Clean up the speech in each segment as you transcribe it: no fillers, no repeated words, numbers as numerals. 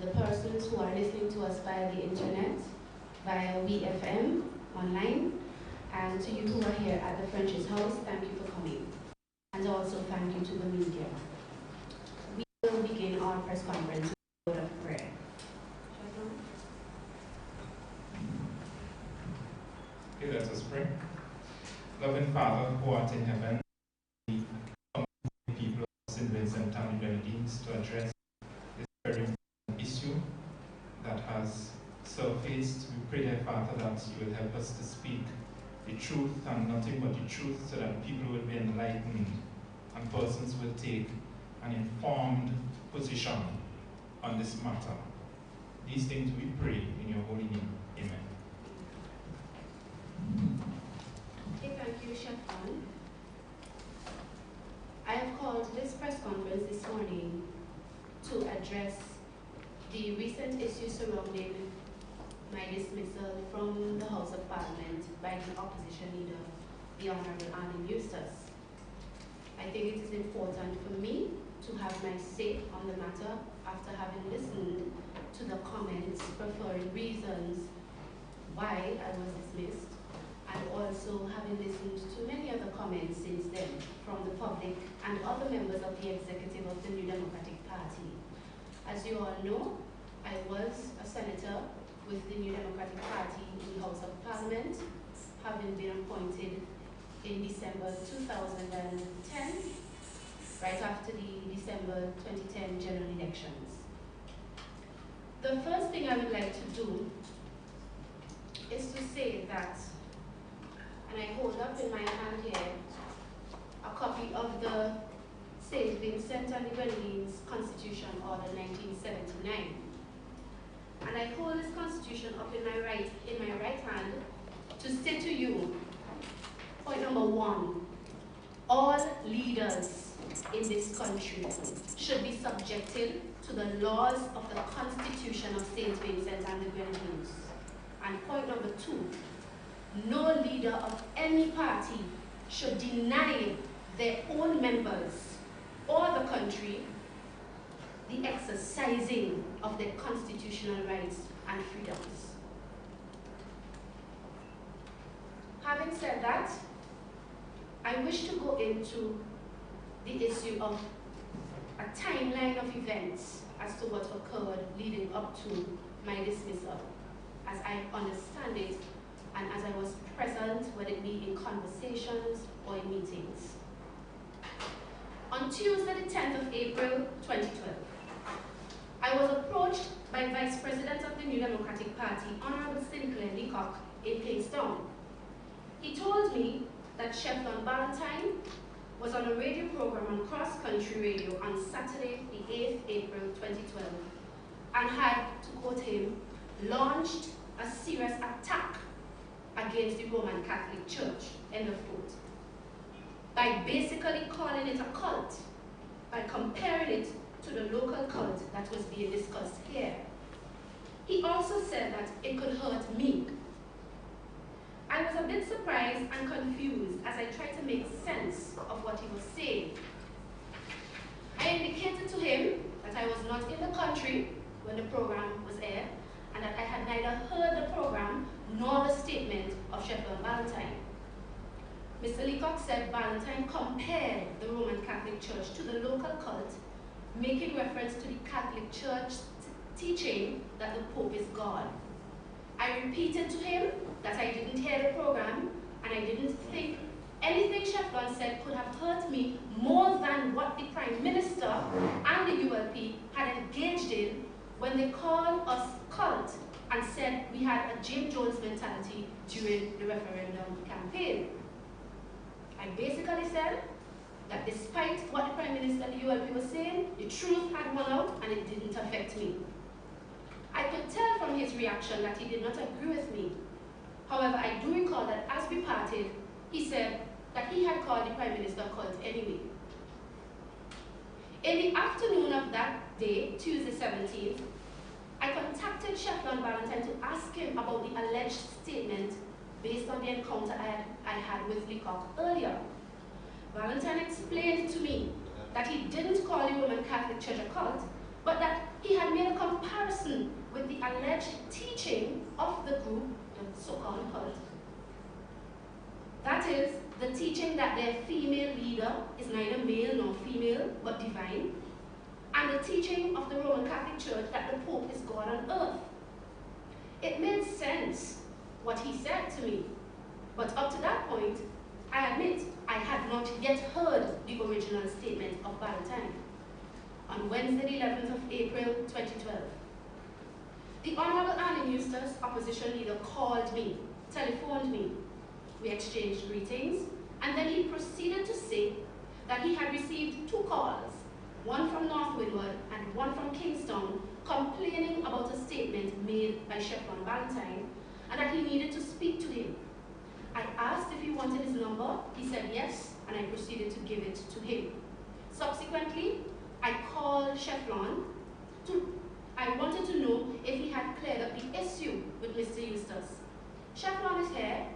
the persons who are listening to us via the internet, via WeFM online, and to you who are here at the French's House, thank you for coming. And also thank you to the media. We will begin our press conference with a word of prayer. Okay, let us pray. Loving Father, who art in heaven, we come to the people of St. Vincent and the Grenadines to address this very important issue that has surfaced. We pray, dear Father, that you will help us to speak the truth and nothing but the truth, so that people will be enlightened and persons will take an informed position on this matter. These things we pray in your holy name. Amen. Okay, thank you, Shefan. I have called this press conference this morning to address the recent issues surrounding my dismissal from the House of Parliament by the opposition leader, the Honourable Arlene Eustace. I think it is important for me to have my say on the matter after having listened to the comments preferring reasons why I was dismissed, and also having listened to many other comments since then from the public and other members of the executive of the New Democratic Party. As you all know, I was a senator with the New Democratic Party in the House of Parliament, having been appointed in December 2010, right after the December 2010 general elections. The first thing I would like to do is to say that, and I hold up in my hand here a copy of the St. Vincent and the Grenadines Constitution Order 1979. And I hold this constitution up in my right hand to say to you, point number 1, all leaders in this country should be subjected to the laws of the Constitution of St. Vincent and the Grenadines. And point number 2, no leader of any party should deny their own members or the country the exercising of their constitutional rights and freedoms. Having said that, I wish to go into the issue of a timeline of events as to what occurred leading up to my dismissal, as I understand it and as I was present, whether it be in conversations or in meetings. On Tuesday, the 10th of April, 2012, I was approached by Vice President of the New Democratic Party, Honourable Sinclair Leacock, in Kingstown. He told me that Sheflon Ballantyne was on a radio program on Cross Country Radio on Saturday, the 8th April 2012, and had, to quote him, launched a serious attack against the Roman Catholic Church, end of quote, by basically calling it a cult, by comparing it to the local cult that was being discussed here. He also said that it could hurt me. I was a bit surprised and confused as I tried to make sense of what he was saying. I indicated to him that I was not in the country when the program was aired, and that I had neither heard the program nor the statement of Sheffield Ballantyne. Mr. Leacock said Ballantyne compared the Roman Catholic Church to the local cult, making reference to the Catholic Church teaching that the Pope is God. I repeated to him that I didn't hear the program, and I didn't think anything Sheffield said could have hurt me more than what the Prime Minister and the ULP had engaged in when they called us cult and said we had a Jim Jones mentality during the referendum campaign. I basically said that despite what the Prime Minister and the ULP were saying, the truth had won out and it didn't affect me. I could tell from his reaction that he did not agree with me. However, I do recall that as we parted, he said that he had called the Prime Minister cult anyway. In the afternoon of that day, Tuesday 17th, I contacted Sheffield Ballantyne to ask him about the alleged statement based on the encounter I had with Leacock earlier. Ballantyne explained to me that he didn't call the Roman Catholic Church a cult, but that he had made a comparison with the alleged teaching of the group, the so-called cult. That is, the teaching that their female leader is neither male nor female, but divine, and the teaching of the Roman Catholic Church that the Pope is God on earth. It made sense what he said to me, but up to that point, I admit I had not yet heard the original statement of Valentine. On Wednesday, the 11th of April, 2012, the Honorable Annie Eustace, opposition leader, called me, telephoned me. We exchanged greetings, and then he proceeded to say that he had received 2 calls, one from North Windward and one from Kingston, complaining about a statement made by Chevron Valentine, and that he needed to speak to him. I asked if he wanted his number. He said yes, and I proceeded to give it to him. Subsequently, I called Chevron. I wanted to know if he had cleared up the issue with Mr. Eustace. Chevron is here,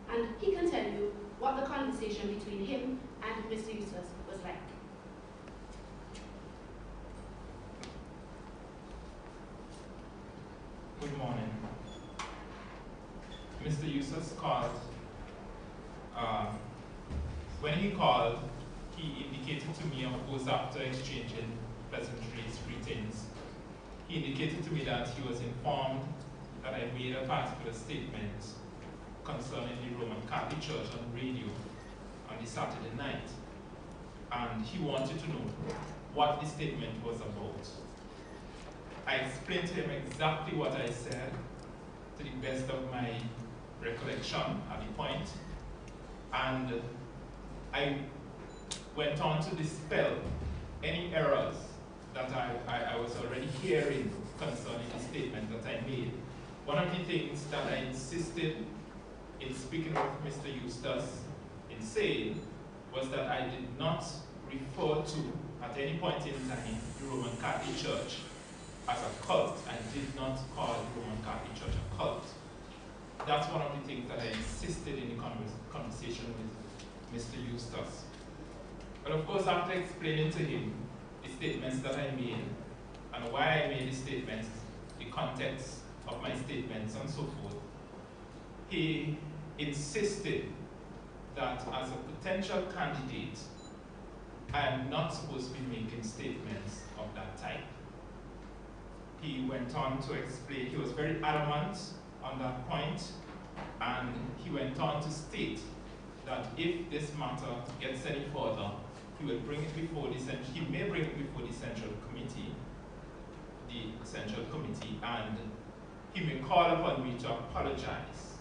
and he can tell you what the conversation between him and Mr. Eustace was like. Good morning. Mr. Eustace called. When he called, he indicated to me, of course, after exchanging pleasantries, greetings, he indicated to me that he was informed that I made a particular statement concerning the Roman Catholic Church on radio on the Saturday night. And he wanted to know what the statement was about. I explained to him exactly what I said to the best of my recollection at the point, and I went on to dispel any errors that I was already hearing concerning the statement that I made. One of the things that I insisted in speaking with Mr. Eustace in saying was that I did not refer to, at any point in time, the Roman Catholic Church as a cult. I did not call the Roman Catholic Church a cult. That's one of the things that I insisted in the conversation with Mr. Eustace. But of course, after explaining to him the statements that I made and why I made the statements, the context of my statements and so forth, he insisted that as a potential candidate, I am not supposed to be making statements of that type. He went on to explain, he was very adamant on that point, and he went on to state that if this matter gets any further, he will bring it before he may bring it before the Central Committee, and he may call upon me to apologize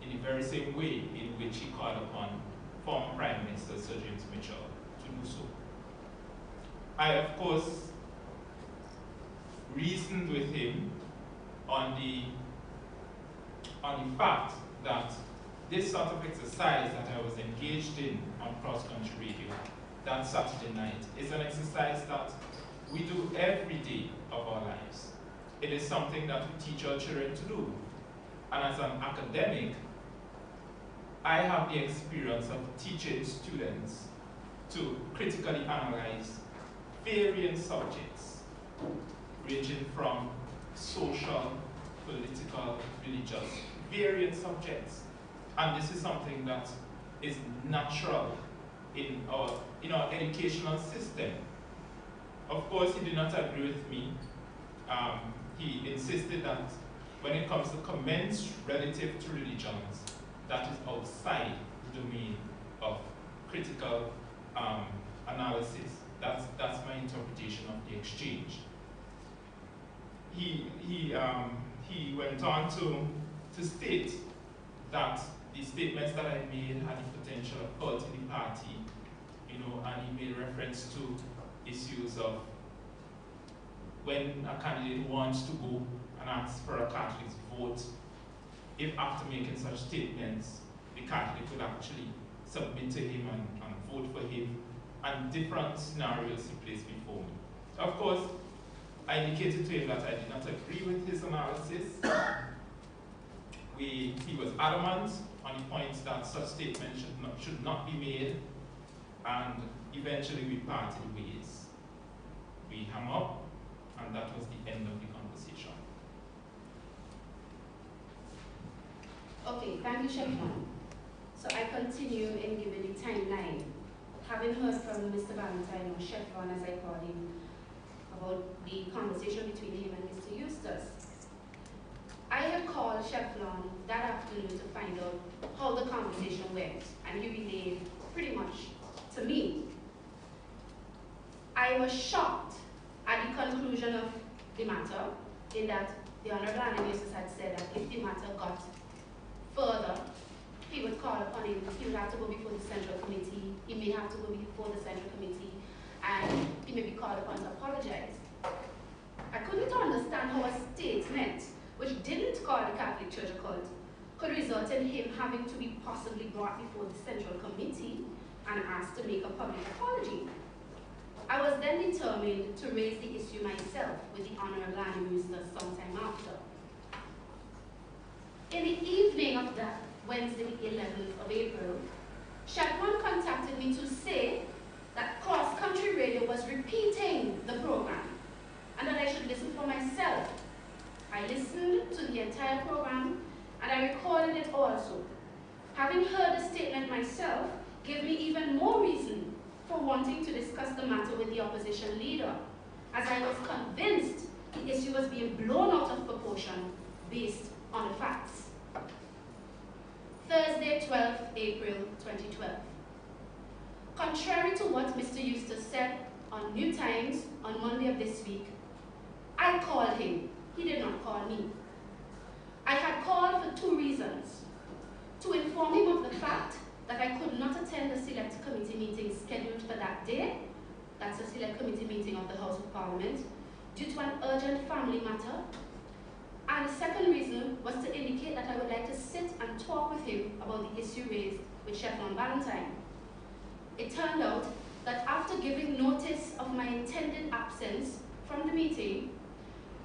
in the very same way in which he called upon former Prime Minister Sir James Mitchell to do so. I, of course, reasoned with him on the fact that this sort of exercise that I was engaged in on Cross Country Radio that Saturday night is an exercise that we do every day of our lives. It is something that we teach our children to do. And as an academic, I have the experience of teaching students to critically analyze various subjects, ranging from social, political, religious, various subjects. And this is something that is natural in our educational system. Of course, he did not agree with me. He insisted that when it comes to comments relative to religions, that is outside the domain of critical analysis. That's my interpretation of the exchange. He went on to state that the statements that I made had the potential of hurting the party, and he made reference to issues of when a candidate wants to go and ask for a Catholic's vote, if after making such statements, the Catholic would actually submit to him and vote for him, and different scenarios he placed before me. Of course, I indicated to him that I did not agree with his analysis. He was adamant on the point that such statements should not be made, and eventually we parted ways. We hung up, And that was the end of the conversation. Okay, thank you, Chefman. So I continue in giving the timeline. Having heard from Mr. Valentine, or Chefman as I call him, about the conversation between him and Mr. Eustace, I had called Cheflon that afternoon to find out how the conversation went, and he relayed pretty much to me. I was shocked at the conclusion of the matter, in that the Honorable Anna Eustace had said that if the matter got further, he would call upon him, he would have to go before the Central Committee, he may have to go before the Central Committee, and he may be called upon to apologize. I couldn't understand how a statement which didn't call the Catholic Church a cult could result in him having to be possibly brought before the Central Committee and asked to make a public apology. I was then determined to raise the issue myself with the Honorable Anna Eustace sometime after. In the evening of that Wednesday, the 11th of April, Chapman contacted me to say that Cross Country Radio was repeating the program and that I should listen for myself. I listened to the entire program and I recorded it also. Having heard the statement myself gave me even more reason for wanting to discuss the matter with the opposition leader, as I was convinced the issue was being blown out of proportion based on the facts. Thursday, 12th April 2012. Contrary to what Mr. Eustace said on New Times on Monday of this week, I called him. He did not call me. I had called for two reasons. To inform him of the fact that I could not attend the Select Committee meeting scheduled for that day, that's a Select Committee meeting of the House of Parliament, due to an urgent family matter. And the second reason was to indicate that I would like to sit and talk with him about the issue raised with Chefman Valentine. It turned out that after giving notice of my intended absence from the meeting,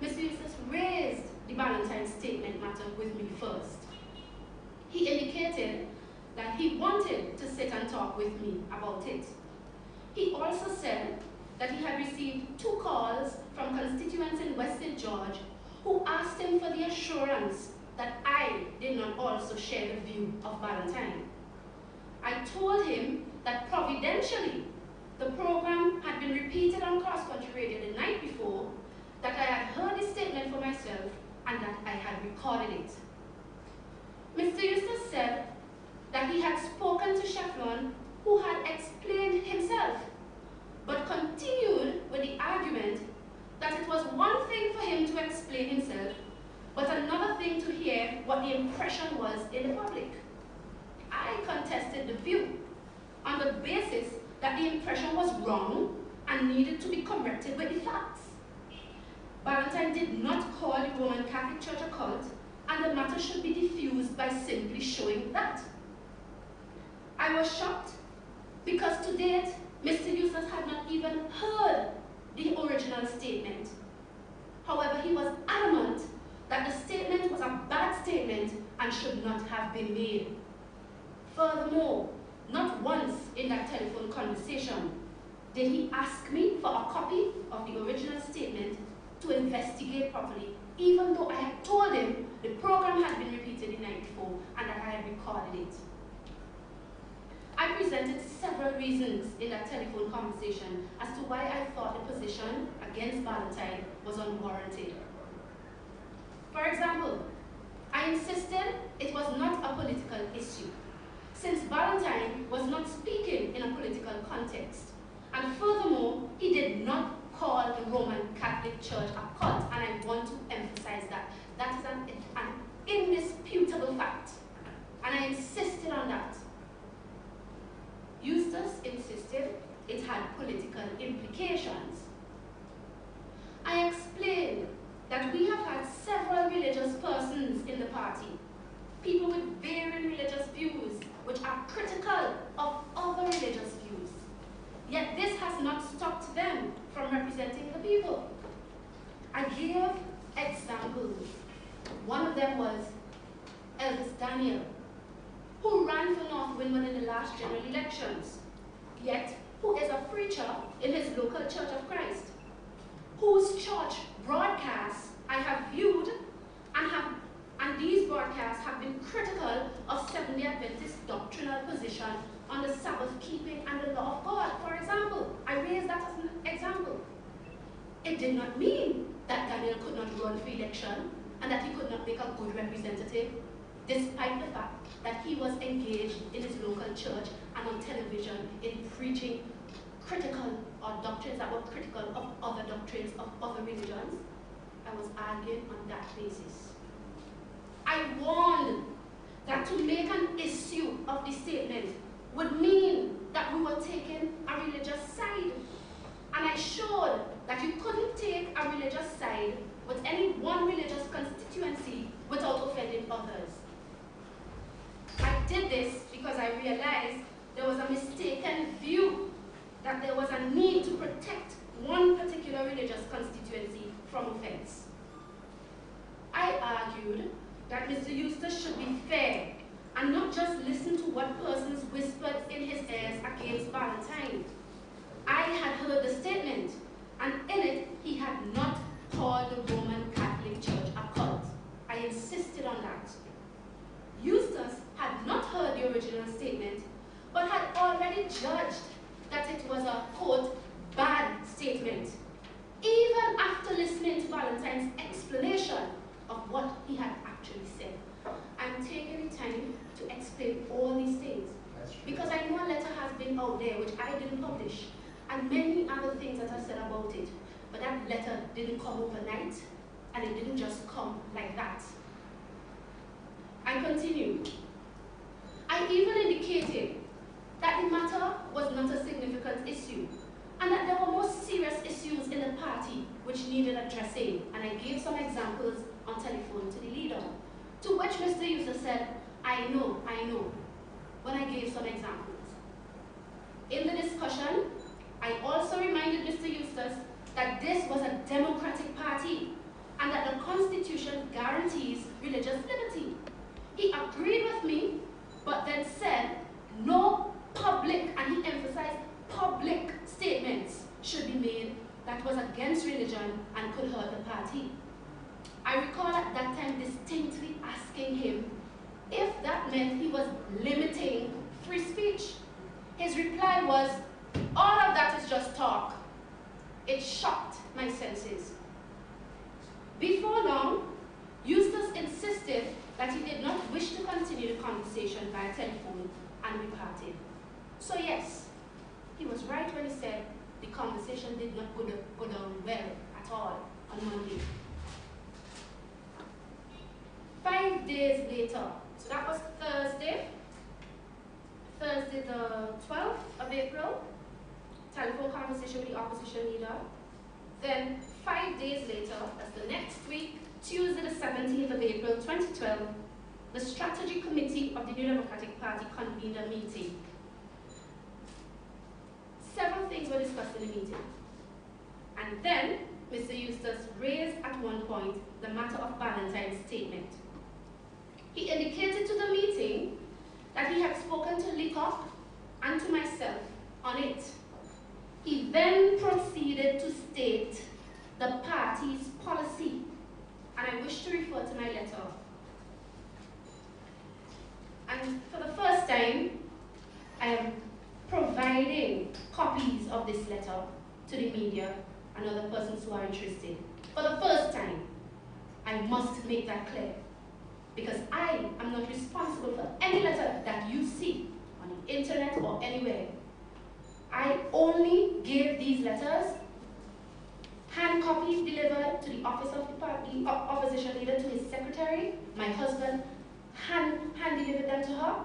Mr. Eustace raised the Valentine statement matter with me first. He indicated that he wanted to sit and talk with me about it. He also said that he had received 2 calls from constituents in West St. George who asked him for the assurance that I did not also share the view of Valentine. I told him that providentially, the program had been repeated on Cross Country Radio the night before, that I had heard the statement for myself, and that I had recorded it. Mr. Eustace said that he had spoken to Cheflon, who had explained himself, but continued with the argument that it was one thing for him to explain himself, but another thing to hear what the impression was in the public. I contested the view on the basis that the impression was wrong and needed to be corrected with the facts. Valentine did not call the Roman Catholic Church a cult, and the matter should be diffused by simply showing that. I was shocked because to date, Mr. Eustace had not even heard the original statement. However, he was adamant that the statement was a bad statement and should not have been made. Furthermore, not once in that telephone conversation did he ask me for a copy of the original statement to investigate properly, even though I had told him the program had been repeated the night before and that I had recorded it. I presented several reasons in that telephone conversation as to why I thought the position against Valentine was unwarranted. For example, I insisted it was not a political issue, since Valentine was not speaking in a political context. And furthermore, he did not call the Roman Catholic Church a cult, and I want to emphasize that. That is an indisputable fact, and I insisted on that. Eustace insisted it had political implications. I explained that we have had several religious persons in the party, people with varying religious views which are critical of other religious views. Yet this has not stopped them from representing the people. I gave examples. One of them was Elvis Daniel, who ran for North Windward in the last general elections, yet who is a preacher in his local Church of Christ. whose church broadcasts I have viewed, and these broadcasts have been critical of Seventh-day Adventist doctrinal position on the Sabbath keeping and the law of God. For example, I raised that as an example. It did not mean that Daniel could not run for election and that he could not make a good representative, despite the fact that he was engaged in his local church and on television in preaching critical or doctrines that were critical of other doctrines of other religions. I was arguing on that basis. I warned that to make an issue of the statement would mean that we were taking a religious side. And I showed that you couldn't take a religious side with any one religious constituency without offending others. I did this because I realized there was a mistaken view that there was a need to protect one particular religious constituency from offense. I argued that Mr. Eustace should be fair and not just listen to what persons whispered in his ears against Valentine. I had heard the statement, and in it he had not called the Roman Catholic Church a cult. I insisted on that. Eustace had not heard the original statement, but had already judged that it was a, quote, bad statement, even after listening to Valentine's explanation of what he had actually said. I'm taking the time to explain all these things because I know a letter has been out there which I didn't publish, and many other things that I said about it, but that letter didn't come overnight, and it didn't just come like that. I continue. I even indicated that the matter was not a significant issue, and that there were more serious issues in the party which needed addressing, and I gave some examples on telephone to the leader, to which Mr. Eustace said, I know, when I gave some examples. In the discussion, I also reminded Mr. Eustace that this was a democratic party and that the Constitution guarantees religious liberty. He agreed with me, but then said no public, and he emphasized public statements should be made that was against religion and could hurt the party. I recall at that time distinctly asking him if that meant he was limiting free speech. His reply was, all of that is just talk. It shocked my senses. Before long, Eustace insisted that he did not wish to continue the conversation via telephone, and we parted. So yes, he was right when he said the conversation did not go down well at all on Monday. 5 days later, so that was Thursday the 12th of April, telephone conversation with the opposition leader. Then 5 days later, that's the next week, Tuesday the 17th of April 2012, the Strategy Committee of the New Democratic Party convened a meeting. Several things were discussed in the meeting. And then Mr. Eustace raised at one point the matter of Valentine's statement. He indicated to the meeting that he had spoken to Leacock and to myself on it. He then proceeded to state the party's policy, and I wish to refer to my letter. And for the first time, I am providing copies of this letter to the media and other persons who are interested. For the first time, I must make that clear, because I am not responsible for any letter that you see on the internet or anywhere. I only gave these letters, hand copies delivered to the office of the party, opposition leader, to his secretary. My husband hand delivered them to her,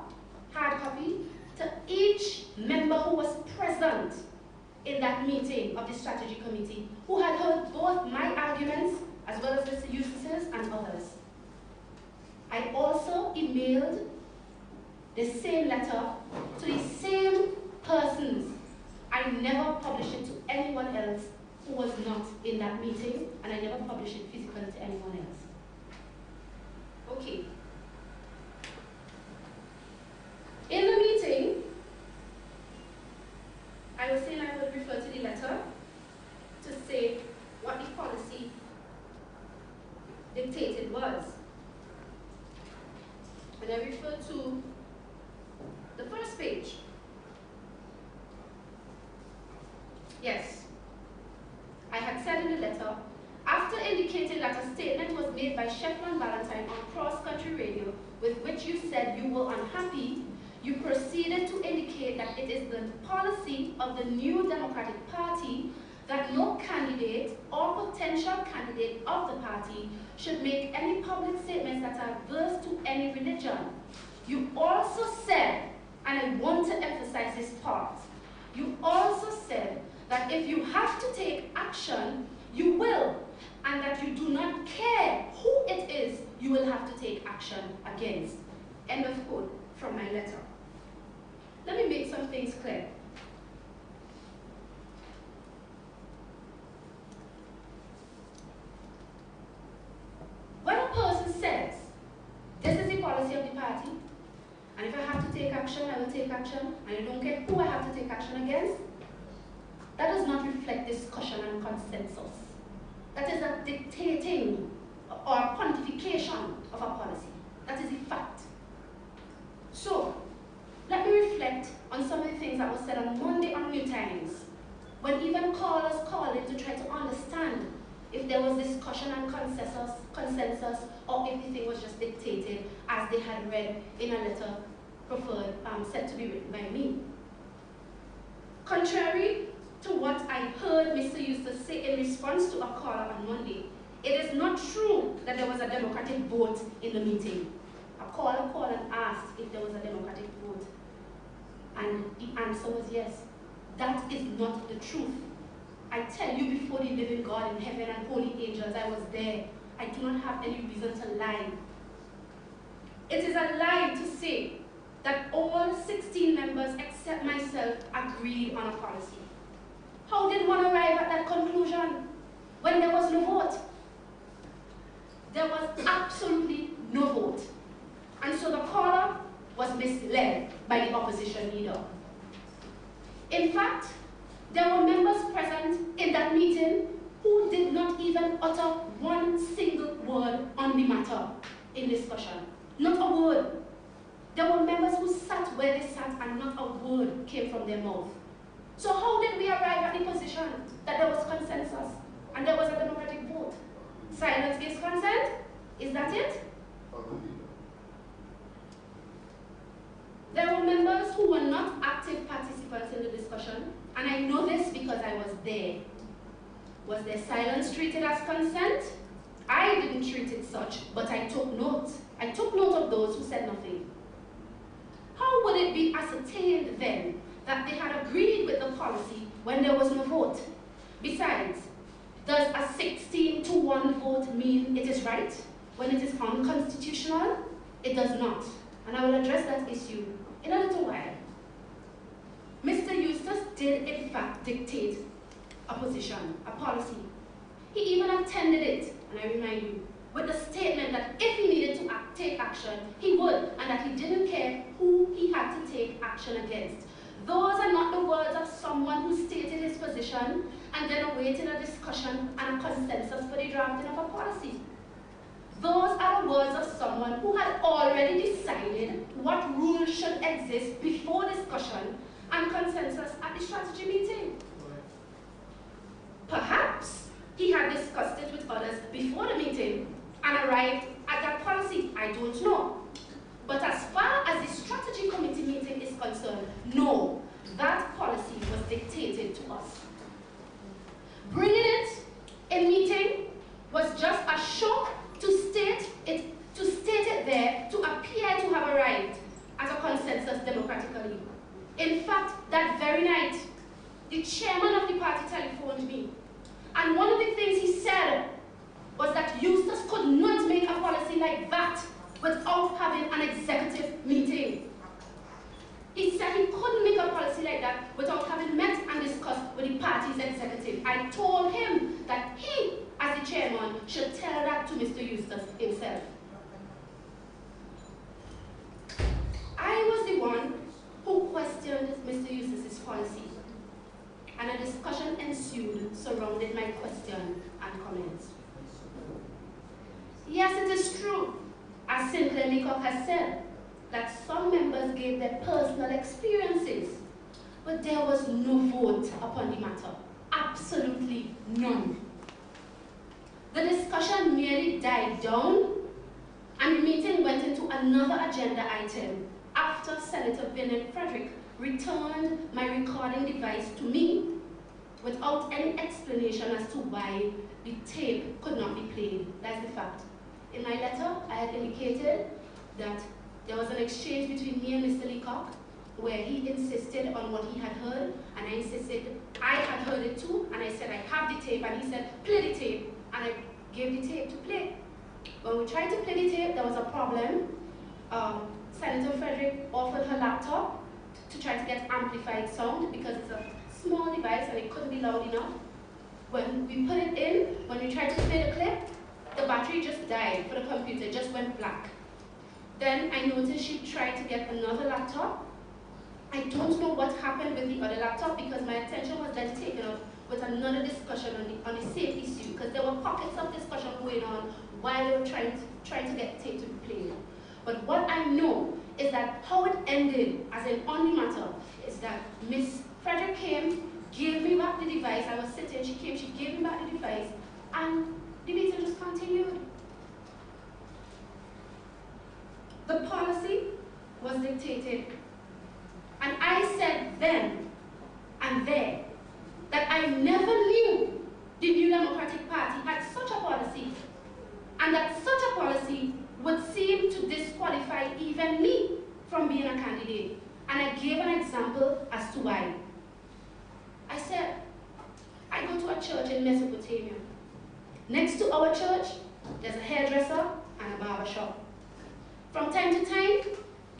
hard copy, to each member who was present in that meeting of the strategy committee, who had heard both my arguments as well as Mr. Eustace's and others. I also emailed the same letter to the same persons. I never published it to anyone else who was not in that meeting, and I never published it physically to anyone else. Okay. In the meeting, I was saying I would refer to the letter to say what the Yes. I had said in the letter, after indicating that a statement was made by Shefflin Valentine on Cross Country Radio with which you said you were unhappy, you proceeded to indicate that it is the policy of the New Democratic Party that no candidate or potential candidate of the party should make any public statements that are adverse to any religion. You also said, and I want to emphasize this part, you also said that if you have to take action, you will, and that you do not care who it is you will have to take action against. End of quote from my letter. Let me make some things clear. When a person says, this is the policy of the party, and if I have to take action, I will take action, and I don't care who I have to take action against, that does not reflect discussion and consensus. That is a dictating or a pontification of a policy. That is a fact. So, let me reflect on some of the things that were said on Monday on New Times, when even callers called in to try to understand if there was discussion and consensus, or if the thing was just dictated as they had read in a letter said to be written by me. Contrary to what I heard Mr. Eustace say in response to a caller on Monday, it is not true that there was a democratic vote in the meeting. A caller called and asked if there was a democratic vote, and the answer was yes. That is not the truth. I tell you before the living God in heaven and holy angels, I was there. I do not have any reason to lie. It is a lie to say that all 16 members except myself agreed on a policy. How did one arrive at that conclusion when there was no vote? There was absolutely no vote. And so the caller was misled by the opposition leader. In fact, there were members present in that meeting who did not even utter one single word on the matter in discussion. Not a word. There were members who sat where they sat and not a word came from their mouth. So how did we arrive at the position that there was consensus and there was a democratic vote? Silence gives consent? Is that it? There were members who were not active participants in the discussion, and I know this because I was there. Was their silence treated as consent? I didn't treat it such, but I took note. I took note of those who said nothing. How would it be ascertained then that they had agreed with the policy when there was no vote? Besides, does a 16-to-1 vote mean it is right when it is unconstitutional? It does not, and I will address that issue in a little while. Mr. Eustace did in fact dictate a position, a policy. He even attended it, and I remind you, with the statement that if he needed to take action, he would, and that he didn't care who he had to take action against. Those are not the words of someone who stated his position and then awaited a discussion and a consensus for the drafting of a policy. Those are the words of someone who had already decided what rules should exist before discussion and consensus at the strategy meeting. Perhaps he had discussed it with others before the meeting and arrived at that policy. I don't know. But as far as the strategy committee meeting is concerned, no, that policy was dictated to us. Bringing it in meeting was just a show to state it there to appear to have arrived at a consensus democratically. In fact, that very night, the chairman of the party telephoned me, and one of the things he said was that Eustace could not make a policy like that without having an executive meeting. He said he couldn't make a policy like that without having met and discussed with the party's executive. I told him that he, as the chairman, should tell that to Mr. Eustace himself. I was the one who questioned Mr. Eustace's policy, and a discussion ensued surrounding my question and comments. Yes, it is true, as Sinclair Leacock has said, that some members gave their personal experiences, but there was no vote upon the matter. absolutely none. The discussion merely died down, and the meeting went into another agenda item after Senator Bennett Frederick returned my recording device to me without any explanation as to why the tape could not be played. That's the fact. In my letter, I had indicated that there was an exchange between me and Mr. Leacock where he insisted on what he had heard, and I insisted I had heard it too, and I said I have the tape, and he said play the tape, and I gave the tape to play. When we tried to play the tape, there was a problem. Senator Frederick offered her laptop to try to get amplified sound because it's a small device and it couldn't be loud enough. When we put it in, when we tried to play the clip, the battery just died for the computer, it just went black. Then I noticed she tried to get another laptop. I don't know what happened with the other laptop because my attention was then taken up with another discussion on the same issue, because there were pockets of discussion going on while they were trying to get the tape to be played. But what I know is that how it ended, as in on the matter, is that Miss Frederick came, gave me back the device. I was sitting, she came, she gave me back the device, and the meeting just continued. The policy was dictated, and I said then and there that I never knew the New Democratic Party had such a policy, and that such a policy would seem to disqualify even me from being a candidate. And I gave an example as to why. I said, I go to a church in Mesopotamia. Next to our church, there's a hairdresser and a barber shop. From time to time,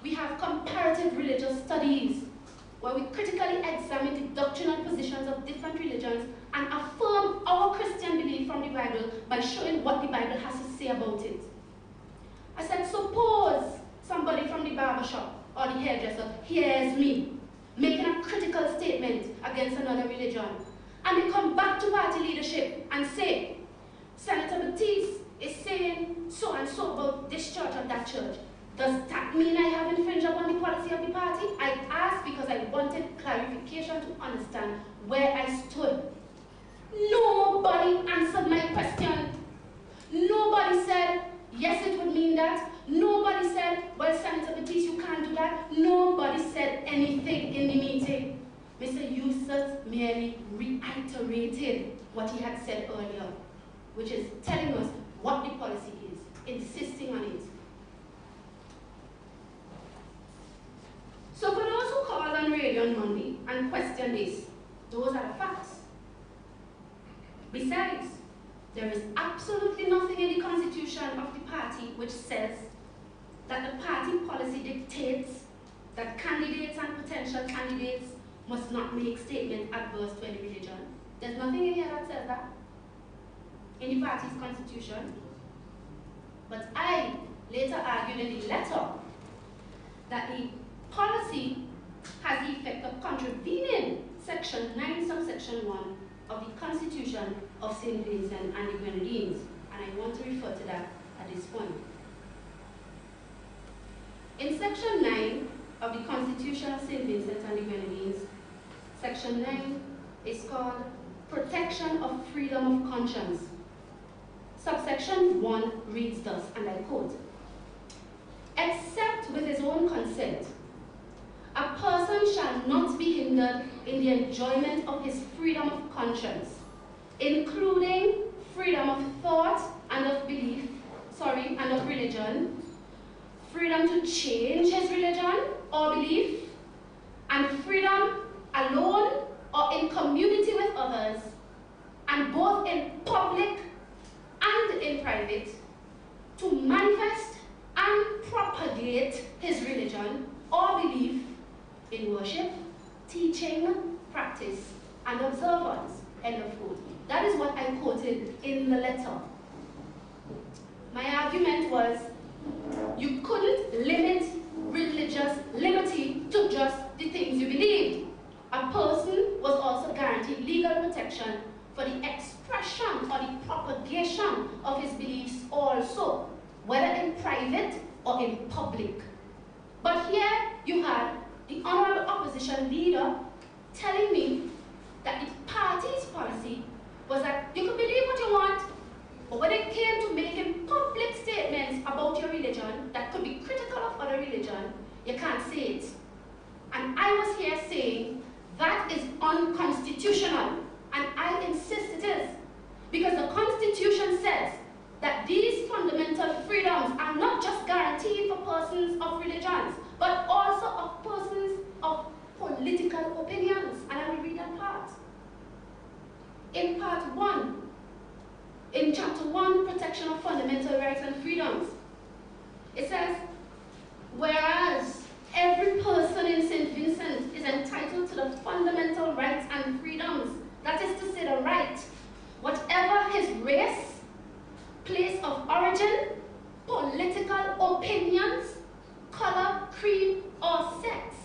we have comparative religious studies where we critically examine the doctrinal positions of different religions and affirm our Christian belief from the Bible by showing what the Bible has to say about it. I said, suppose somebody from the barber shop or the hairdresser hears me making a critical statement against another religion, and they come back to party leadership and say, Senator Batiste is saying so and so about this church or that church. Does that mean I have infringed upon the policy of the party? I asked because I wanted clarification to understand where I stood. Nobody answered my question. Nobody said, yes, it would mean that. Nobody said, well, Senator Batiste, you can't do that. Nobody said anything in the meeting. Mr. Eustace merely reiterated what he had said earlier, which is telling us what the policy is, insisting on it. So for those who called on radio on Monday and questioned this, those are the facts. Besides, there is absolutely nothing in the constitution of the party which says that the party policy dictates that candidates and potential candidates must not make statements adverse to any religion. There's nothing in here that says that in the party's constitution. But I later argued in the letter that the policy has the effect of contravening Section 9, subsection 1 of the Constitution of St. Vincent and the Grenadines, and I want to refer to that at this point. In Section 9 of the Constitution of St. Vincent and the Grenadines, Section 9 is called Protection of Freedom of Conscience. Subsection 1 reads thus, and I quote, except with his own consent, a person shall not be hindered in the enjoyment of his freedom of conscience, including freedom of thought and of belief, and of religion, freedom to change his religion or belief, and freedom alone or in community with others, and both in public and in private, to manifest and propagate his religion or belief in worship, teaching, practice, and observance. End of quote. That is what I quoted in the letter. My argument was you couldn't limit religious liberty to just the things you believed. A person was also guaranteed legal protection for the expression or the propagation of his beliefs also, whether in private or in public. But here you had the honorable opposition leader telling me that the party's policy But when it came to making public statements about your religion that could be critical of other religion, you can't say it. And I was here saying that is unconstitutional, and I insist it is. Because the Constitution says that these fundamental freedoms are not just guaranteed for persons of religions, but also of persons of political opinions. And I will read that part. In part 1, in chapter 1, Protection of Fundamental Rights and Freedoms, it says, whereas every person in St. Vincent is entitled to the fundamental rights and freedoms, that is to say the right, whatever his race, place of origin, political opinions, color, creed, or sex,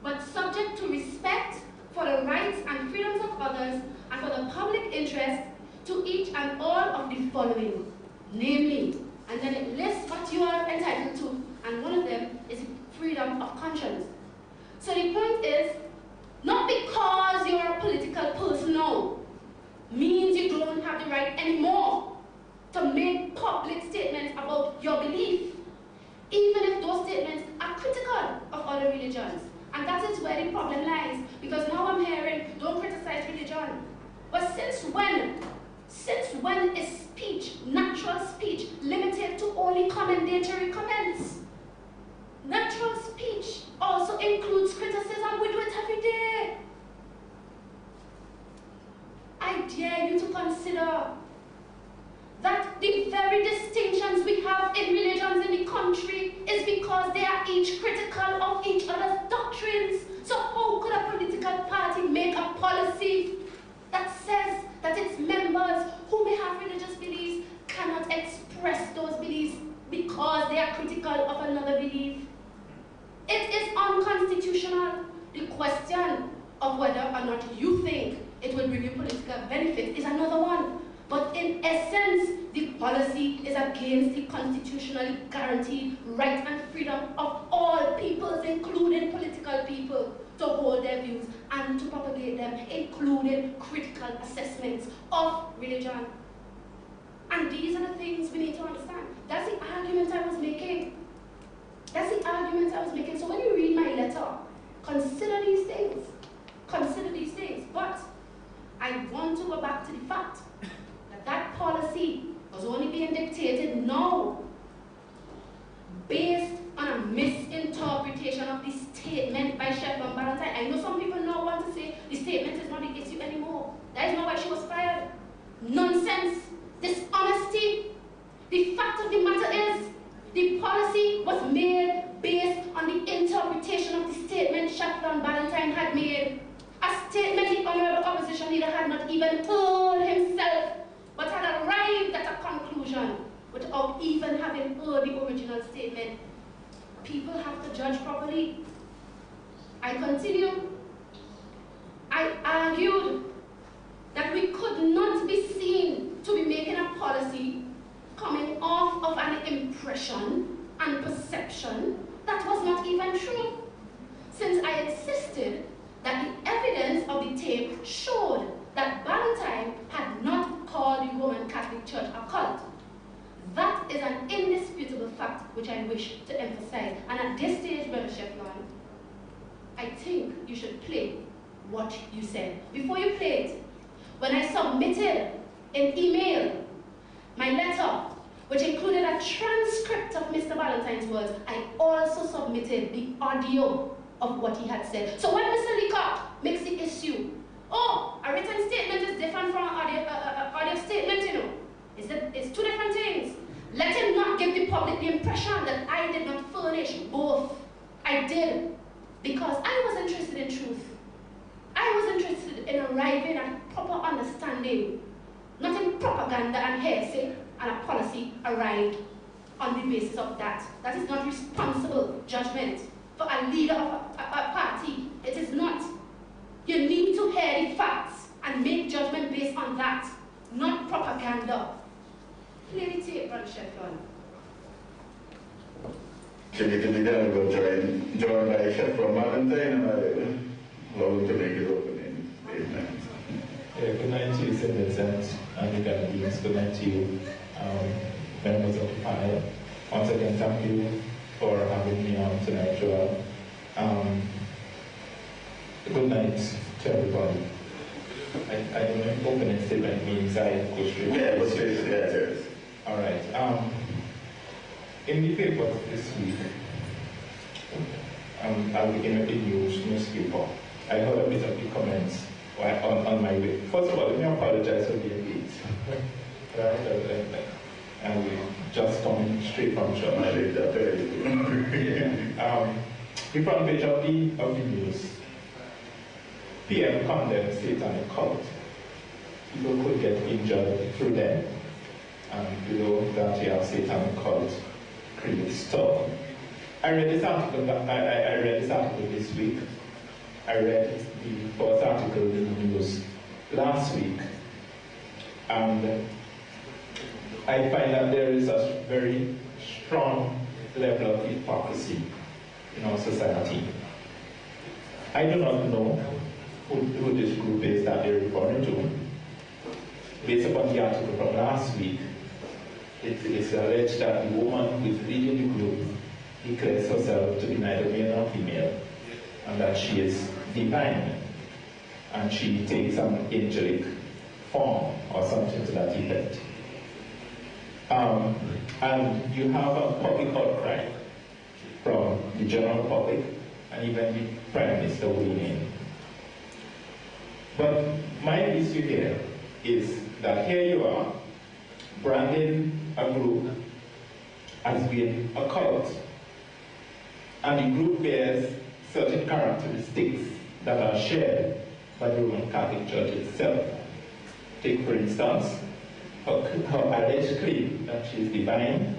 but subject to respect for the rights and freedoms of others and for the public interest to each and all of the following, namely, and then it lists what you are entitled to, and one of them is freedom of conscience. So the point is, not because you're a political person now, means you don't have the right anymore to make public statements about your belief, even if those statements are critical of other religions. And that is where the problem lies, because now I'm hearing, don't criticize religion. But since when is speech, natural speech, limited to only commendatory comments? Natural speech also includes criticism. We do it every day. I dare you to consider that the very distinctions we have in religions in the country is because they are each critical of each other's doctrines. So how could a political party make a policy that says that its members who may have religious beliefs cannot express those beliefs because they are critical of another belief? It is unconstitutional. The question of whether or not you think it will bring you political benefit is another one. But in essence, the policy is against the constitutionally guaranteed right and freedom of all peoples, including political people, to hold their views and to propagate them, including critical assessments of religion. And these are the things we need to understand. That's the argument I was making. That's the argument I was making. So when you read my letter, consider these things. Consider these things. But I want to go back to the fact that that policy was only being dictated now based on a misinterpretation of the statement by Chevron Valentine. I know some people now want to say the statement is not the issue anymore. That is not why she was fired. Nonsense. Dishonesty. The fact of the matter is, the policy was made based on the interpretation of the statement Chevron Valentine had made. A statement the Honorable Opposition Leader had not even heard himself, but had arrived at a conclusion without even having heard the original statement. People have to judge properly. I continue. I argued that we could not be seen to be making a policy coming off of an impression and perception that was not even true, since I insisted that the evidence of the tape showed that Valentine had not called the Roman Catholic Church a cult. That is an indisputable fact which I wish to emphasize. And at this stage, Brother Shefflin, I think you should play what you said. Before you play it, when I submitted in email my letter, which included a transcript of Mr. Valentine's words, I also submitted the audio of what he had said. So when Mr. Leacock makes the issue, oh, a written statement is different from an audio statement, you know. It's two different things. Let him not give the public the impression that I did not furnish both. I did, because I was interested in truth. I was interested in arriving at proper understanding, not in propaganda and hearsay, and a policy arrived on the basis of that. That is not responsible judgment for a leader of a party. It is not. You need to hear the facts and make judgment based on that, not propaganda. Play the tape, Brother Shefflin. Significantly joined by Chef from Valentine, and I allow him to make his opening statement. Okay, good night to you, St. Vincent, and the Grenadines. Good night to you, members of the panel. Once again, thank you for having me on tonight, Joel. Good night to everybody. I don't know if opening statement means I go straight. Yes. All right. In the paper this week, I'll begin with the newspaper. I heard a bit of the comments on my way. First of all, let me apologize for being late. And just coming straight from church. I did that very good. The front page of the news. PM condemns satanic cult. People could get injured through them. And below that you have satanic cult creates storm. I read this article. I read this article this week. I read the first article in the news last week, and I find that there is a very strong level of hypocrisy in our society. I do not know who this group is that they're referring to. Based upon the article from last week, it's alleged that the woman who is leading the group declares herself to be neither male nor female, and that she is divine, and she takes an angelic form or something to that effect. And you have a public outcry from the general public and even the Prime Minister weighing in. But my issue here is that here you are branding a group as being a cult, and the group bears certain characteristics that are shared by the Roman Catholic Church itself. Take, for instance, her alleged claim that she is divine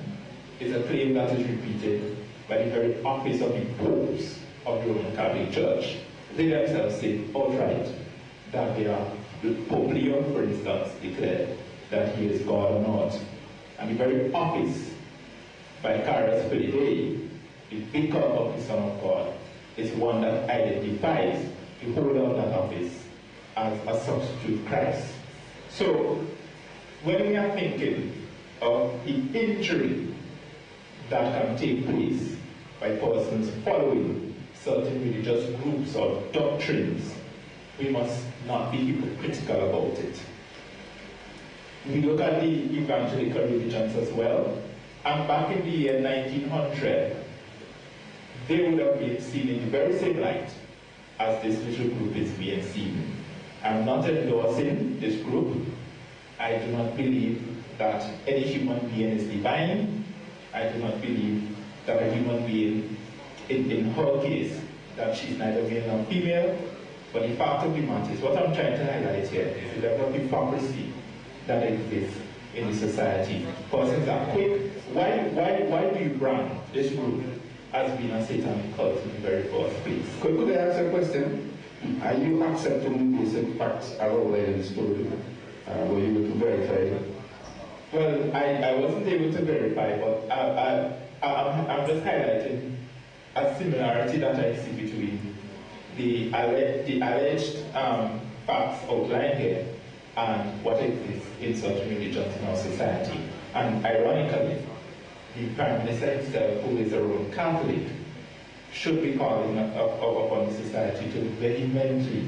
is a claim that is repeated by the very office of the popes of the Roman Catholic Church. They themselves say outright that they are, Pope Leo, for instance, declared that he is God on earth. And the very office, Vicarius Filii, the vicar of the Son of God, is one that identifies the holder of that office as a substitute Christ. So, when we are thinking of the injury that can take place by persons following certain religious groups or doctrines, we must not be hypocritical about it. We look at the evangelical religions as well, and back in the year 1900, they would have been seen in the very same light as this little group is being seen. I'm not endorsing this group. I do not believe that any human being is divine. I do not believe that a human being, in her case, that she's neither male nor female. But the fact of the matter is, what I'm trying to highlight here is the level of hypocrisy that exists in the society. Persons are quick. Why do you brand this group as being a satanic cult in the very first place? Could I ask a question? Are you accepting the basic facts outlined in the story? Were you able to verify? Well, I wasn't able to verify, but I'm just highlighting a similarity that I see between the alleged facts outlined here and what exists in certain religions in our society. And ironically, the Prime Minister himself, who is a Roman Catholic, should be calling upon the society to vehemently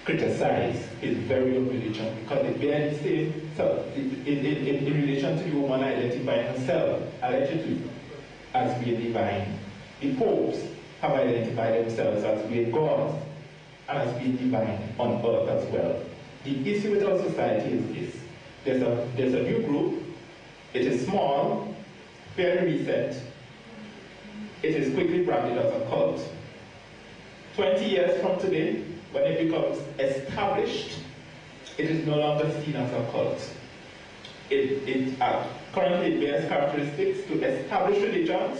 criticize his very own religion, because it bears the same, so in relation to the woman identifying herself allegedly as being divine. The popes have identified themselves as being gods and as being divine on earth as well. The issue with our society is this. There's a new group. It is small, very recent. It is quickly branded as a cult. 20 years from today, when it becomes established, it is no longer seen as a cult. Currently it bears characteristics to established religions.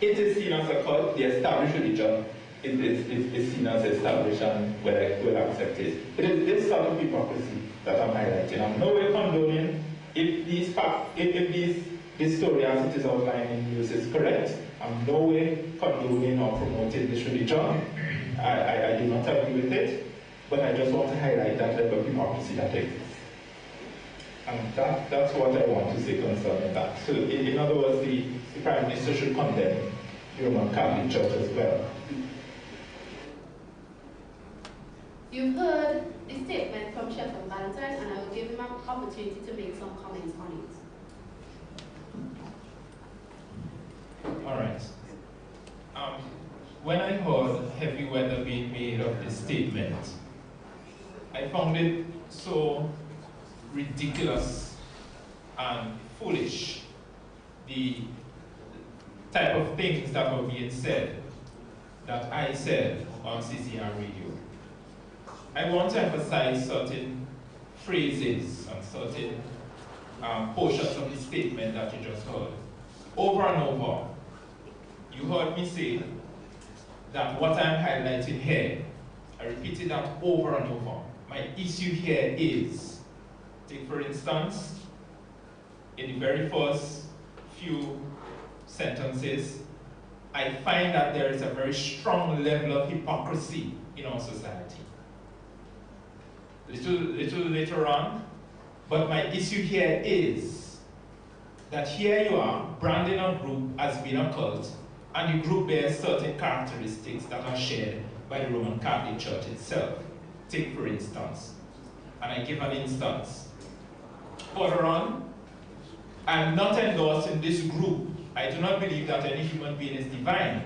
It is seen as a cult. The established religion is seen as established and well accepted. It is this sort of hypocrisy that I'm highlighting. I'm nowhere condoning if this story as it is outlined in news is correct. I'm nowhere condoning or promoting this religion. I do not agree with it. but I just want to highlight that level of hypocrisy that exists. And that's what I want to say concerning that. So in other words, the Prime Minister should condemn the Roman Catholic Church as well. You've heard the statement from Sheffield Valentine, and I will give him an opportunity to make some comments on it. All right. When I heard heavy weather being made of this statement, I found it so ridiculous and foolish, the type of things that were being said, that I said on CCR radio. I want to emphasize certain phrases and certain portions of the statement that you just heard. Over and over, you heard me say that what I'm highlighting here, I repeated that over and over. My issue here is, take for instance, in the very first few sentences, I find that there is a very strong level of hypocrisy in our society. Little later on, but my issue here is that here you are branding a group as being a cult, and the group bears certain characteristics that are shared by the Roman Catholic Church itself. Take for instance, and I give an instance. Further on, I'm not endorsing this group. I do not believe that any human being is divine.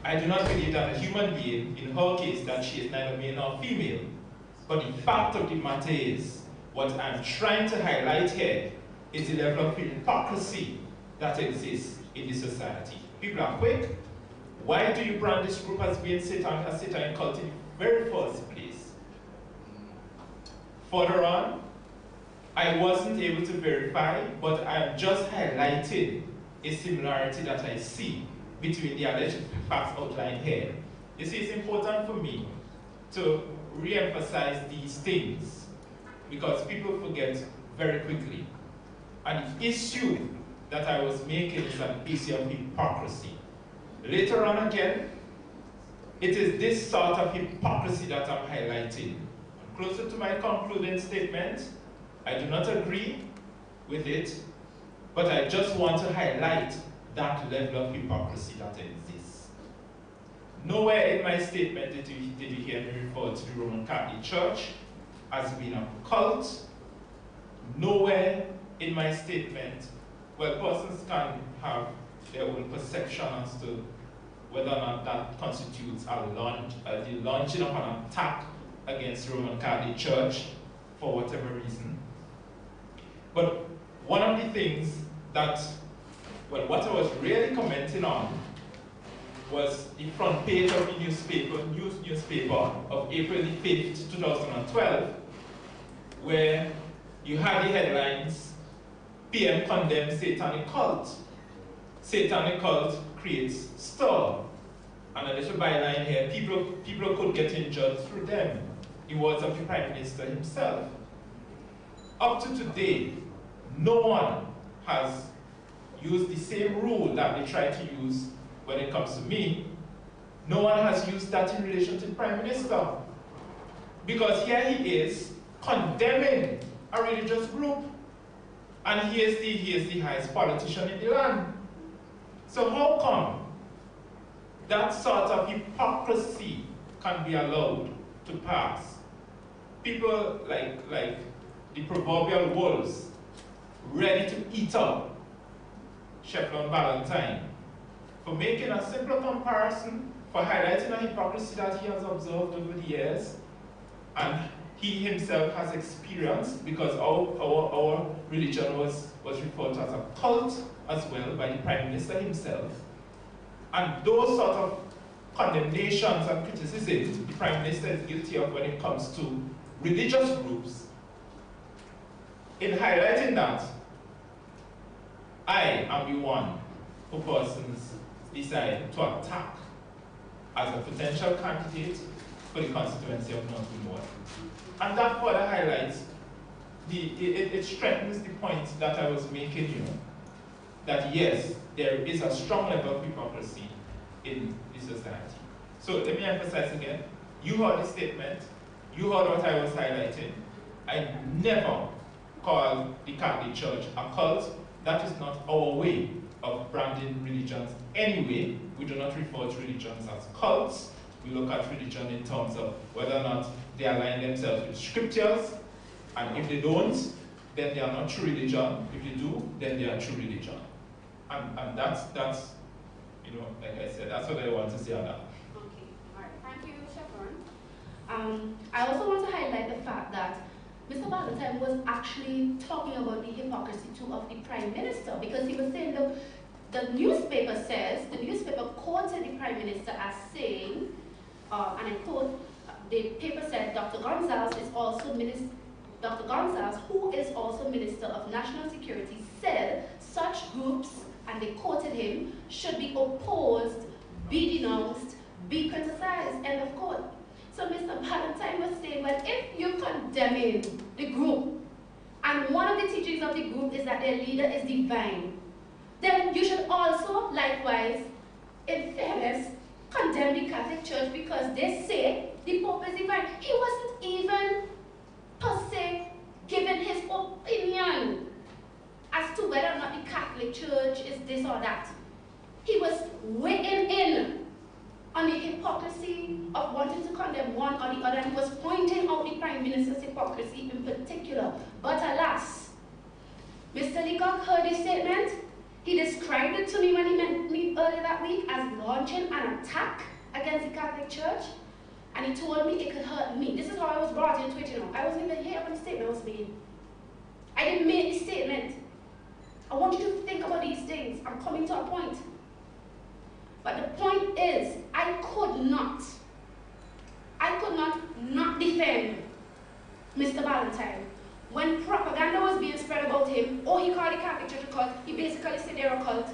I do not believe that a human being, in her case, that she is neither male nor female. But the fact of the matter is, what I'm trying to highlight here is the level of hypocrisy that exists in the society. People are quick. Why do you brand this group as being a satanic cult in the very first place? Further on, I wasn't able to verify, but I'm just highlighting a similarity that I see between the alleged facts outlined here. You see, it's important for me to re-emphasize these things because people forget very quickly. And the issue that I was making is an issue of hypocrisy. Later on again, it is this sort of hypocrisy that I'm highlighting. Closer to my concluding statement, I do not agree with it, but I just want to highlight that level of hypocrisy that exists. Nowhere in my statement did you hear me refer to the Roman Catholic Church as being a cult. Nowhere in my statement, well, persons can have their own perception as to whether or not that constitutes the launching of an attack against the Roman Catholic Church for whatever reason. But one of the things that, well, what I was really commenting on was the front page of the newspaper of April the 5th, 2012, where you had the headlines, PM condemns satanic cult. Satanic cult creates stir. And a little byline here, people could get injured through them. The words of the Prime Minister himself. Up to today, no one has used the same rule that they try to use when it comes to me. No one has used that in relation to the Prime Minister. Because here he is condemning a religious group. And he is the highest politician in the land. So how come that sort of hypocrisy can be allowed to pass? People like the proverbial wolves ready to eat up Sheffield Valentine for making a simple comparison, for highlighting a hypocrisy that he has observed over the years and he himself has experienced, because our religion was referred to as a cult as well by the Prime Minister himself. And those sort of condemnations and criticisms the Prime Minister is guilty of when it comes to religious groups, in highlighting that, I am the one who persons decide to attack as a potential candidate for the constituency of North Windward. And that further highlights, it strengthens the point that I was making, that yes, there is a strong level of hypocrisy in the society. So let me emphasize again, you heard the statement, You heard what I was highlighting. I never called the Catholic Church a cult. That is not our way of branding religions anyway. We do not refer to religions as cults. We look at religion in terms of whether or not they align themselves with scriptures, and if they don't, then they are not true religion. If they do, then they are true religion. And that's you know, like I said, that's what I want to say on that. Okay, all right, thank you, Chaperone. I also want to highlight the fact that Mr. Valentine was actually talking about the hypocrisy too of the Prime Minister, because he was saying the newspaper quoted the Prime Minister as saying, and I quote, the paper said Dr. Gonzalez, who is also Minister of National Security, said such groups, and they quoted him, should be opposed, be denounced, be criticized, end of quote. So Mr. Valentine was saying, well, if you're condemning the group, and one of the teachings of the group is that their leader is divine, then you should also, likewise, in fairness, condemn the Catholic Church because they say the Pope is divine. He wasn't even, per se, given his opinion as to whether or not the Catholic Church is this or that. He was weighing in on the hypocrisy of wanting to condemn one or the other, and he was pointing out the Prime Minister's hypocrisy in particular. But alas, Mr. Leacock heard his statement. He described it to me when he met me earlier that week as launching an attack against the Catholic Church, and he told me it could hurt me. This is how I was brought into it, you know. I wasn't even here when the statement was made. I didn't make the statement. I want you to think about these things. I'm coming to a point. But the point is, I could not defend Mr. Valentine. When propaganda was being spread about him, or he called the Catholic Church a cult, he basically said they're a cult.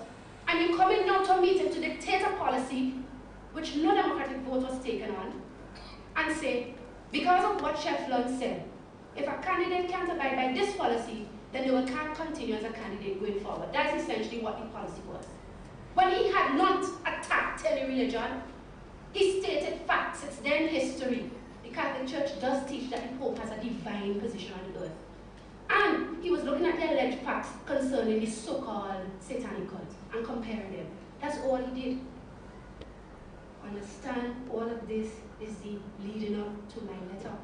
And you come in now to a meeting to dictate a policy, which no democratic vote was taken on, and say, because of what Shefflin said, if a candidate can't abide by this policy, then they can't continue as a candidate going forward. That's essentially what the policy was. When he had not attacked any religion, he stated facts. It's then history. The Catholic Church does teach that the Pope has a divine position on the earth. And he was looking at the alleged facts concerning the so-called satanic cult and comparing them. That's all he did. Understand, all of this is the leading up to my letter.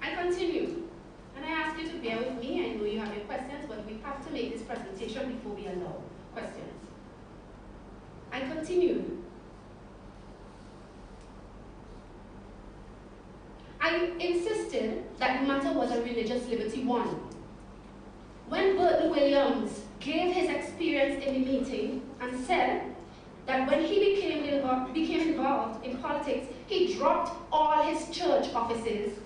I continue, and I ask you to bear with me. I know you have your questions, but we have to make this presentation before we allow questions. I continue. I insisted that the matter was a religious liberty one. When Burton Williams gave his experience in the meeting and said that when he became involved in politics, he dropped all his church offices,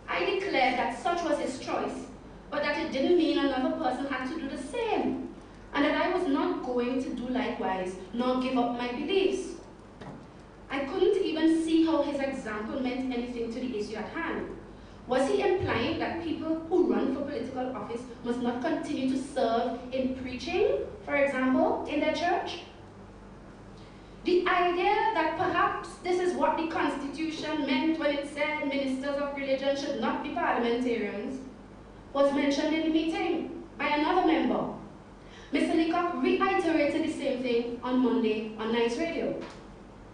I declared that such was his choice, but that it didn't mean another person had to do the same, and that I was not going to do likewise, nor give up my beliefs. I couldn't even see how his example meant anything to the issue at hand. Was he implying that people who run for political office must not continue to serve in preaching, for example, in their church? The idea that perhaps this is what the Constitution meant when it said ministers of religion should not be parliamentarians was mentioned in the meeting by another member. Mr. Leacock reiterated the same thing on Monday on Nice Radio.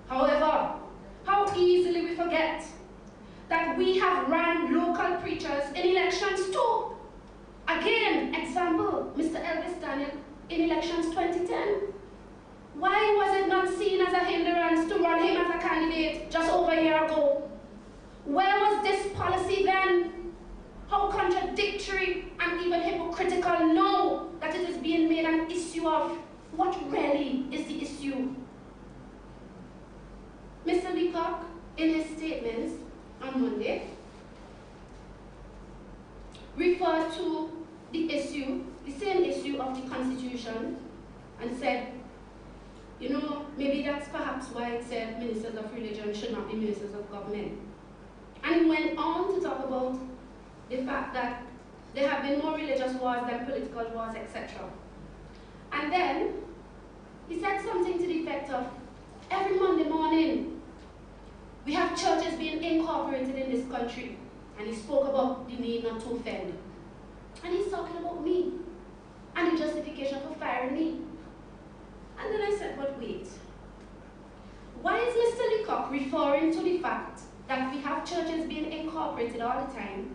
However, how easily we forget that we have run local preachers in elections too. Again, example, Mr. Elvis Daniel in elections 2010. Why was it not seen as a hindrance to run him as a candidate just over a year ago? Where was this policy then? How contradictory and even hypocritical now that it is being made an issue of what really is the issue. Mr. Leacock, in his statements on Monday, referred to the same issue of the Constitution, and said, you know, maybe that's perhaps why it said ministers of religion should not be ministers of government. And he went on to talk about the fact that there have been more religious wars than political wars, etc. And then he said something to the effect of, Every Monday morning, we have churches being incorporated in this country. And he spoke about the need not to offend. And he's talking about me and the justification for firing me. And then I said, but wait. Why is Mr. Leacock referring to the fact that we have churches being incorporated all the time,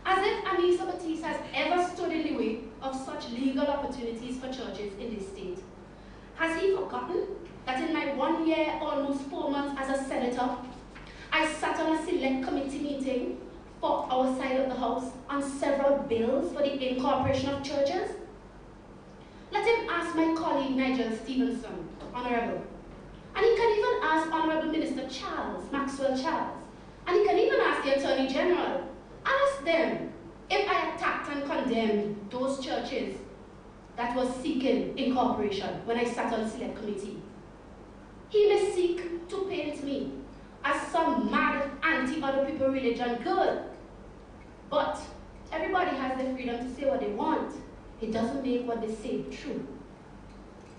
as if Anissa Batiste has ever stood in the way of such legal opportunities for churches in this state? Has he forgotten that in my 1 year, almost 4 months as a senator, I sat on a select committee meeting for our side of the house on several bills for the incorporation of churches? Let him ask my colleague Nigel Stevenson, Honorable. And he can even ask Honorable Minister Maxwell Charles. And he can even ask the Attorney General. Ask them if I attacked and condemned those churches that was seeking incorporation when I sat on the select committee. He may seek to paint me as some mad anti-other people religion girl. But everybody has the freedom to say what they want. It doesn't make what they say true.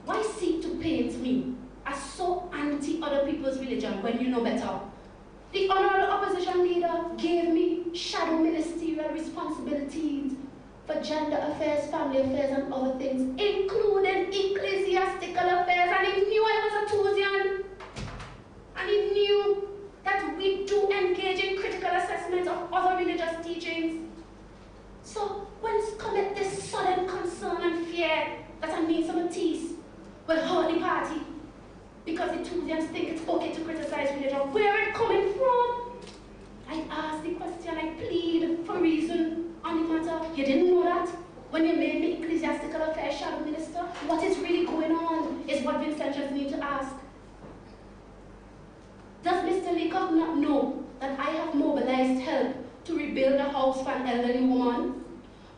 Why seek to paint me as so anti-other people's religion when you know better? The honorable opposition leader gave me shadow ministerial responsibilities for gender affairs, family affairs, and other things, including ecclesiastical affairs, and he knew I was a Tusian. And he knew that we do engage in critical assessment of other religious teachings. So when it's commit this sudden concern and fear that Anissa Batiste will hurt the party because the Tusians think it's okay to criticize religion, where it coming from? I ask the question, I plead for reason on the matter. You didn't know that when you made me ecclesiastical affairs shadow minister? What is really going on is what Vincentians need to ask. Does Mr. Leacock not know that I have mobilized help to rebuild a house for an elderly woman,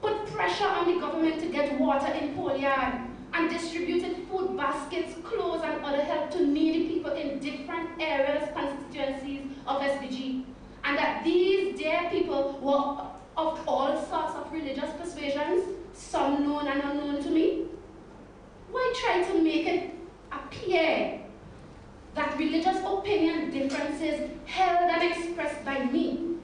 put pressure on the government to get water in Poliard, and distributed food baskets, clothes, and other help to needy people in different areas, constituencies of SBG, and that these dear people were of all sorts of religious persuasions, some known and unknown to me? Why try to make it appear that religious opinion differences held and expressed by me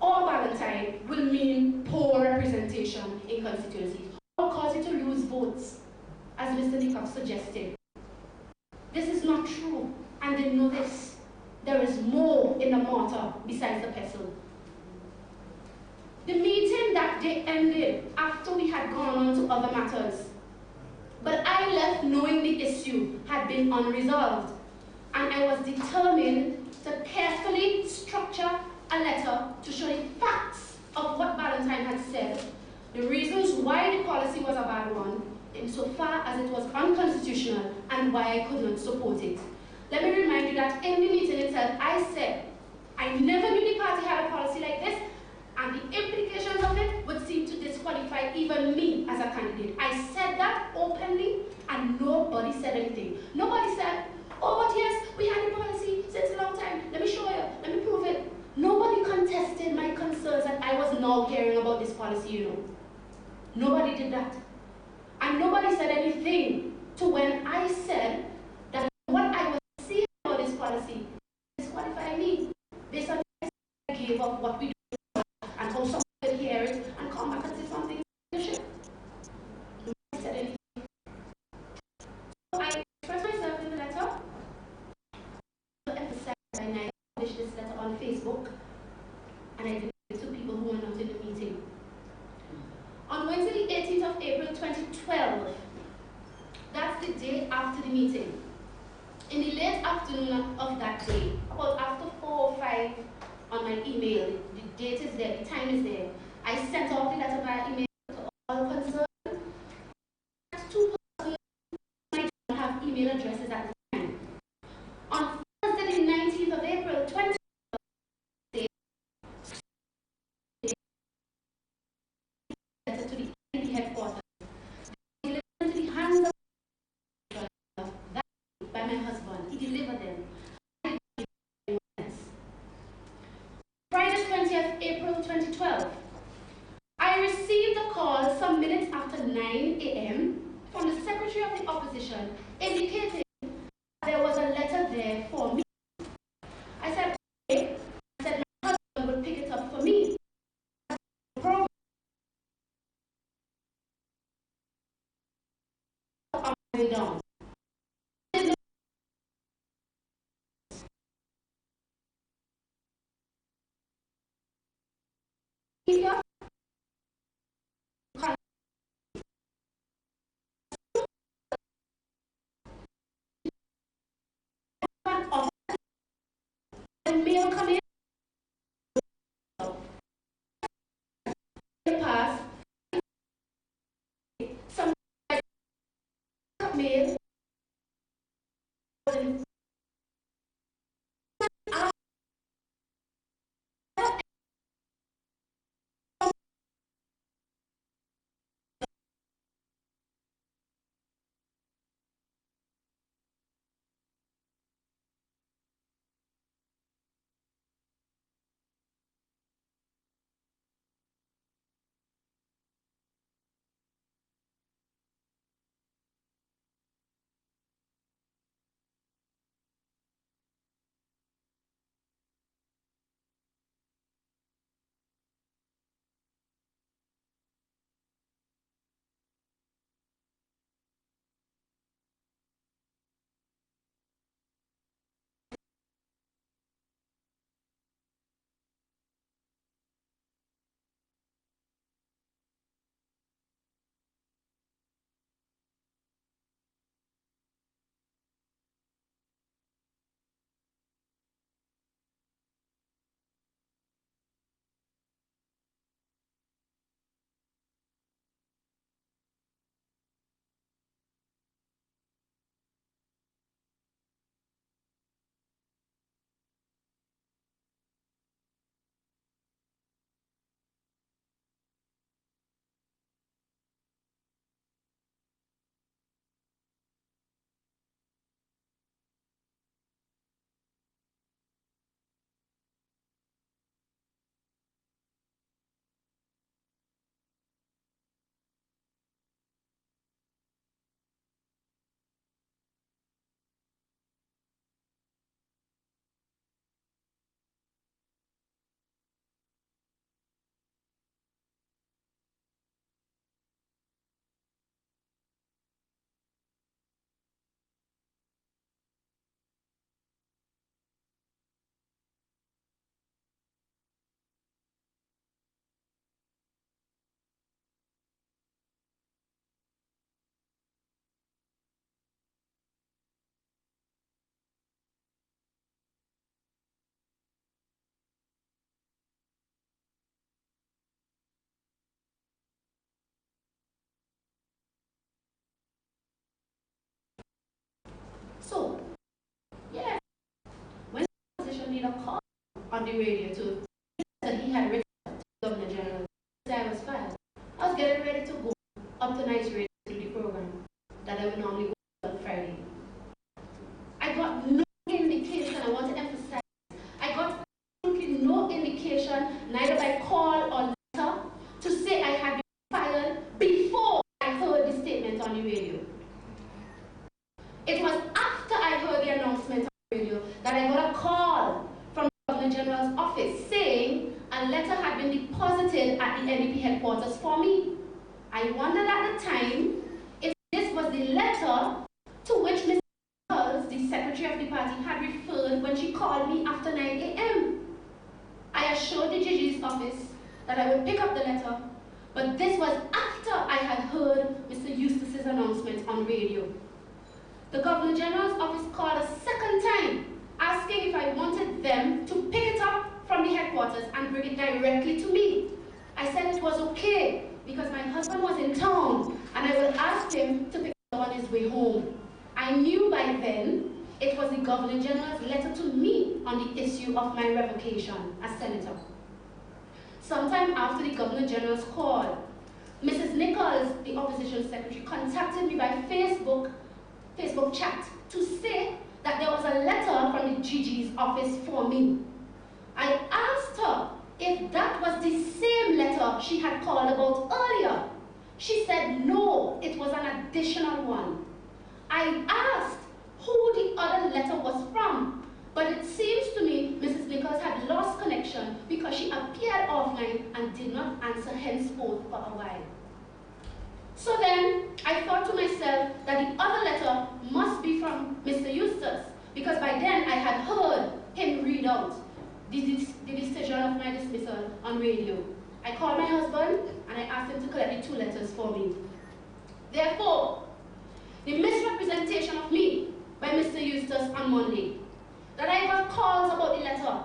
or Valentine will mean poor representation in constituencies or cause you to lose votes, as Mr. Leacock suggested? This is not true, and they know this. There is more in the mortar besides the pestle. The meeting that day ended after we had gone on to other matters, but I left knowing the issue had been unresolved, and I was determined to carefully structure a letter to show the facts of what Valentine had said, the reasons why the policy was a bad one, insofar as it was unconstitutional, and why I could not support it. Let me remind you that in the meeting itself, I said I never knew the party had a policy like this, and the implications of it would seem to disqualify even me as a candidate. I said that openly, and nobody said anything. Nobody said, oh, but yes, we had a policy since a long time. Let me show you. Let me prove it. Nobody contested my concerns that I was now hearing about this policy, you know. Nobody did that. And nobody said anything to when I said that what I was seeing about this policy disqualified me based on the I gave of what we do and how someone could hear it and come back and say something. Nobody said anything. So I expressed myself in the letter. To emphasize, and I published this letter on Facebook, and I did it to people who were not in the meeting. On Wednesday, the 18th of April 2012, that's the day after the meeting. In the late afternoon of that day, about after 4 or 5 on my email, the date is there, the time is there, I sent off the letter via email to all concerned. 2 persons I don't have email addresses at the time. On Thursday, the 19th of April 2012, letter to the NP headquarters, delivered into the hands of that by my husband. He delivered them. Friday, 20th April 2012, I received a call some minutes after 9 a.m. from the Secretary of the Opposition indicating that there was a letter there behavior when mail come in the past, some mail So, yeah, when the opposition leader called on the radio to that he had written to the Governor General, I was fired. I was getting ready to go up to Nigeria to do the program that I would normally go on Friday. I got no indication, I want to emphasize, I got absolutely no indication, neither by call or letter, to say I had been fired before I heard the statement on the radio. It was after I heard the announcement on the radio that I got a call from the Governor General's office saying a letter had been deposited at the NDP headquarters for me. I wondered at the time if this was the letter to which Ms. Nichols, the secretary of the party, had referred when she called me after 9 a.m. I assured the GG's office that I would pick up the letter, but this was after I had heard Mr. Eustace's announcement on radio. The Governor General's office called a second time, asking if I wanted them to pick it up from the headquarters and bring it directly to me. I said it was okay because my husband was in town and I would ask him to pick it up on his way home. I knew by then it was the Governor General's letter to me on the issue of my revocation as senator. Sometime after the Governor General's call, Mrs. Nichols, the opposition secretary, contacted me by Facebook chat to say that there was a letter from the GG's office for me. I asked her if that was the same letter she had called about earlier. She said no, it was an additional one. I asked who the other letter was from, but it seems to me Mrs. Nichols had lost connection because she appeared offline and did not answer henceforth for a while. So then, I thought to myself that the other letter must be from Mr. Eustace, because by then I had heard him read out the decision of my dismissal on radio. I called my husband and I asked him to collect the 2 letters for me. Therefore, the misrepresentation of me by Mr. Eustace on Monday, that I got calls about the letter,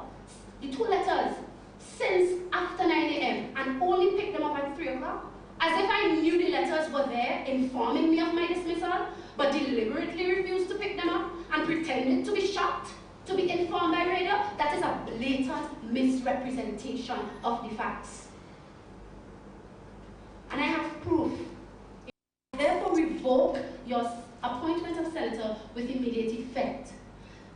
the 2 letters, since after 9 a.m. and only picked them up at 3 o'clock, as if I knew the letters were there informing me of my dismissal, but deliberately refused to pick them up and pretended to be shocked to be informed by radio. That is a blatant misrepresentation of the facts. And I have proof. I therefore revoke your appointment of senator with immediate effect.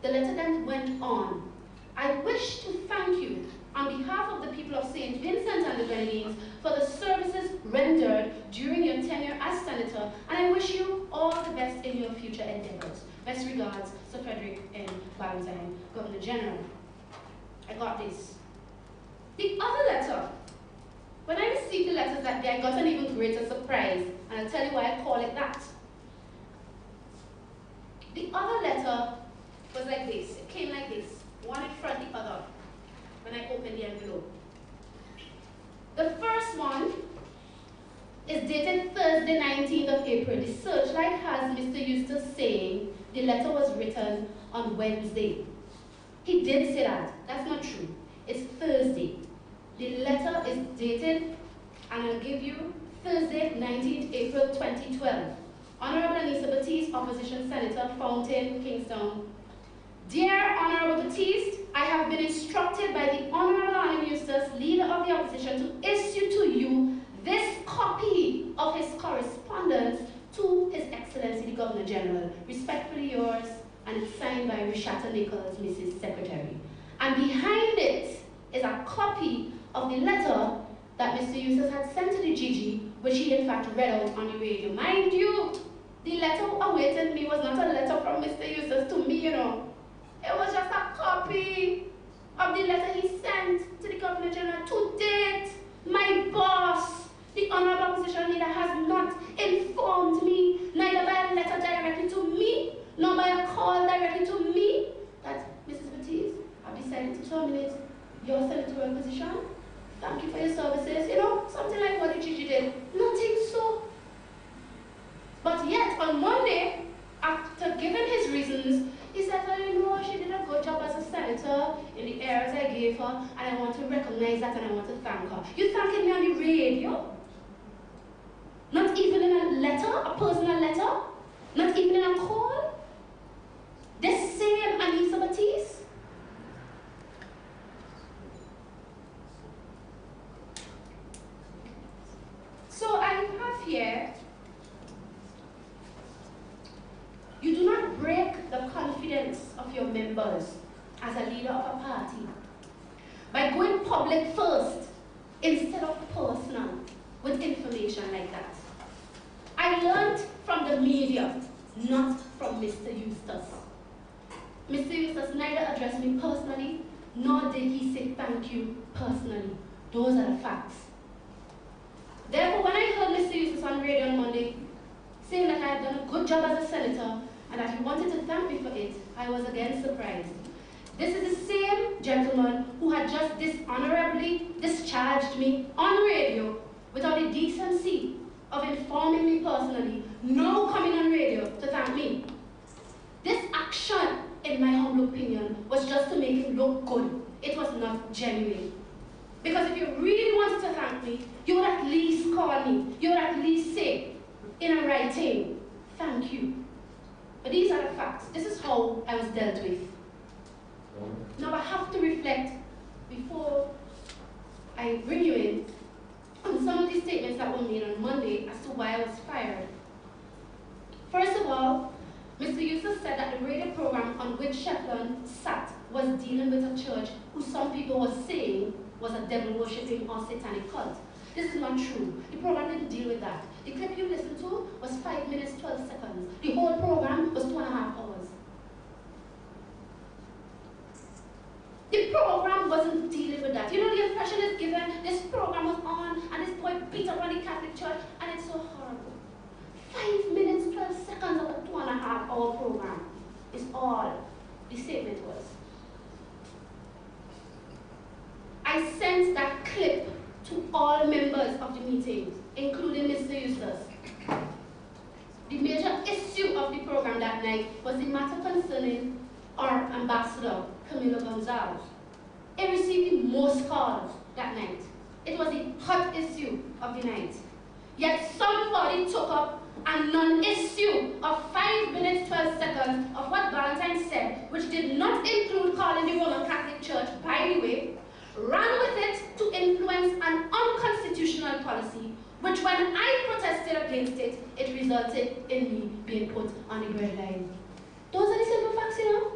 The letter then went on. I wish to thank you on behalf of the people of St. Vincent and the Grenadines for the services rendered during your tenure as senator, and I wish you all the best in your future endeavors. Best regards, Sir Frederick N. Valentine, Governor General. I got this. The other letter, when I received the letters that day, I got an even greater surprise, and I'll tell you why I call it that. The other letter was like this. It came like this, one in front of the other, when I opened the envelope. The first one is dated Thursday, 19th of April. The Searchlight has Mr. Eustace saying the letter was written on Wednesday. He did say that. That's not true. It's Thursday. The letter is dated, and I'll give you Thursday, 19th April 2012. Honorable Anissa Batiste, Opposition Senator, Fountain, Kingstown. Dear Honorable Batiste, I have been instructed by the Honorable Alan Eustace, Leader of the Opposition, to issue to you this copy of his correspondence to His Excellency the Governor General. Respectfully yours, and it's signed by Rishata Nichols, Mrs. Secretary. And behind it is a copy of the letter that Mr. Eustace had sent to the GG, which he in fact read out on the radio. Mind you, the letter awaiting me was not a letter from Mr. Eustace to me, you know. It was just a copy of the letter he sent to the Governor General. To date, my boss, the Honorable Opposition Leader, has not informed me, neither by a letter directly to me, nor by a call directly to me, that Mrs. Batiste, I've decided to terminate your senatorial position. Thank you for your services. You know, something like what the GG did. Nothing so. But yet, on Monday, after giving his reasons, he said, well, you know, she did a good job as a senator in the areas I gave her, and I want to recognize that and I want to thank her. You thanking me on the radio? Not even in a letter, a personal letter? Not even in a call? This same Anissa Batiste? So I have here, you do not break the confidence of your members as a leader of a party by going public first instead of personal with information like that. I learned from the media, not from Mr. Eustace. Mr. Eustace neither addressed me personally, nor did he say thank you personally. Those are the facts. Therefore, when I heard Mr. Eustace on radio on Monday saying that I had done a good job as a senator and that he wanted to thank me for it, I was again surprised. This is the same gentleman who had just dishonorably discharged me on radio without the decency of informing me personally, now coming on radio to thank me. This action, in my humble opinion, was just to make him look good. It was not genuine. Because if you really wanted to thank me, you would at least call me. You would at least say, in a writing, thank you. But these are the facts. This is how I was dealt with. Now I have to reflect, before I bring you in, on some of the statements that were made on Monday as to why I was fired. First of all, Mr. Eustace said that the radio program on which Shefflin sat was dealing with a church who some people were saying was a devil-worshipping or satanic cult. This is not true. The program didn't deal with that. The clip you listened to was 5 minutes, 12 seconds. The whole program was 2.5 hours. The program wasn't dealing with that. You know, the impression is given, this program was on, and this boy beat up on the Catholic Church, and it's so horrible. 5 minutes, 12 seconds of a 2.5 hour program is all the statement was. I sent that clip to all members of the meeting, including Mr. Eustace. The major issue of the program that night was the matter concerning our ambassador, Camilo Gonzalez. It received the most calls that night. It was the hot issue of the night. Yet somebody took up a non-issue of 5 minutes 12 seconds of what Valentine said, which did not include calling the Roman Catholic Church, by the way, ran with it to influence an unconstitutional policy, which when I protested against it, it resulted in me being put on the breadline. Those are the simple facts, you know?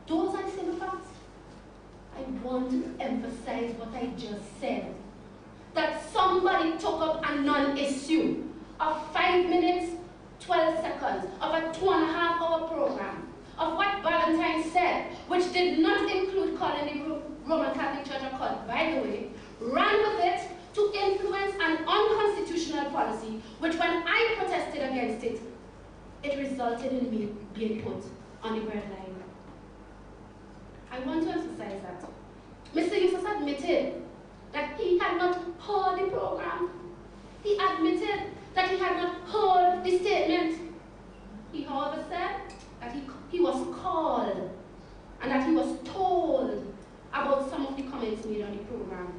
Those are the simple facts. I want to emphasize what I just said. That somebody took up a non-issue of 5 minutes, 12 seconds, of a 2.5-hour program, of what Valentine said, which did not include calling the Roman Catholic Church a cult, by the way, ran with it to influence an unconstitutional policy, which when I protested against it, it resulted in me being put on the breadline. I want to emphasize that. Mr. Eustace admitted that he had not heard the program. He admitted that he had not heard the statement. He, however, said that he was called and that he was told about some of the comments made on the program.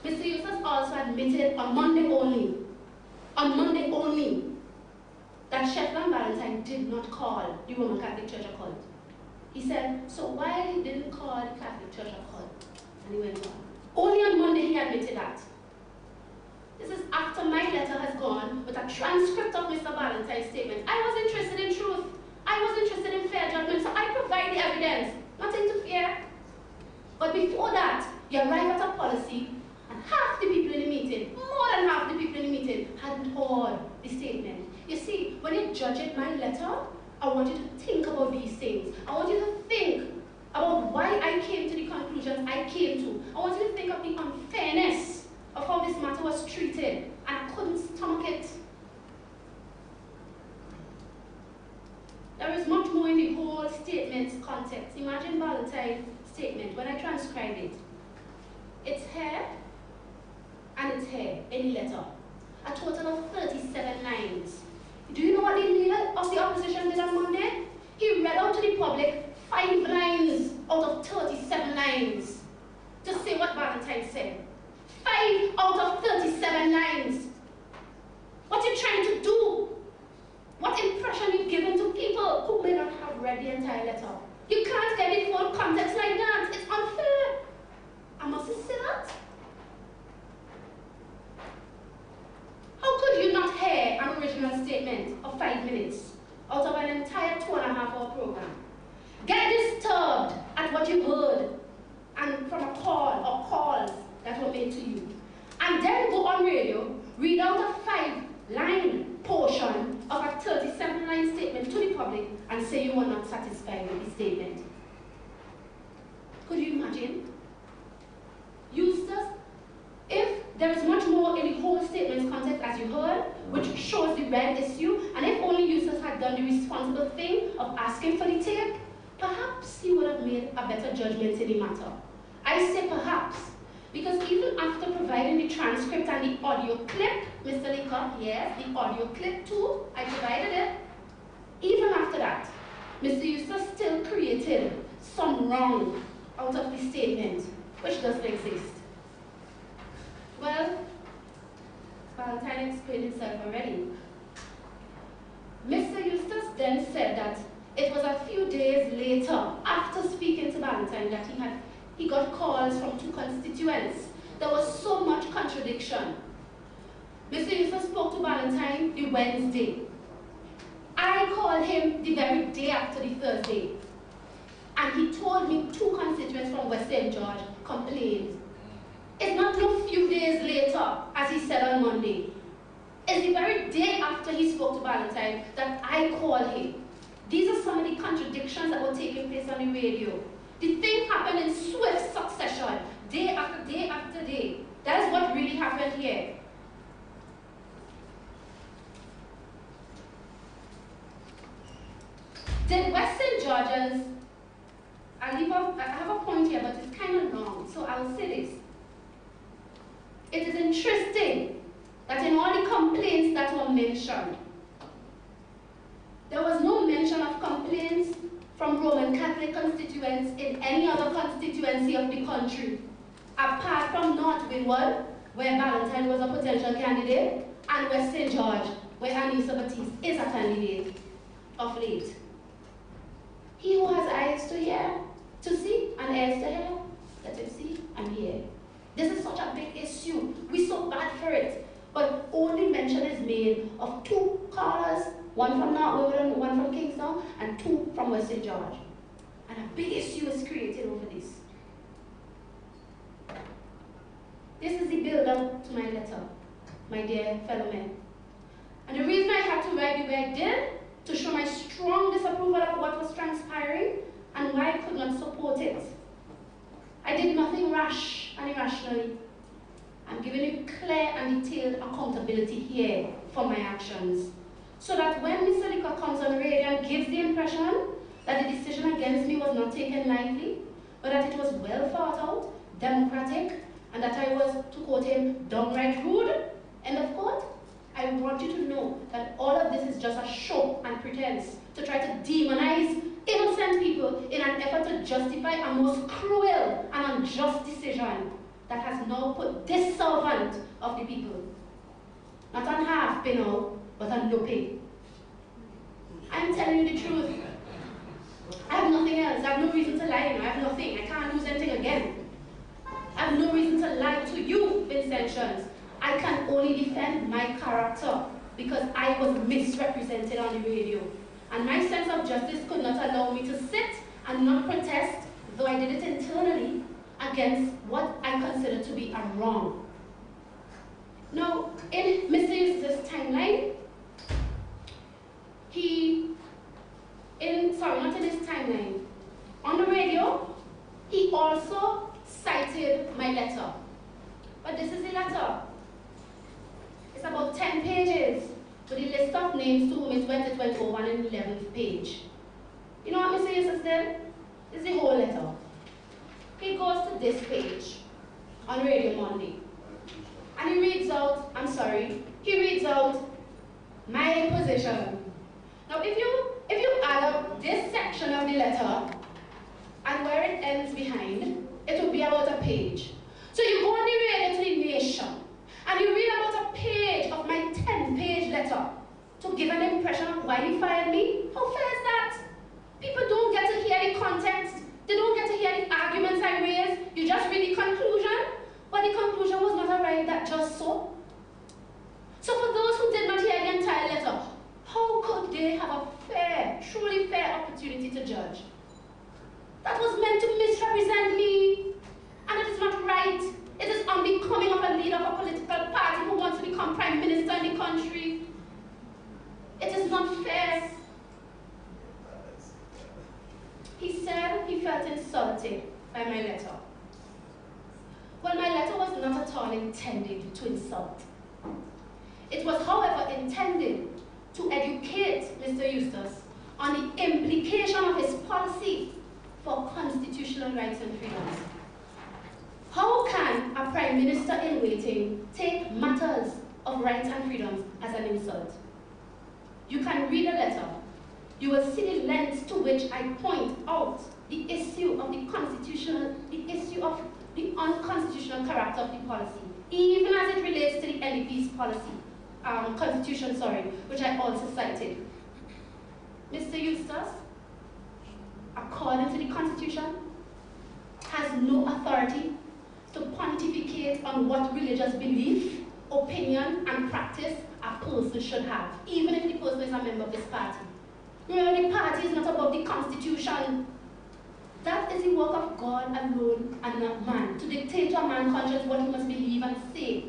Mr. Eustace also admitted on Monday only, that Shefflin Valentine did not call the Roman Catholic Church a cult. He said, so why he didn't call the Catholic Church a cult? And he went on. Only on Monday he admitted that. This is after my letter has gone with a transcript of Mr. Valentine's statement. I was interested in truth. I was interested in fair judgment, so I provide the evidence. Nothing to fear. But before that, you arrive at a policy, and half the people in the meeting, more than half the people in the meeting, hadn't heard the statement. You see, when you judge it, my letter, I want you to think about these things. I want you to think about why I came to the conclusions I came to. I want you to think of the unfairness of how this matter was treated, and I couldn't stomach it. There is much more in the whole statement's context. Imagine Valentine's statement, when I transcribe it. It's here, and it's here, in the letter. A total of 37 lines. Do you know what the leader of the opposition did on Monday? He read out to the public 5 lines out of 37 lines to say what Valentine said. 5 out of 37 lines. What are you trying to do? What impression you've given to people who may not have read the entire letter? You can't get the full context like that. It's unfair. I must say that. How could you not hear an original statement of 5 minutes out of an entire 2.5-hour program? Get disturbed at what you heard and from a call or calls that were made to you. And then go on radio, read out a 5-line portion of a 37-line statement to the public and say you were not satisfied with the statement. Could you imagine? Eustace, if there is much more in the whole statement's context as you heard, which shows the red issue, and if only Eustace had done the responsible thing of asking for the tape, perhaps he would have made a better judgment in the matter. I say perhaps, because even after providing the transcript and the audio clip, Mr. Leacock, yes, the audio clip too, I provided it. Even after that, Mr. Eustace still created some wrong out of the statement, which doesn't exist. Well, Valentine explained himself already. Mr. Eustace then said that it was a few days later, after speaking to Valentine, that he got calls from 2 constituents. There was so much contradiction. Mr. Eustace spoke to Valentine the Wednesday. I called him the very day after the Thursday. And he told me 2 constituents from West St. George complained. It's not no few days later, as he said on Monday. It's the very day after he spoke to Valentine that I called him. These are some of the contradictions that were taking place on the radio. The thing happened in swift succession, day after day after day. That is what really happened here. Did West St. Georgians, I have a point here, but it's kind of long, so I will say this. interesting that in all the complaints that were mentioned, there was no mention of complaints from Roman Catholic constituents in any other constituency of the country, apart from North Windward, where Valentine was a potential candidate, and West St. George, where Anissa Batiste is a candidate of late. He who has eyes to hear, to see, and ears to hear, let him see and hear. This is such a big issue. We're so bad for it. But only mention is made of 2 callers, one from North Windward and one from Kingston, and 2 from West St. George. And a big issue is created over this. This is the build-up to my letter, my dear fellow men. And the reason I had to write the way I did, to show my strong disapproval of what was transpiring and why I could not support it. I did nothing rash and irrationally. I'm giving you clear and detailed accountability here for my actions, so that when Mr. Licker comes on radio and gives the impression that the decision against me was not taken lightly, but that it was well thought out, democratic, and that I was, to quote him, downright rude, end of quote, I want you to know that all of this is just a show and pretense to try to demonize innocent people in an effort to justify a most cruel and unjust decision that has now put this servant of the people, not on half pay now, but on no pay. I'm telling you the truth. I have nothing else. I have no reason to lie. I have nothing. I can't lose anything again. I have no reason to lie to you, Vincentians. I can only defend my character because I was misrepresented on the radio. And my sense of justice could not allow me to sit and not protest, though I did it internally, against what I consider to be a wrong. Now, in Mr. Eustace's timeline, not in his timeline, on the radio, he also cited my letter. But this is the letter. It's about 10 pages, with a list of names to whom it went over on an 11th page. You know what Mr. Eustace did? This is the whole letter. He goes to this page on Radio Monday, and he reads out, he reads out my position. Now if you add up this section of the letter and where it ends behind, it will be about a page. So you go on the radio to the Nation, and you read about a page of my 10-page letter to give an impression of why you fired me? How fair is that? People don't get to hear the context. They don't get to hear the arguments I raised. You just read the conclusion, but the conclusion was not arrived at just so. So for those who did not hear the entire letter, how could they have a fair, truly fair opportunity to judge? That was meant to misrepresent me, and it is not right. It is unbecoming of a leader of a political party who wants to become prime minister in the country. It is not fair. He said he felt insulted by my letter. Well, my letter was not at all intended to insult. It was, however, intended to educate Mr. Eustace on the implication of his policy for constitutional rights and freedoms. How can a prime minister in waiting take matters of rights and freedoms as an insult? You can read the letter. You will see the lens to which I point out the issue of the issue of the unconstitutional character of the policy, even as it relates to the NDP's constitution, which I also cited. Mr. Eustace, according to the Constitution, has no authority to pontificate on what religious belief, opinion, and practice a person should have, even if the person is a member of his party. Remember, the party is not above the Constitution. That is the work of God alone and not man, to dictate to a man's conscience what he must believe and say.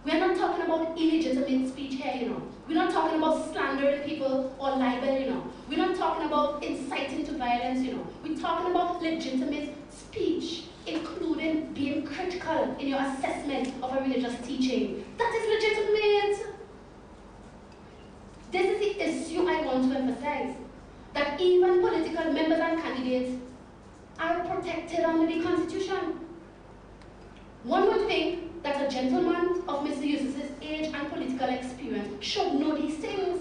We are not talking about illegitimate speech here, you know. We're not talking about slandering people or libel, you know. We're not talking about inciting to violence, you know. We're talking about legitimate speech, including being critical in your assessment of a religious teaching. That is legitimate. This is the issue I want to emphasize, that even political members and candidates are protected under the Constitution. One would think that a gentleman of Mr. Eustace's age and political experience should know these things.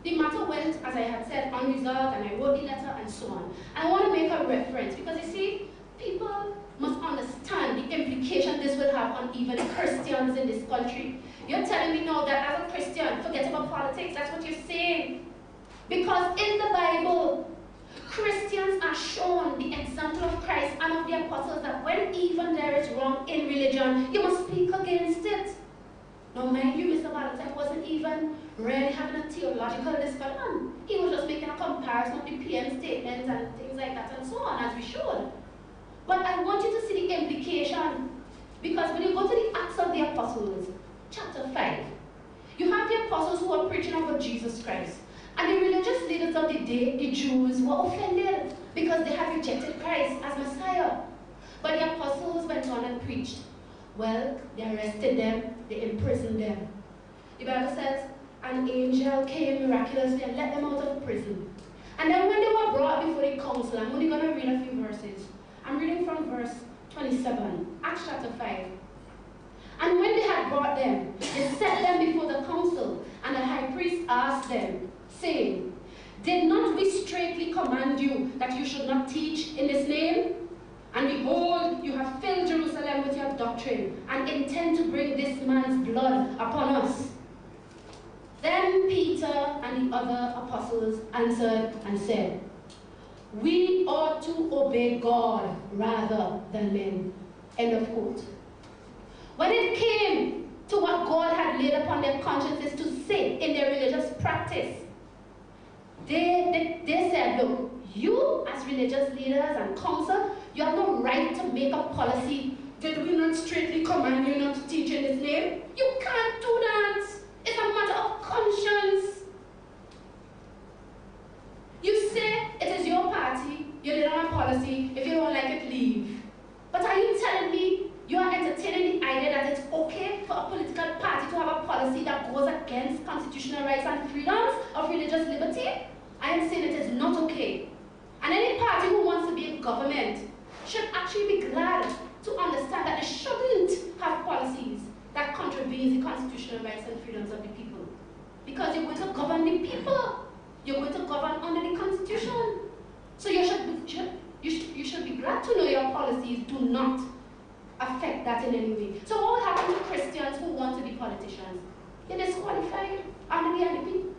The matter went, as I had said, unresolved, and I wrote the letter and so on. And I want to make a reference because you see, people must understand the implication this will have on even Christians in this country. You're telling me now that as a Christian, forget about politics, that's what you're saying. Because in the Bible, Christians are shown the example of Christ and of the apostles that when even there is wrong in religion, you must speak against it. Now mind you, Mr. Valentine wasn't even really having a theological discussion. He was just making a comparison of the PM statements and things like that and so on, as we should. But I want you to see the implication, because when you go to the Acts of the Apostles, chapter 5, you have the apostles who are preaching about Jesus Christ. And the religious leaders of the day, the Jews, were offended because they had rejected Christ as Messiah. But the apostles went on and preached. Well, they arrested them, they imprisoned them. The Bible says, an angel came miraculously and let them out of prison. And then when they were brought before the council, I'm only going to read a few verses. I'm reading from verse 27, Acts chapter 5. And when they had brought them, they set them before the council, and the high priest asked them, saying, did not we straitly command you that you should not teach in this name? And behold, you have filled Jerusalem with your doctrine, and intend to bring this man's blood upon us. Then Peter and the other apostles answered and said, we ought to obey God rather than men. End of quote. When it came to what God had laid upon their consciences to say in their religious practice, they said, look, you as religious leaders and council, you have no right to make a policy. Did we not straitly command you not to teach in his name? You can't do that. It's a matter of conscience. You say it is your party, you lay down a policy, if you don't like it, leave. But are you telling me you are entertaining the idea that it's okay for a political party to have a policy that goes against constitutional rights and freedoms of religious liberty? I am saying it is not okay. And any party who wants to be in government should actually be glad to understand that they shouldn't have policies that contravenes the constitutional rights and freedoms of the people. Because you're going to govern the people. You're going to govern under the Constitution. So you should be glad to know your policies do not affect that in any way. So what will happen to Christians who want to be politicians? You're disqualified under the NDP.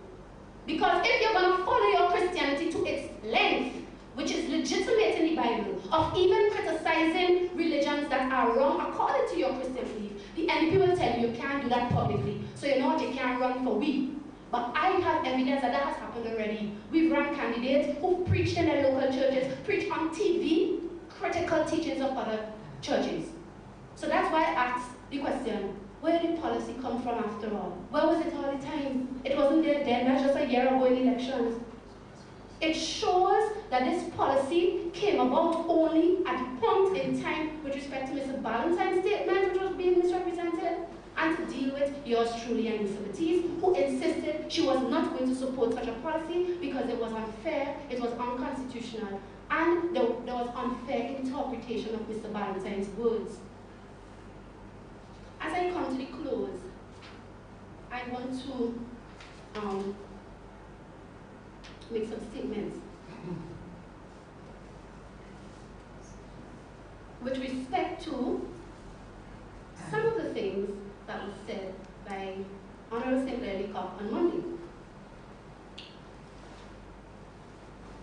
Because if you're going to follow your Christianity to its length, which is legitimate in the Bible, of even criticizing religions that are wrong according to your Christian belief, the NDP will tell you you can't do that publicly. So you know what, you can't run for we. But I have evidence that has happened already. We've run candidates who preached in their local churches, preached on TV, critical teachings of other churches. So that's why I asked the question, where did policy come from after all? Where was it all the time? It wasn't there then, that's just a year ago in elections. It shows that this policy came about only at the point in time with respect to Mr. Ballantyne's statement, which was being misrepresented, and to deal with yours truly and Ms. Batiste, who insisted she was not going to support such a policy because it was unfair, it was unconstitutional, and there was unfair interpretation of Mr. Ballantyne's words. As I come to the close, I want to make some statements with respect to some of the things that was said by Honorable Sinclair Leacock on Monday.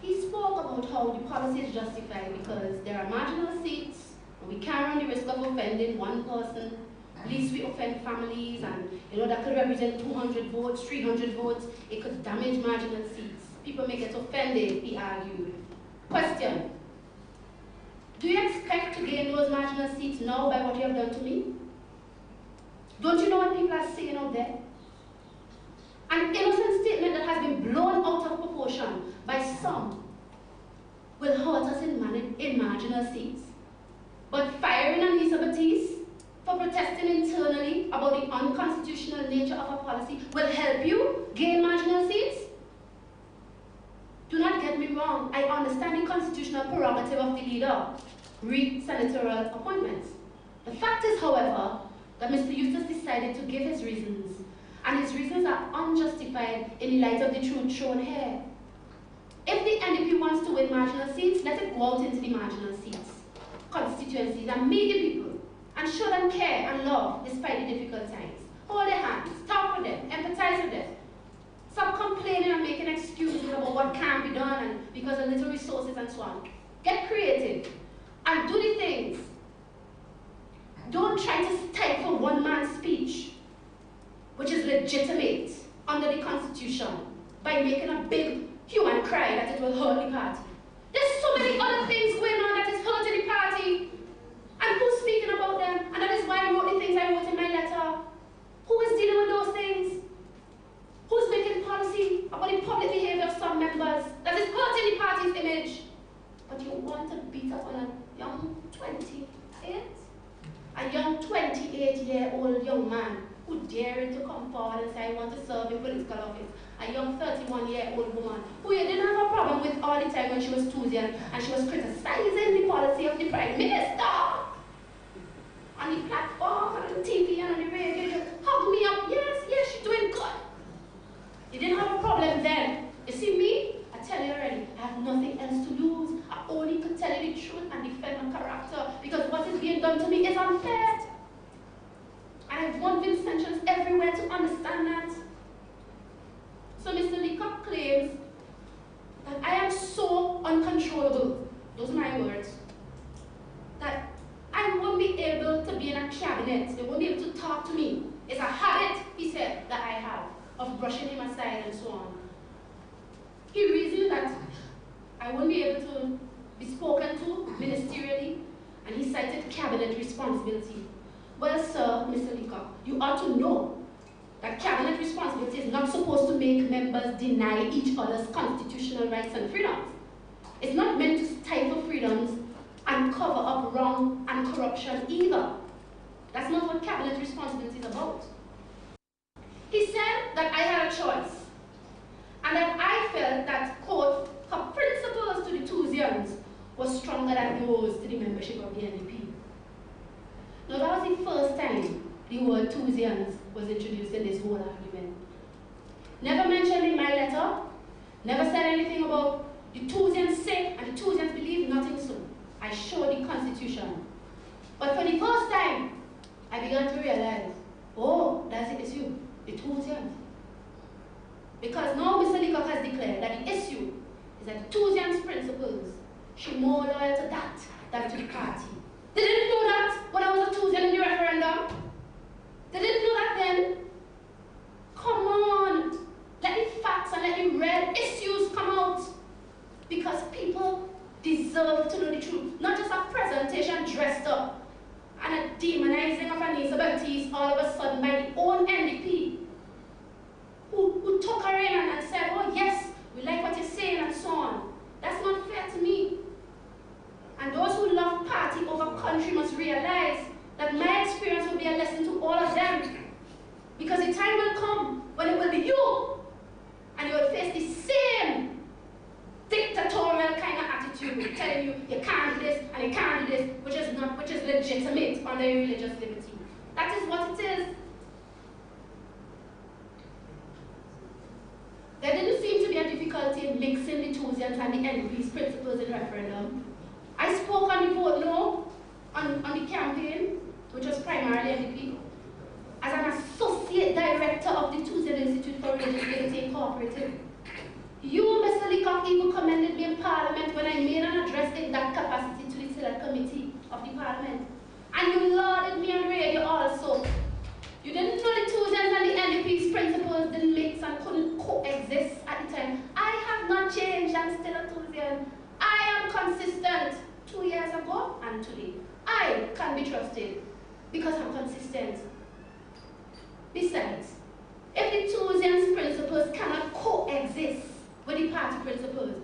He spoke about how the policy is justified because there are marginal seats, and we can't run the risk of offending one person. At least we offend families, and that could represent 200 votes, 300 votes. It could damage marginal seats. People may get offended, he argued. Question: do you expect to gain those marginal seats now by what you have done to me? Don't you know what people are saying out there? An innocent statement that has been blown out of proportion by some will hurt us in marginal seats. But firing Anissa Batiste for protesting internally about the unconstitutional nature of a policy will help you gain marginal seats? Do not get me wrong, I understand the constitutional prerogative of the leader, read senatorial appointments. The fact is, however, that Mr. Eustace decided to give his reasons, and his reasons are unjustified in light of the truth shown here. If the NDP wants to win marginal seats, let it go out into the marginal seats, constituencies, and meet the people, and show them care and love despite the difficult times. Hold their hands, talk with them, empathize with them. Stop complaining and making excuses about what can't be done and because of little resources and so on. Get creative and do the things. Don't try to stifle one man's speech, which is legitimate under the Constitution, by making a big hue and cry that it will hurt the party. There's so many other things going on that is hurting the party. And who's speaking about them? And that is why I wrote the things I wrote in my letter. Who is dealing with those things? Who's making policy about the public behavior of some members that is hurting the party's image? But you want to beat up on a young 28? A young 28-year-old young man who dared to come forward and say, I want to serve in political office. A young 31-year-old woman who you didn't have a problem with all the time when she was Tusian and she was criticizing the policy of the Prime Minister. On the platform, and on the TV, and on the radio, you hug me up. Yes, she's doing good. You didn't have a problem then. You see me? I tell you already, I have nothing else to lose. I only could tell you the truth and defend my character because what is being done to me is unfair. And I want Vincentians everywhere to understand that. So Mr. Leacock claims that I am so uncontrollable, those are my words, that I won't be able to be in a cabinet. They won't be able to talk to me. It's a habit, he said, that I have of brushing him aside and so on. He reasoned that I won't be able to be spoken to ministerially, and he cited cabinet responsibility. Well, sir, Mr. Leacock, you ought to know that cabinet responsibility is not supposed to make members deny each other's constitutional rights and freedoms. It's not meant to stifle freedoms and cover up wrong and corruption either. That's not what cabinet responsibility is about. He said that I had a choice, and that I felt that, quote, her principles to the Tusians was stronger than those to the membership of the NDP. Now that was the first time the word Tusians was introduced in this whole argument. Never mentioned in my letter, never said anything about the Tusians say and the Tusians believe, nothing so. I showed the Constitution. But for the first time, I began to realize, oh, that's the issue, the Tusians. Because now Mr. Leacock has declared that the issue is that the Tusians' principles should more loyal to that than to the party. They didn't know that when I was a Tusian in the referendum. They didn't know that then. Come on, let the facts and let the real issues come out. Because people deserve to know the truth. Not just a presentation dressed up and a demonizing of Anissa Baptiste all of a sudden by the own NDP. Who took her in and said, oh yes, we like what you're saying and so on. That's not fair to me. And those who love party over country must realize that my experience will be a lesson to all of them. Because the time will come when it will be you, and you will face the same dictatorial kind of attitude telling you can't do this and you can't do this, which is legitimate under religious liberty. That is what it is. There didn't seem to be a difficulty in mixing the Tusians and the NDP's principles in referendum. I spoke on the vote no, on the campaign, which was primarily NDP, as an associate director of the Tusian Institute for Religious Liberty Incorporated. You, Mr. Leacock, even commended me in Parliament when I made an address in that capacity to the Select Committee of the Parliament. And you lauded me on radio also. You didn't know the Tusians and the NDP's principles didn't mix and couldn't coexist at the time. I have not changed, I'm still a Tusian. I am consistent 2 years ago and today. I can be trusted because I'm consistent. Besides, if the Tusians' principles cannot coexist with the party principles,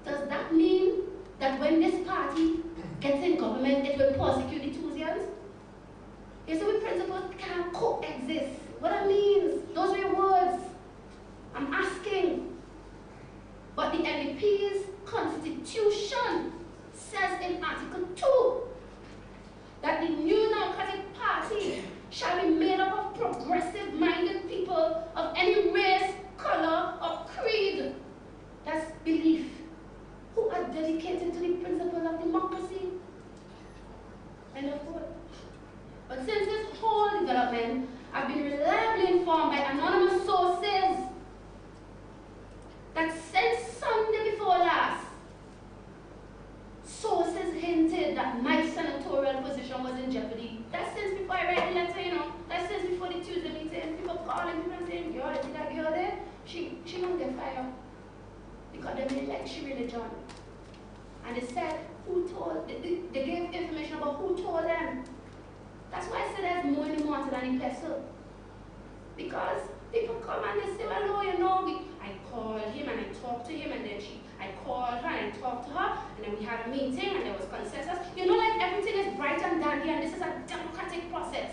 does that mean that when this party gets in government, it will persecute the Tusians? You see, with principles cannot coexist. What that means, those are your words. I'm asking. But the NDP's constitution says in Article 2 that the new girl, see that girl there? She don't get fired because they made like she religion. And they said, who told, they gave information about who told them. That's why I said there's more in the water than the pestle. Because people come and they say, well, no, you know, I called him and I talked to him, and then I called her and I talked to her, and then we had a meeting and there was consensus. You know, like everything is bright and dandy, and this is a democratic process.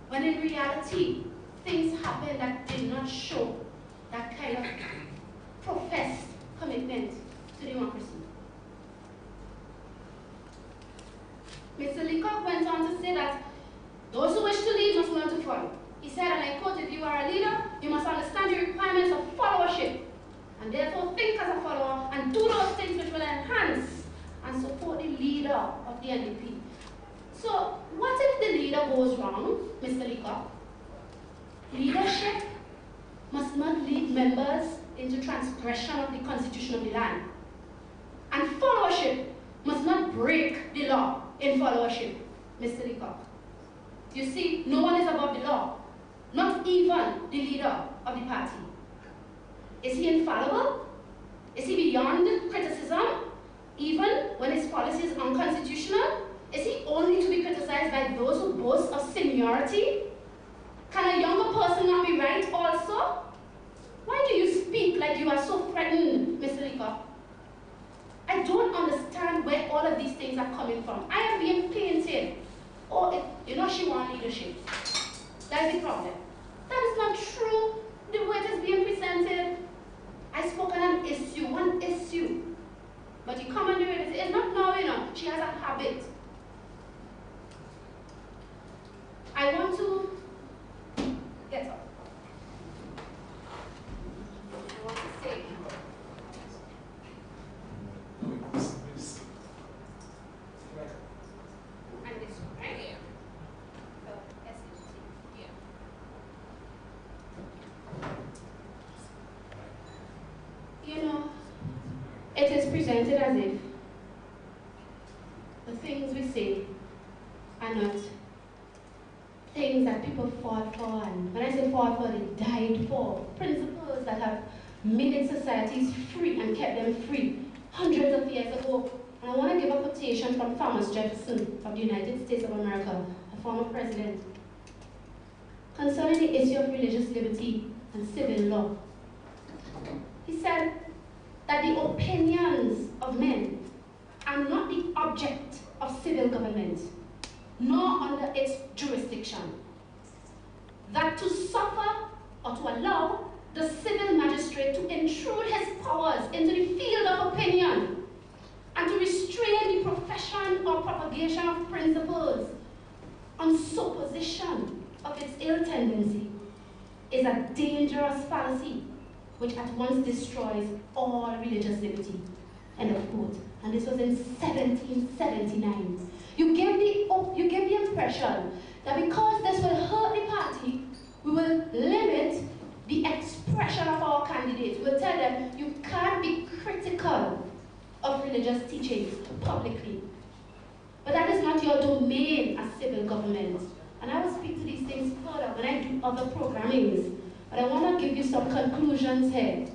When in reality, things happen that did not show that kind of professed commitment to democracy. Mr. Leacock went on to say that those who wish to lead must learn to follow. He said, and I quote, if you are a leader, you must understand the requirements of followership, and therefore think as a follower and do those things which will enhance and support the leader of the NDP. So, what if the leader goes wrong, Mr. Leacock? Leadership must not lead members into transgression of the constitution of the land. And followership must not break the law in followership, Mr. Leacock. You see, no one is above the law, not even the leader of the party. Is he infallible? Is he beyond criticism, even when his policy is unconstitutional? Is he only to be criticized by those who boast of seniority? Can a younger person not be right also? Why do you speak like you are so threatened, Mr. Leacock? I don't understand where all of these things are coming from. I am being painted. Oh, you know she wants leadership. That's the problem. That is not true. The way it is being presented. I spoke on an issue, one issue. But you come and do it. It's not now, you know. She has a habit. I want to get up. I want to say. And this one, right? Yeah. So, SHT. Yeah. You know, it is presented as if the things we say are not things that people fought for, and when I say fought for, they died for. Principles that have made societies free and kept them free hundreds of years ago. And I want to give a quotation from Thomas Jefferson of the United States of America, a former president, concerning the issue of religious liberty and civil law. He said that the opinions of men are not the object of civil government, nor under its jurisdiction. That to suffer or to allow the civil magistrate to intrude his powers into the field of opinion and to restrain the profession or propagation of principles on supposition of its ill tendency is a dangerous fallacy which at once destroys all religious liberty. End of quote. And this was in 1779. You gave the impression that because this will hurt the party, we will limit the expression of our candidates. We'll tell them, you can't be critical of religious teachings publicly. But that is not your domain as civil government. And I will speak to these things further when I do other programmings. But I want to give you some conclusions here.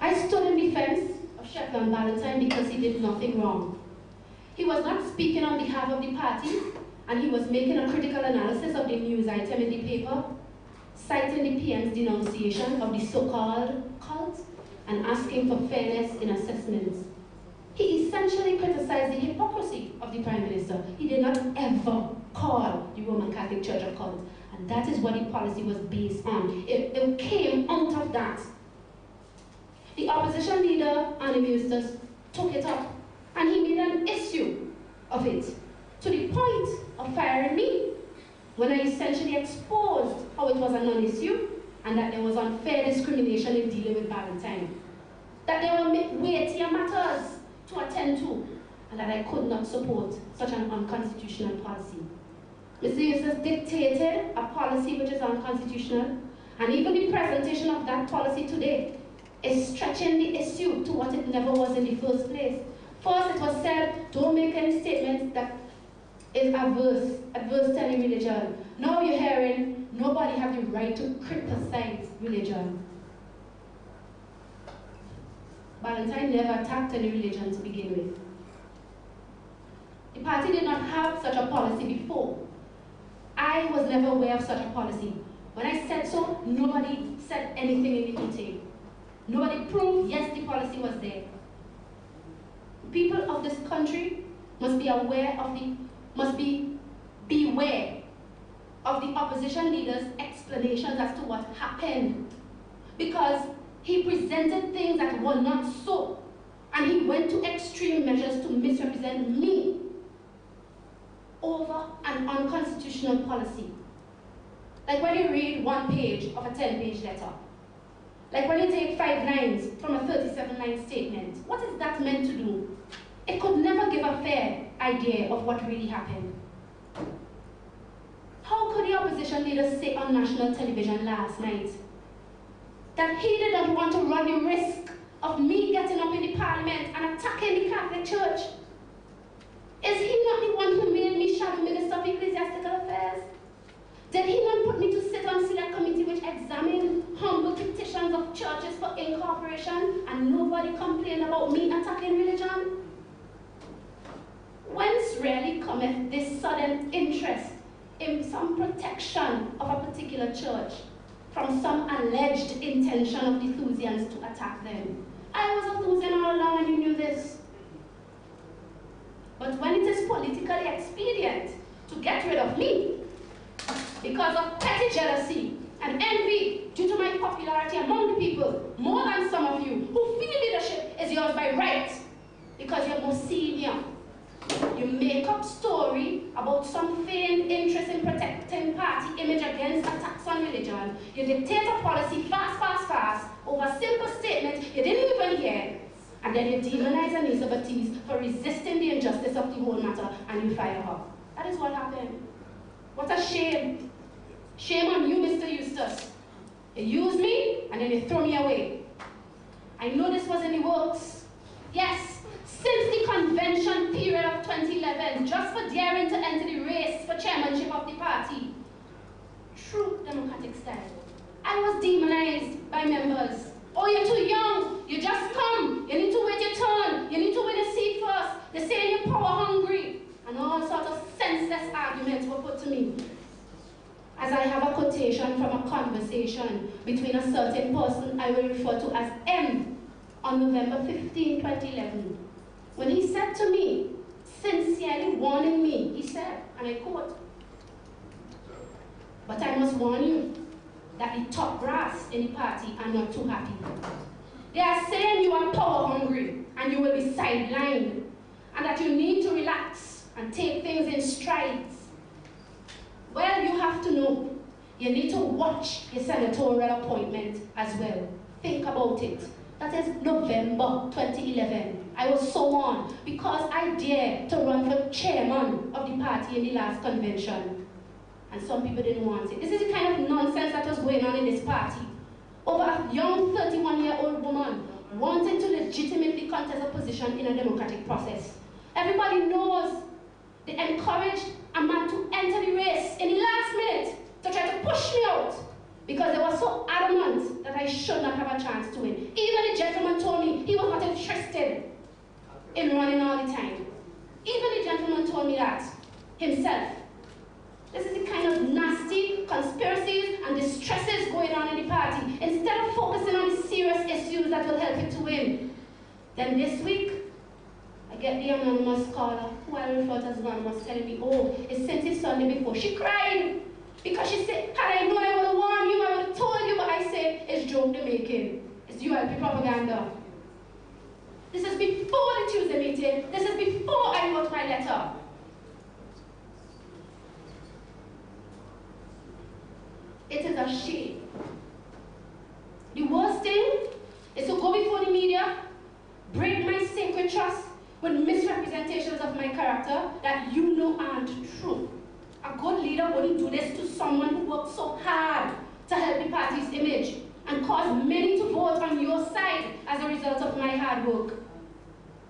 I stood in defense of Shefflin Valentine because he did nothing wrong. He was not speaking on behalf of the party, and he was making a critical analysis of the news item in the paper, citing the PM's denunciation of the so-called cult and asking for fairness in assessments. He essentially criticized the hypocrisy of the Prime Minister. He did not ever call the Roman Catholic Church a cult, and that is what the policy was based on. It came out of that. The opposition leader, Annie Eustace, took it up, and he made an issue of it, to the point of firing me, when I essentially exposed how it was a non-issue, and that there was unfair discrimination in dealing with Valentine. That there were weightier matters to attend to, and that I could not support such an unconstitutional policy. Mr. Eustace dictated a policy which is unconstitutional, and even the presentation of that policy today is stretching the issue to what it never was in the first place. First, it was said, don't make any statements that is adverse to any religion. Now you're hearing nobody have the right to criticize religion. Valentine never attacked any religion to begin with. The party did not have such a policy before. I was never aware of such a policy. When I said so, nobody said anything in the meeting. Nobody proved, yes, the policy was there. People of this country must be beware of the opposition leader's explanations as to what happened. Because he presented things that were not so, and he went to extreme measures to misrepresent me over an unconstitutional policy. Like when you read one page of a 10-page letter. Like when you take 5 lines from a 37-line statement. What is that meant to do? It could never give a fair idea of what really happened. How could the opposition leader say on national television last night that he did not want to run the risk of me getting up in the parliament and attacking the Catholic Church? Is he not the one who made me shadow minister of ecclesiastical affairs? Did he not put me to sit on select committee which examined humble petitions of churches for incorporation and nobody complained about me attacking religion? Whence really cometh this sudden interest in some protection of a particular church from some alleged intention of the Thusians to attack them? I was a Thusian all along and you knew this. But when it is politically expedient to get rid of me because of petty jealousy and envy due to my popularity among the people, more than some of you who feel leadership is yours by right because you're more senior, you make up story about some feigned interest in protecting party image against attacks on religion. You dictate a policy fast over a simple statement you didn't even hear, and then you demonize Anissa Baptiste for resisting the injustice of the whole matter, and you fire her. That is what happened. What a shame. Shame on you, Mr. Eustace. You used me, and then you throw me away. I know this was in the works. Yes, since the convention period of 2011, just for daring to enter the race for chairmanship of the party. True democratic style. I was demonized by members. Oh, you're too young. You just come. You need to wait your turn. You need to win a seat first. They say you're power hungry. And all sorts of senseless arguments were put to me. As I have a quotation from a conversation between a certain person I will refer to as M on November 15, 2011. When he said to me, sincerely warning me, he said, and I quote, "But I must warn you that the top brass in the party are not too happy. They are saying you are power hungry and you will be sidelined, and that you need to relax and take things in strides. Well, you have to know, you need to watch your senatorial appointment as well. Think about it." That is November 2011. I was so on because I dared to run for chairman of the party in the last convention. And some people didn't want it. This is the kind of nonsense that was going on in this party. Over a young 31-year-old woman wanting to legitimately contest a position in a democratic process. Everybody knows they encouraged a man to enter the race in the last minute to try to push me out because they were so adamant that I should not have a chance to win. Even the gentleman told me he was not interested in running all the time. Even the gentleman told me that himself. This is the kind of nasty conspiracies and distresses going on in the party. Instead of focusing on the serious issues that will help it to win. Then this week, I get the anonymous caller, who I refer to as anonymous, telling me, oh, it's since it's Sunday before. She cried because she said, had I known I would have warned you, I would have told you, but I said, it's joke they're making. It's ULP propaganda. This is before the Tuesday meeting. This is before I wrote my letter. It is a shame. The worst thing is to go before the media, break my sacred trust with misrepresentations of my character that you know aren't true. A good leader wouldn't do this to someone who worked so hard to help the party's image and cause many to vote on your side as a result of my hard work.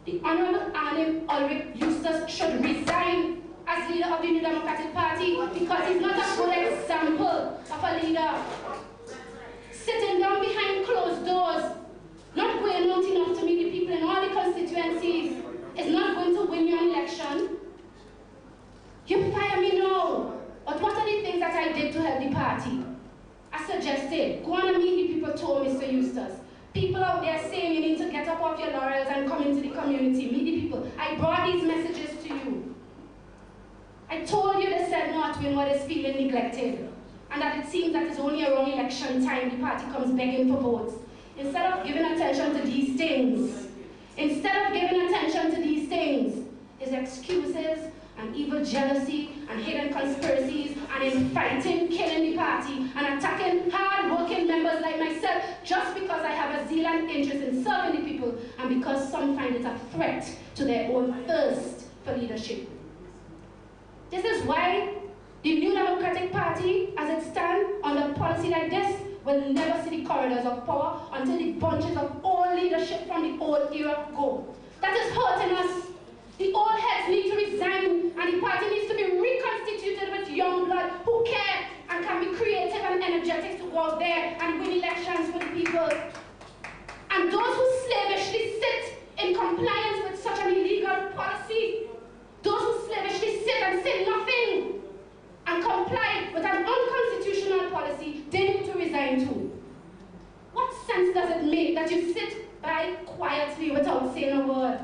The Honorable Arnim Ulrich Eustace should resign as leader of the New Democratic Party because he's not a good example of a leader. Sitting down behind closed doors, not going out enough to meet the people in all the constituencies, is not going to win you an election. You fire me now, but what are the things that I did to help the party? I suggested, go on and meet the people told Mr. Eustace. People out there saying you need to get up off your laurels and come into the community, meet the people. I brought these messages to you. I told you they said no to win what is feeling neglected, and that it seems that it's only around election time the party comes begging for votes. Instead of giving attention to these things, is excuses and evil jealousy and hidden conspiracies and infighting, killing the party and attacking hard-working members like myself just because I have a zeal and interest in serving the people and because some find it a threat to their own thirst for leadership. This is why the New Democratic Party, as it stands on a policy like this, will never see the corridors of power until the bunches of old leadership from the old era go. That is hurting us. The old heads need to resign, and the party needs to be reconstituted with young blood who care and can be creative and energetic to go out there and win elections for the people. And those who slavishly sit in compliance with such an illegal policy, those who slavishly sit and say nothing and comply with an unconstitutional policy, they need to resign too. What sense does it make that you sit by quietly without saying a word?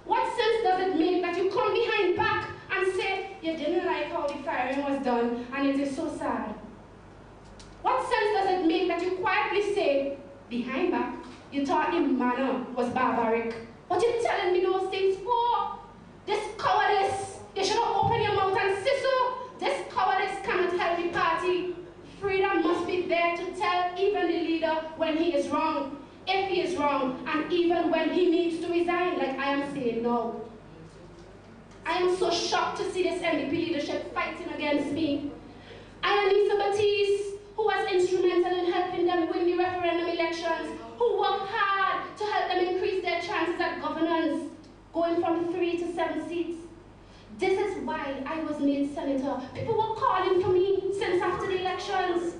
What sense does it make that you come behind back and say you didn't like how the firing was done and it is so sad? What sense does it make that you quietly say behind back you thought the manner was barbaric? What are you telling me those things for? This cowardice. You should have opened your mouth and said so. This cowardice cannot help the party. Freedom must be there to tell even the leader when he is wrong, if he is wrong, and even when he needs to resign, like I am saying now. I am so shocked to see this NDP leadership fighting against me. I am Lisa Batiste, who was instrumental in helping them win the referendum elections, who worked hard to help them increase their chances at governance, going from 3 to 7 seats. This is why I was made senator. People were calling for me since after the elections.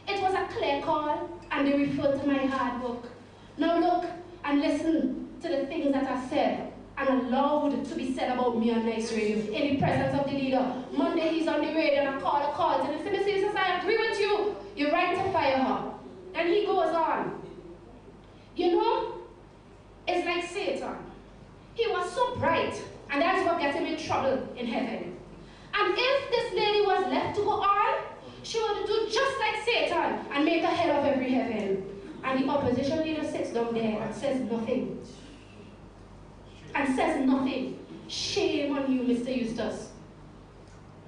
It was a clear call, and they referred to my hard work. Now look and listen to the things that are said and allowed to be said about me on Nice Radio in the presence of the leader. Monday he's on the radio and I call a call to the city. He says, I agree with you. You're right to fire her. Then he goes on. You know, it's like Satan. He was so bright, and that's what got him in trouble in heaven. And if this lady was left to go on, she would do just like Satan and make a head of every heaven. And the opposition leader sits down there and says nothing. And says nothing. Shame on you, Mr. Eustace.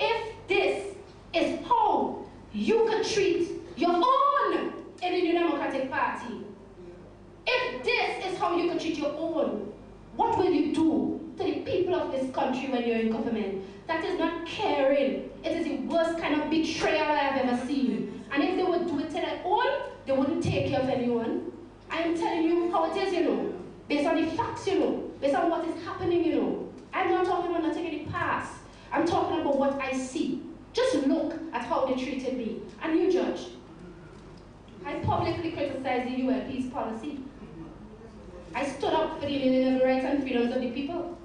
If this is how you could treat your own in the New Democratic Party, if this is how you could treat your own, what will you do to the people of this country when you're in government? That is not caring. It is the worst kind of betrayal I have ever seen. And if they would do it to their own, they wouldn't take care of anyone. I am telling you how it is, you know, based on the facts, you know, based on what is happening, you know. I'm not talking about nothing in the past. I'm talking about what I see. Just look at how they treated me, and you judge. I publicly criticized the ULP's policy. I stood up for the inalienable rights and freedoms of the people.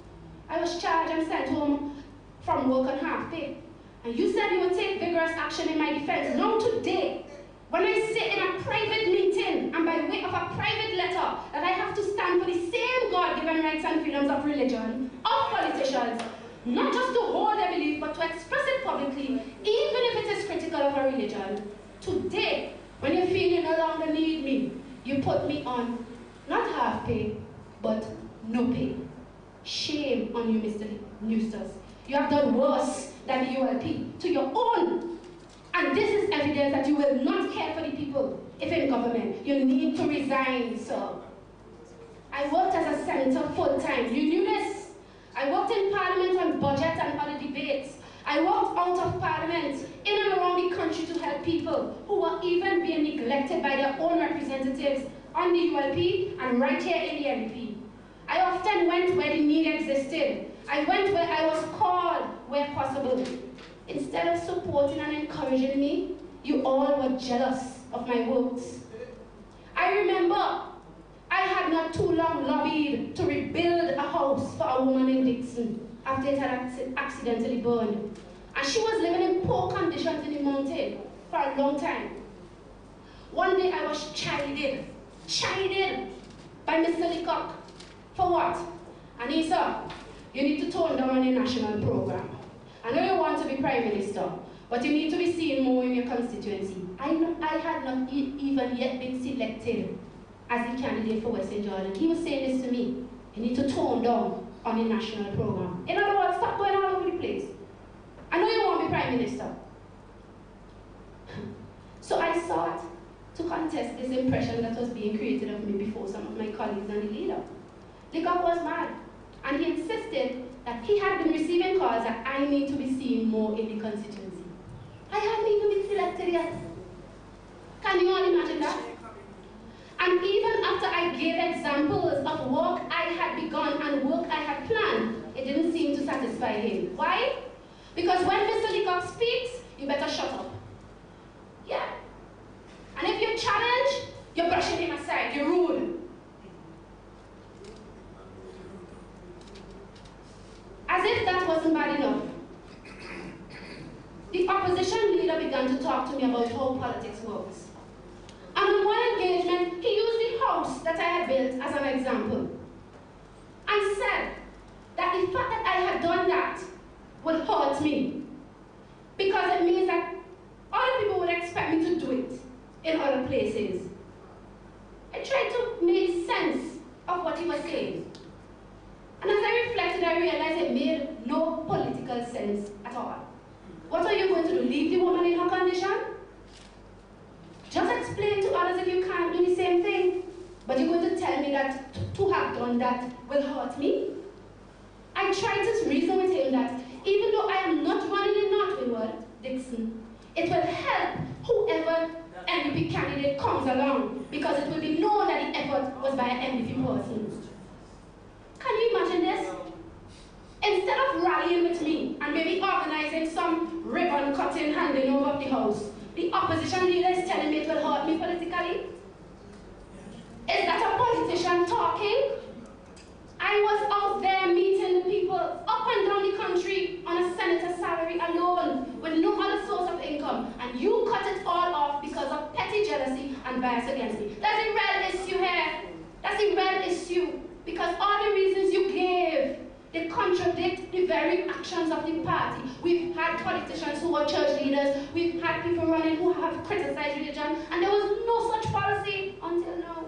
I was charged and sent home from work on half pay. And you said you would take vigorous action in my defense. Now today, when I sit in a private meeting and by way of a private letter that I have to stand for the same God-given rights and freedoms of religion, of politicians, not just to hold their belief, but to express it publicly, even if it is critical of a religion. Today, when you feel you no longer need me, you put me on not half pay, but no pay. Shame on you, Mr. Eustace. You have done worse than the ULP to your own. And this is evidence that you will not care for the people if in government. You need to resign, sir. I worked as a senator full-time. You knew this. I worked in Parliament on budget and other debates. I worked out of Parliament in and around the country to help people who were even being neglected by their own representatives on the ULP and right here in the NDP. I often went where the need existed, I went where I was called where possible. Instead of supporting and encouraging me, you all were jealous of my works. I remember I had not too long lobbied to rebuild a house for a woman in Dixon after it had accidentally burned. And she was living in poor conditions in the mountain for a long time. One day I was chided by Mr. Leacock. For what? And he said, you need to tone down on your national program. I know you want to be Prime Minister, but you need to be seen more in your constituency. I had not even yet been selected as the candidate for Western Jordan. He was saying this to me. You need to tone down on your national program. In other words, stop going all over the place. I know you want to be Prime Minister. So I sought to contest this impression that was being created of me before some of my colleagues and the leader. Leacock was mad, and he insisted that he had been receiving calls that I need to be seen more in the constituency. I hadn't even been selected yet. Can you all imagine that? And even after I gave examples of work I had begun and work I had planned, it didn't seem to satisfy him. Why? Because when Mr. Leacock speaks, you better shut up. Yeah. And if you challenge, you're brushing him aside, you're rude. As if that wasn't bad enough, the opposition leader began to talk to me about how politics works. And on one engagement, he used the house that I had built as an example and said that the fact that I had done that would hurt me because it means that other people would expect me to do it in other places. I tried to make sense of what he was saying. And as I reflected, I realized it made no political sense at all. What are you going to do? Leave the woman in her condition? Just explain to others if you can't do the same thing. But you're going to tell me that to have done that will hurt me? I tried to reason with him that even though I am not running in North Windward, Dixon, it will help whoever MVP candidate comes along because it will be known that the effort was by an MVP person. Can you imagine this? Instead of rallying with me and maybe organizing some ribbon cutting handing over of the house, the opposition leader is telling me it will hurt me politically? Is that a politician talking? I was out there meeting the people up and down the country on a senator's salary alone with no other source of income, and you cut it all off because of petty jealousy and bias against me. That's the real issue here. That's the real issue. Because all the reasons you gave, they contradict the very actions of the party. We've had politicians who were church leaders, we've had people running who have criticized religion, and there was no such policy until now.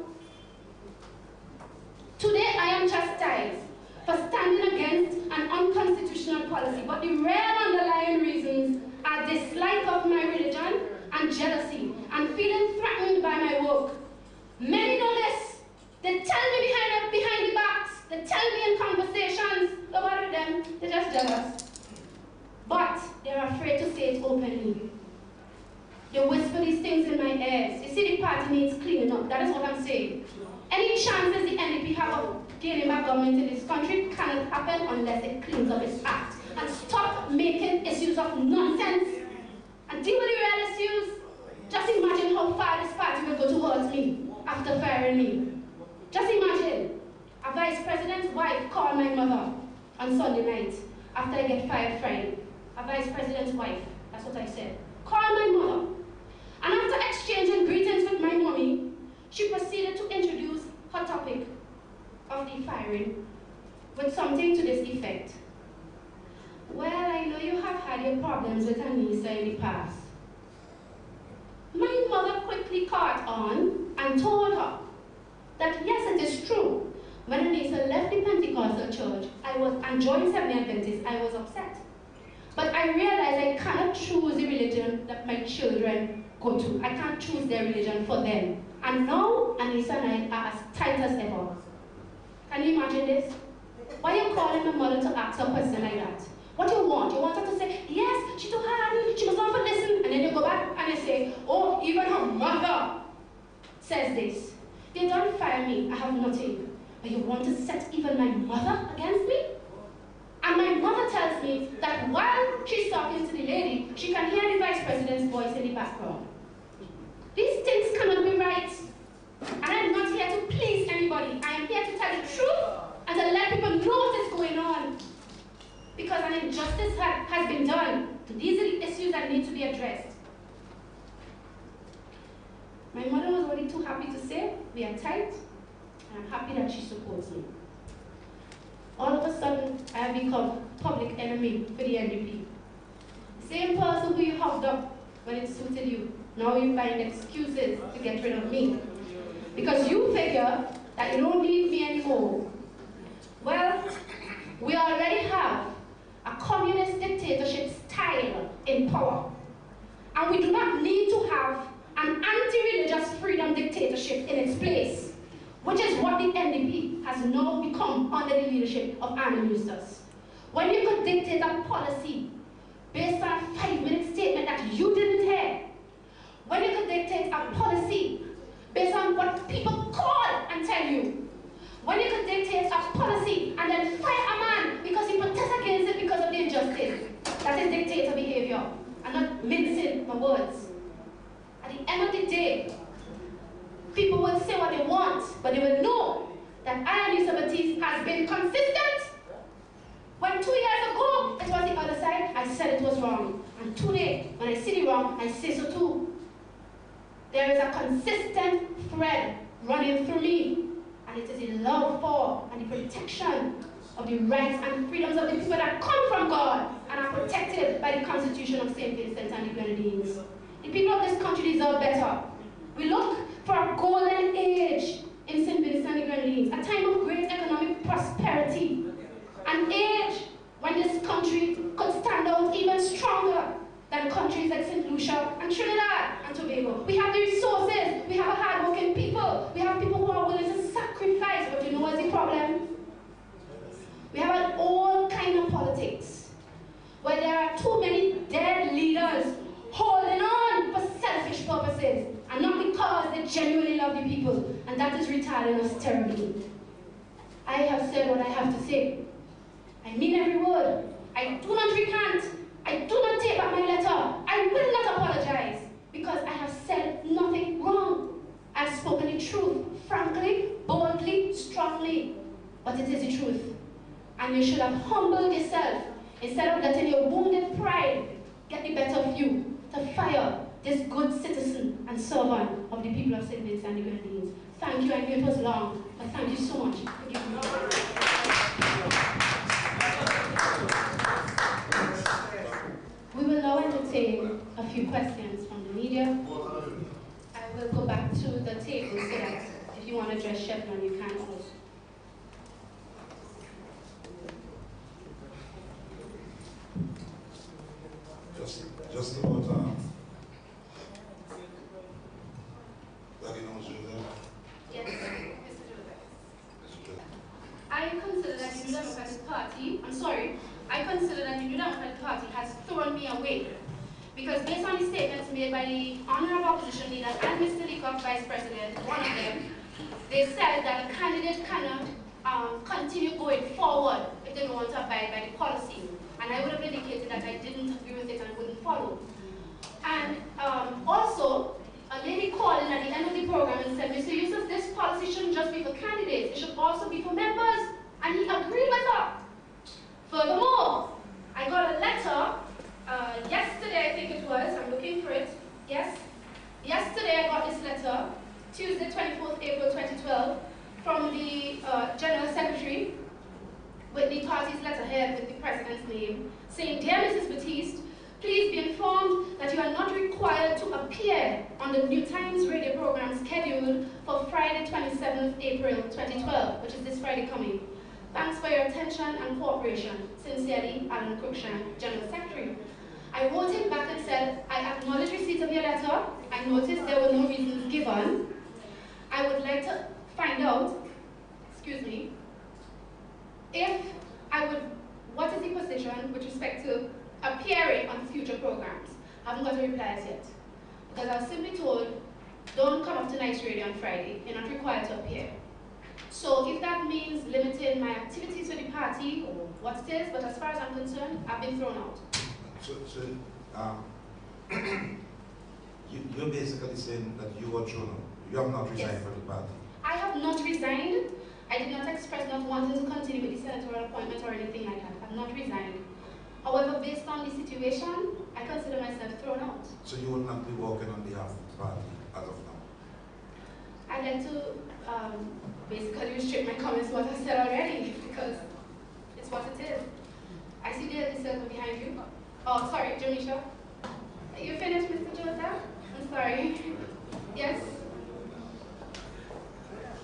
Today I am chastised for standing against an unconstitutional policy, but the real underlying reasons are dislike of my religion and jealousy and feeling threatened by my work. Many know this. They tell me behind the backs, they tell me in conversations, don't bother them, they're just jealous. But they're afraid to say it openly. They whisper these things in my ears. You see, the party needs cleaning up, that is what I'm saying. Any chances the NDP have of gaining back government in this country cannot happen unless it cleans up its act and stop making issues of nonsense and deal with the real issues. Just imagine how far this party will go towards me after firing me. Just imagine, a vice president's wife called my mother on Sunday night after I get fired Friday. A vice president's wife, that's what I said. Called my mother. And after exchanging greetings with my mommy, she proceeded to introduce her topic of the firing with something to this effect. Well, I know you have had your problems with Anissa in the past. My mother quickly caught on and told her that yes, it is true. When Anissa left the Pentecostal church and joined Seventh-day Adventist, I was upset. But I realized I cannot choose the religion that my children go to. I can't choose their religion for them. And now Anissa and I are as tight as ever. Can you imagine this? Why are you calling my mother to ask a question like that? What do you want? You want her to say, yes, she too hard, she must not listen. And then you go back and you say, oh, even her mother says this. They don't fire me, I have nothing. But you want to set even my mother against me? And me that while she's talking to the lady, she can hear the vice president's voice in the background. These things cannot be right. And I'm not here to please anybody. I am here to tell the truth and to let people know what is going on. Because an injustice has been done. These are the issues that need to be addressed. My mother was already too happy to say, we are tight, and I'm happy that she supports me. All of a sudden, I have become public enemy for the NDP. The same person who you hugged up when it suited you, now you find excuses to get rid of me. Because you figure that you don't need me anymore. Well, we already have a communist dictatorship style in power. And we do not need to have an anti-religious freedom dictatorship in its place, which is what the NDP has now become under the leadership of Armin Eustace. When you could dictate a policy based on a 5-minute statement that you didn't hear, when you could dictate a policy based on what people call and tell you, when you could dictate a policy and then fire a man because he protests against it because of the injustice, that is dictator behavior. I'm not mincing my words. At the end of the day, people will say what they want, but they will know that I and Eustace has been consistent. When 2 years ago it was the other side, I said it was wrong. And today, when I see the wrong, I say so too. There is a consistent thread running through me, and it is the love for and the protection of the rights and freedoms of the people that come from God and are protected by the Constitution of St. Vincent and the Grenadines. The people of this country deserve better. We look for a golden age in St. Vincent and the Grenadines, a time of great economic prosperity, an age when this country could stand out even stronger than countries like St. Lucia and Trinidad and Tobago. We have the resources, we have a hard-working people, we have people who are willing to sacrifice, but you know what's the problem? We have an old kind of politics, where there are too many dead leaders holding on for selfish purposes, and not because they genuinely love the people, and that is retarding us terribly. I have said what I have to say. I mean every word. I do not recant. I do not take back my letter. I will not apologize, because I have said nothing wrong. I've spoken the truth, frankly, boldly, strongly, but it is the truth. And you should have humbled yourself, instead of letting your wounded pride get the better of you, to fire this good citizen and servant of the people of St. Vincent and the Grenadines. Thank you. I know it was long, but thank you so much for giving me. We will now entertain a few questions from the media. I will go back to the table so that if you want to address Chevron, you can also. Just about Yes, Mr. Joseph. I consider that the New Democratic Party, I consider that the New Democratic Party has thrown me away. Because based on the statements made by the Honorable Opposition Leader and Mr. Leacock, Vice President, one of them, they said that a candidate cannot continue going forward if they don't want to abide by the policy. And I would have indicated that I didn't agree with it and wouldn't follow. And also, a lady called in at the end of the program and said, Mr. Eustace, this policy shouldn't just be for candidates, it should also be for members. And he agreed with her. Furthermore, I got a letter yesterday, I think it was, I'm looking for it, yes. Yesterday I got this letter, Tuesday, 24th April 2012, from the General Secretary, with the party's letterhead with the President's name, saying, Dear Mrs. Batiste, please be informed that you are not required to appear on the New Times radio program scheduled for Friday, 27th April 2012, which is this Friday coming. Thanks for your attention and cooperation. Sincerely, Alan Cruikshank, General Secretary. I wrote him back and said, I acknowledge receipt of your letter. I noticed there were no reasons given. I would like to find out, what is the position with respect to appearing on future programs? I haven't got a reply as yet. Because I was simply told, don't come up to Nice Radio on Friday. You're not required to appear. So if that means limiting my activities for the party or what it is, but as far as I'm concerned, I've been thrown out. Um, you're basically saying that you were thrown out. You have not resigned Yes. from the party. I have not resigned. I did not express not wanting to continue with the senatorial appointment or anything like that. I've not resigned. However, based on the situation, I consider myself thrown out. So you would not be working on behalf of the party as of now? I'd like to basically restrict my comments to what I said already because it's what it is. I see the circle behind you. Oh, sorry, Jamisha. You finished, Mr. Joseph? I'm sorry. Yes?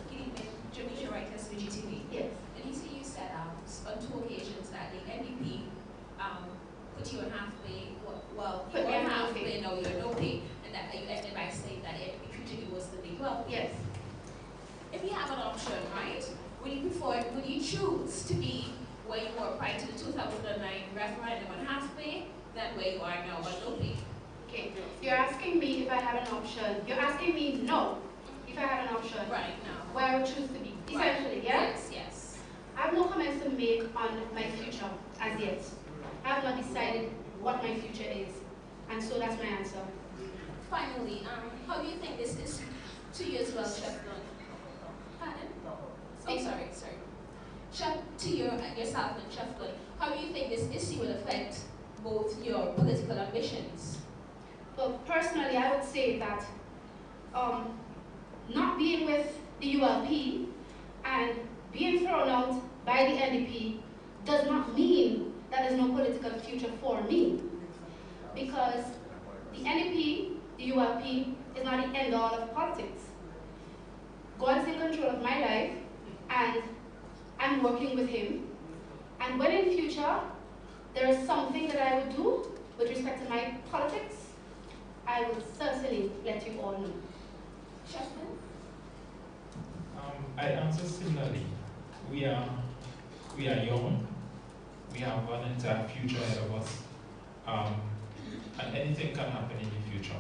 Good evening, Jamisha Writers, VGTV. Yes. Anita, you said on 2 occasions that the NDP put you on half pay. Well, you Put were me on on half no pay. pay, no, you're no pay, and that you ended by saying that the NDP treated you worse than they were. Yes. If you have an option, right, would you choose to be where you were prior to the 2009 referendum on half pay than where you are now on no pay? Okay. You're asking me if I have an option. You're asking me no. If I have an option. Right now. Where I would choose to be. Right. Essentially, yeah? Yes, yes. I have no comments to make on my future as yet. I have not decided what my future is. And so that's my answer. Finally, how do you think this is 2 years well, Chef Dunn? Pardon? Oh, sorry. Chef, to yourself and Chef Dunn, how do you think this issue will affect both your political ambitions? Well, personally, I would say that not being with the ULP and being thrown out by the NDP does not mean that there's no political future for me. Because the NDP, the ULP, is not the end all of politics. God is in control of my life, and I'm working with him. And when in future there is something that I would do with respect to my politics, I will certainly let you all know. Chefman? I answer similarly. We are young. We have an entire future ahead of us. And anything can happen in the future,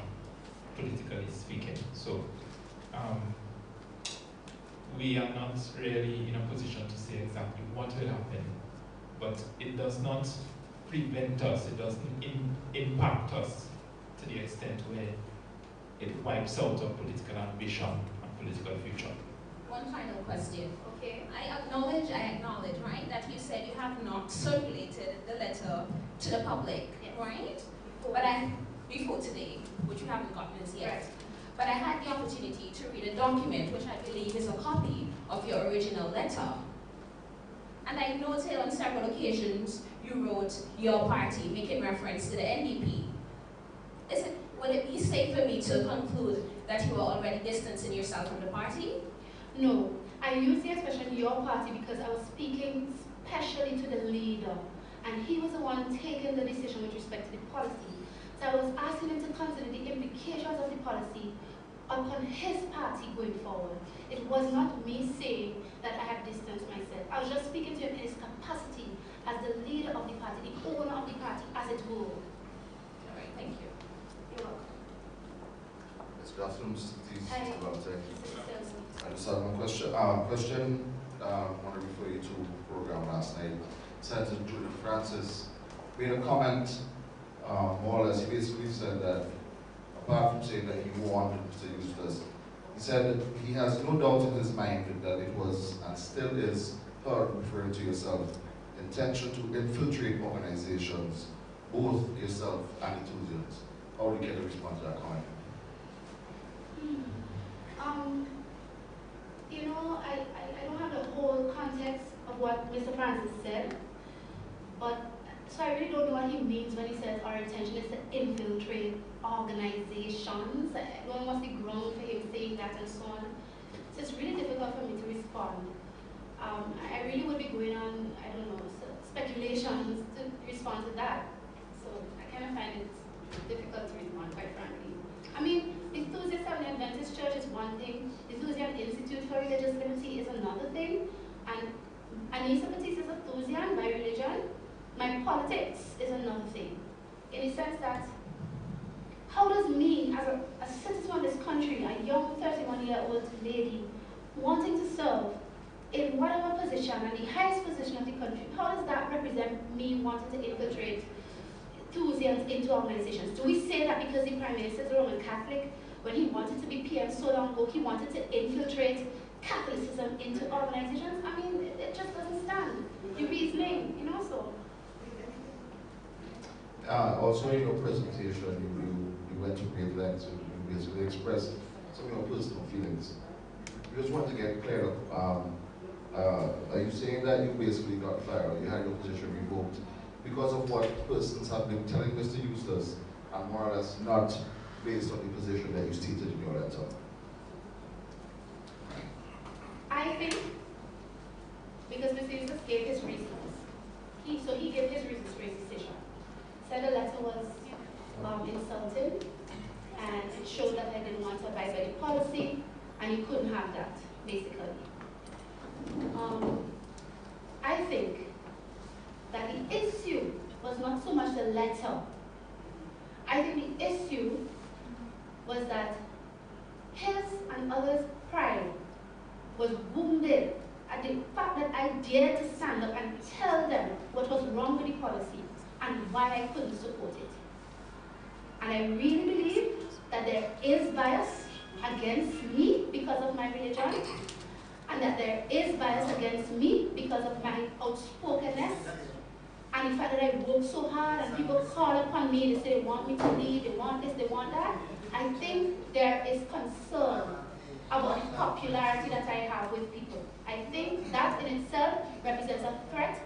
politically speaking. So we are not really in a position to say exactly what will happen, but it does not prevent us, it doesn't impact us to the extent where it wipes out our political ambition and political future. One final question. Okay? I acknowledge, right, that you said you have not circulated the letter to the public, Yes. right? But before today, which you haven't gotten as yet. Right. But I had the opportunity to read a document, which I believe is a copy of your original letter. And I noted on several occasions you wrote your party, making reference to the NDP. Would it be safe for me to conclude that you are already distancing yourself from the party? No, I use the expression your party because I was speaking specially to the leader, and he was the one taking the decision with respect to the policy. So I was asking him to consider the implications of the policy upon his party going forward. It was not me saying that I have distanced myself. I was just speaking to him in his capacity as the leader of the party, the owner of the party, as it were. All right, thank you. You're welcome. Good afternoon, Mr. Keith. Hi. I just have one question. I want to refer you to a program last night. Senator Julian Francis made a comment, more or less, he basically said that, apart from saying that he wanted to use this, he said that he has no doubt in his mind that it was, and still is, her, referring to yourself, intention to infiltrate organizations, both yourself and enthusiasts. How do you get to respond to that comment? You know, I don't have the whole context of what Mr. Francis said, but so I really don't know what he means when he says our intention is to infiltrate organizations. I don't know what's the ground for him saying that and so on. So it's really difficult for me to respond. I really would be going on, I don't know, speculations to respond to that. So I kind of find it difficult to respond, quite frankly. I mean, the Enthusiast Seventh Adventist Church is one thing, the Enthusiast Institute for Religious Liberty is another thing, and Anissa Batiste is Enthusiast by religion. My politics is another thing, in the sense that how does me, as a citizen of this country, a young 31-year-old lady, wanting to serve, in whatever position and the highest position of the country, how does that represent me wanting to infiltrate Thusians into organizations? Do we say that because the Prime Minister is a Roman Catholic, when he wanted to be PM so long ago, he wanted to infiltrate Catholicism into organizations? I mean, it just doesn't stand. The reasoning, you know, so. Also in your presentation, you went to great lengths to basically express some of your personal feelings. We just want to get clear up. Are you saying that you basically got fired or you had your position revoked because of what persons have been telling Mr. Eustace and more or less not based on the position that you stated in your letter? I think because Mr. Eustace gave his reasons. He gave his reasons for his decision. Said the letter was insulting and it showed that I didn't want to abide by the policy and you couldn't have that, basically. I think that the issue was not so much the letter. I think the issue was that his and others' pride was wounded at the fact that I dared to stand up and tell them what was wrong with the policy and why I couldn't support it. And I really believe that there is bias against me because of my religion, and that there is bias against me because of my outspokenness, and the fact that I work so hard and people call upon me, they say they want me to lead, they want this, they want that. I think there is concern about the popularity that I have with people. I think that in itself represents a threat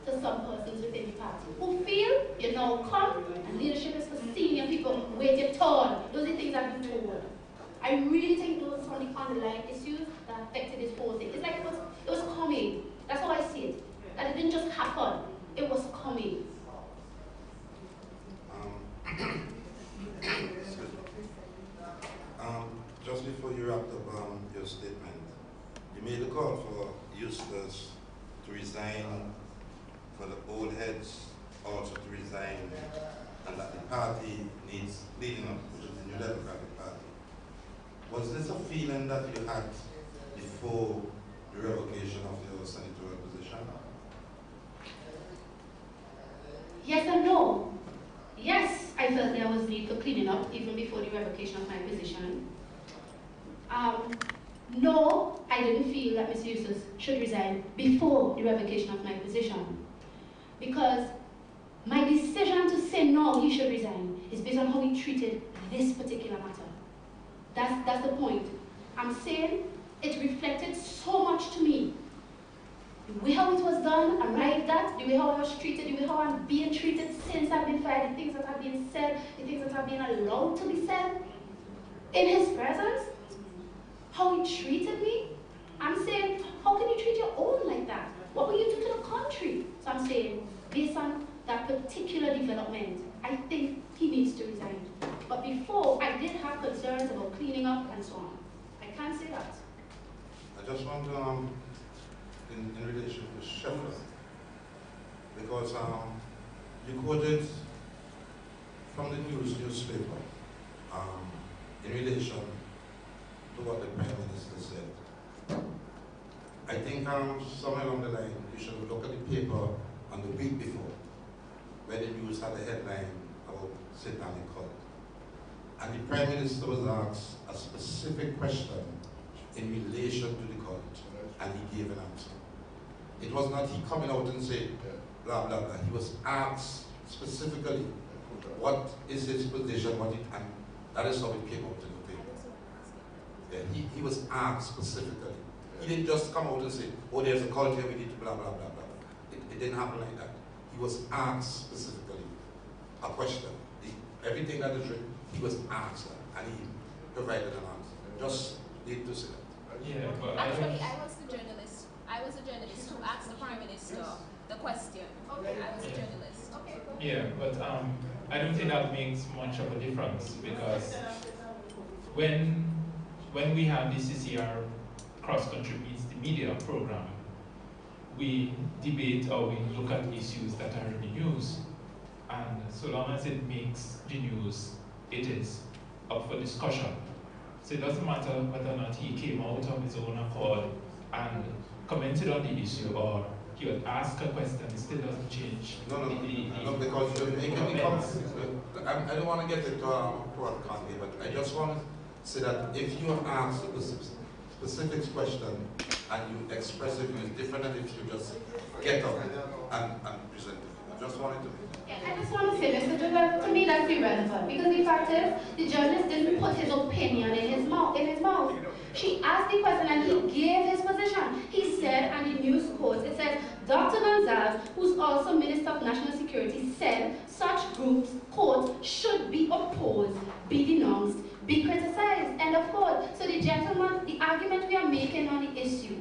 to some persons within the party who feel you now come and leadership is for senior people, wait your turn. Those are things I've been told. I really think those are some of the underlying issues that affected this whole thing. It's like it was coming. That's how I see it. That it didn't just happen. It was coming. Just before you wrapped up your statement, you made a call for Eustace to resign, for the old heads also to resign, and that the party needs leading up, which is the New Democratic Party. Was this a feeling that you had before the revocation of your senatorial position? Yes and no. Yes, I felt there was need for cleaning up even before the revocation of my position. No, I didn't feel that Mr. Eustace should resign before the revocation of my position. Because my decision to say no, he should resign, is based on how he treated this particular matter. That's the point. I'm saying it reflected so much to me. The way how it was done, arrived at, the way how I was treated, the way how I'm being treated since I've been fired, the things that have been said, the things that have been allowed to be said in his presence, how he treated me. I'm saying, how can you treat your own like that? What will you do to the country? So I'm saying, based on that particular development, I think he needs to resign. But before, I did have concerns about cleaning up and so on. I can't say that. I just want to, in relation to Sheffield, because you quoted from the newspaper in relation to what the Prime Minister said. I think somewhere along the line, you should look at the paper on the week before, where the news had a headline about satanic cult. And the Prime Minister was asked a specific question in relation to the cult, and he gave an answer. It was not he coming out and saying, blah, blah, blah. He was asked specifically, what is his position, and that is how it came out in the paper. Yeah, he was asked specifically. He didn't just come out and say, oh, there's a cult here, we need to blah, blah, blah, blah. It didn't happen like that. He was asked specifically a question. Everything that is written, he was asked that, and he provided an answer. Just need to say that. Yeah, but actually, I was the journalist. I was the journalist who asked the Prime Minister the question. Okay. I was a journalist. Okay. Yeah, but I don't think that makes much of a difference, because when we have the CCR cross-country meets the media program, we debate or we look at issues that are in the news, and so long as it makes the news, it is up for discussion. So it doesn't matter whether or not he came out of his own accord and commented on the issue, or he would ask a question, it still doesn't change. No, because you're making me comments. I don't want to get into PressConference, but I just want to say that if you ask a specific question and you express it, it's different than if you just get up and present it. I just wanted to make that. I just want to say, Mr. Joseph, to me that's irrelevant, because the fact is, the journalist didn't put his opinion in his mouth. She asked the question and he gave his position. He said, and the news quotes, it says, Dr. Gonzalez, who's also Minister of National Security, said such groups, quote, should be opposed, be denounced, be criticized, end of quote. So the gentleman, the argument we are making on the issue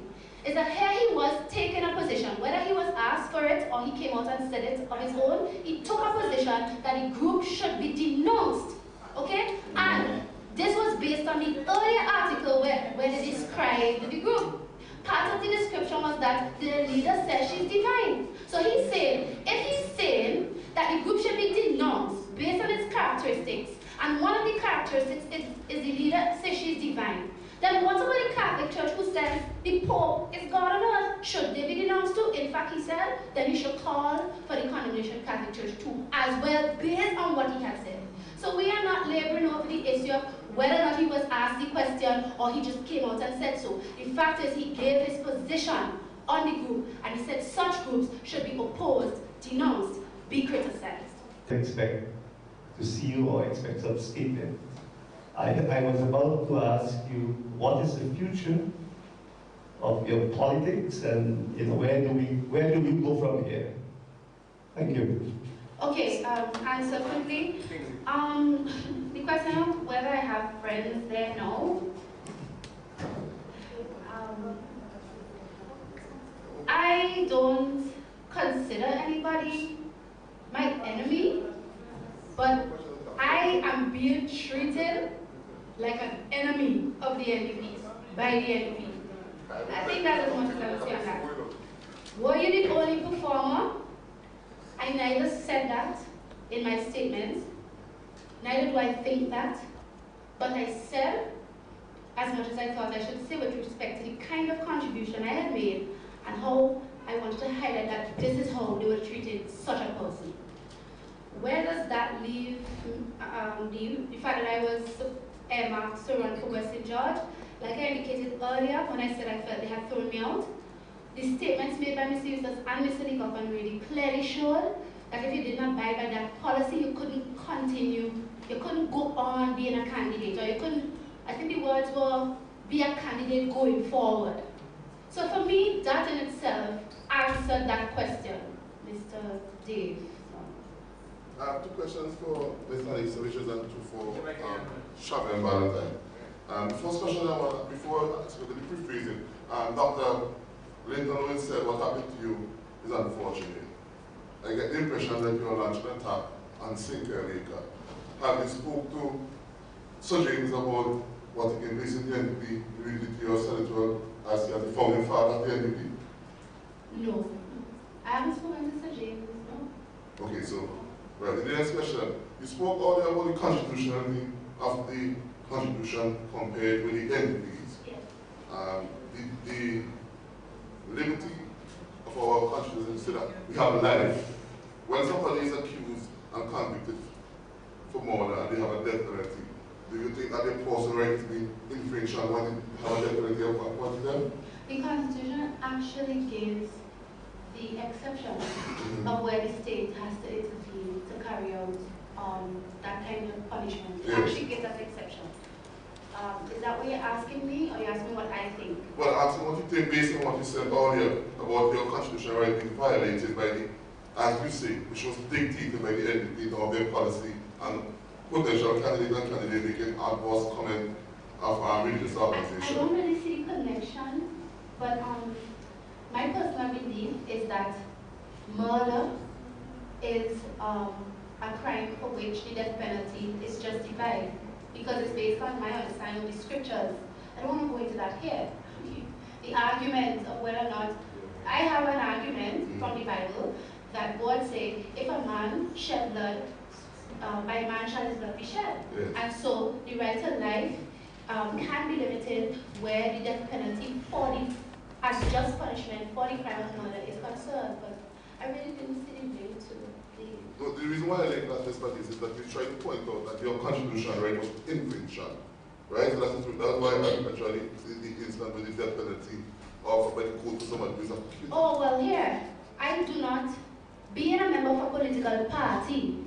is that here he was taking a position, whether he was asked for it or he came out and said it of his own, he took a position that the group should be denounced, okay? And this was based on the earlier article where they described the group. Part of the description was that the leader says she's divine. So he's saying, if he's saying that the group should be denounced based on its characteristics, and one of the characteristics is the leader says she's divine, then what about the Catholic Church who says the Pope is God on earth? Should they be denounced too? In fact, he said, then he should call for the condemnation of Catholic Church too, as well, based on what he had said. So we are not laboring over the issue of whether or not he was asked the question or he just came out and said so. The fact is he gave his position on the group and he said such groups should be opposed, denounced, be criticized. Expect to see you or expect some statement. I was about to ask you, what is the future of your politics, and where do we go from here? Thank you. Okay, answer quickly. The question of whether I have friends there, no. I don't consider anybody my enemy, but I am being treated like an enemy of the NDP by the NDP. I think that's as much as I would say on that. Were you the only performer? I neither said that in my statements, neither do I think that, but I said as much as I thought I should say with respect to the kind of contribution I had made and how I wanted to highlight that this is how they were treating such a person. Where does that leave the fact that I was earmarked to run for Western George? Like I indicated earlier when I said I felt they had thrown me out, the statements made by Mr. Eustace and Mr. Nicholson really clearly showed that if you did not abide by that policy, you couldn't continue, you couldn't go on being a candidate, or you couldn't, I think the words were, be a candidate going forward. So for me, that in itself answered that question, Mr. Dave. I have two questions for Mr. Alisa, which is and two for Shabby and Valentine. The first question I want, before the pre-phrasing, Dr. Linton Lewis said what happened to you is unfortunate. I get the impression that you are launching an attack on Sinclair Laker. Have you spoke to Sir James about what he can place in the NDP, immediately to your senator as the founding father of the NDP? No. I haven't spoken to Sir James, no. Okay, so, well, the next question. You spoke earlier about the constitutionality of the Constitution compared with the NDPs. Yes. The liberty of our Constitution is that we have life. When somebody is accused and convicted for murder and they have a death penalty, do you think that they pose the right to be infringed on when they have a death penalty upon them? The Constitution actually gives the exception of where the state has to intervene to carry out that kind of punishment. It actually gives that exception. Is that what you're asking me, or you're asking what I think? Well, asking what you think based on what you said earlier about your constitutional right being violated by the, as you say, which was dictated by the NDP of their policy and potential candidate and candidate making adverse comment of religious organization. I don't really see the connection, but my personal belief is that murder is a crime for which the death penalty is justified, because it's based on my understanding of the scriptures. I don't want to go into that here. The argument of whether or not, I have an argument from the Bible that God said, if a man shed blood, by man shall his blood be shed. Yes. And so the right to life can be limited where the death penalty for as just punishment for the crime of murder is concerned, but I really didn't see the way to The reason why I like that, Ms. Baptiste, is that you try to point out that your constitutional right was infringed, right? So that's why actually the incident with the death penalty offered by the court to somebody who is accused. Oh, well, here, I do not, being a member of a political party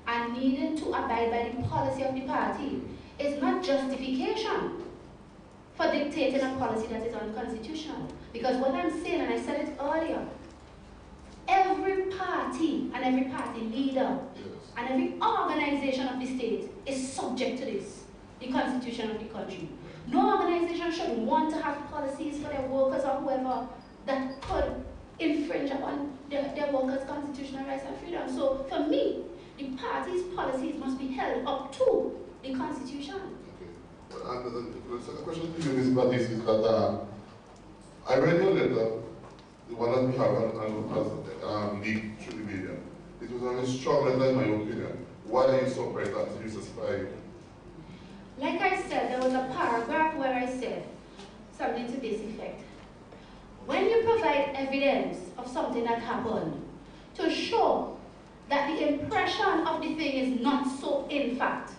and needing to abide by the policy of the party is not justification for dictating a policy that is unconstitutional. Because what I'm saying, and I said it earlier, every party and every party leader and every organization of the state is subject to this, the constitution of the country. No organization should want to have policies for their workers or whoever that could infringe upon their workers' constitutional rights and freedom. So for me, the party's policies must be held up to the constitution. Okay. And the second question to you, Ms. Baptiste, is that I read your letter, the one that we have on leaked through the media. It was a very strong letter in my opinion. Why are you so bright that you suspect? Like I said, there was a paragraph where I said something to this effect. When you provide evidence of something that happened to show that the impression of the thing is not so in fact,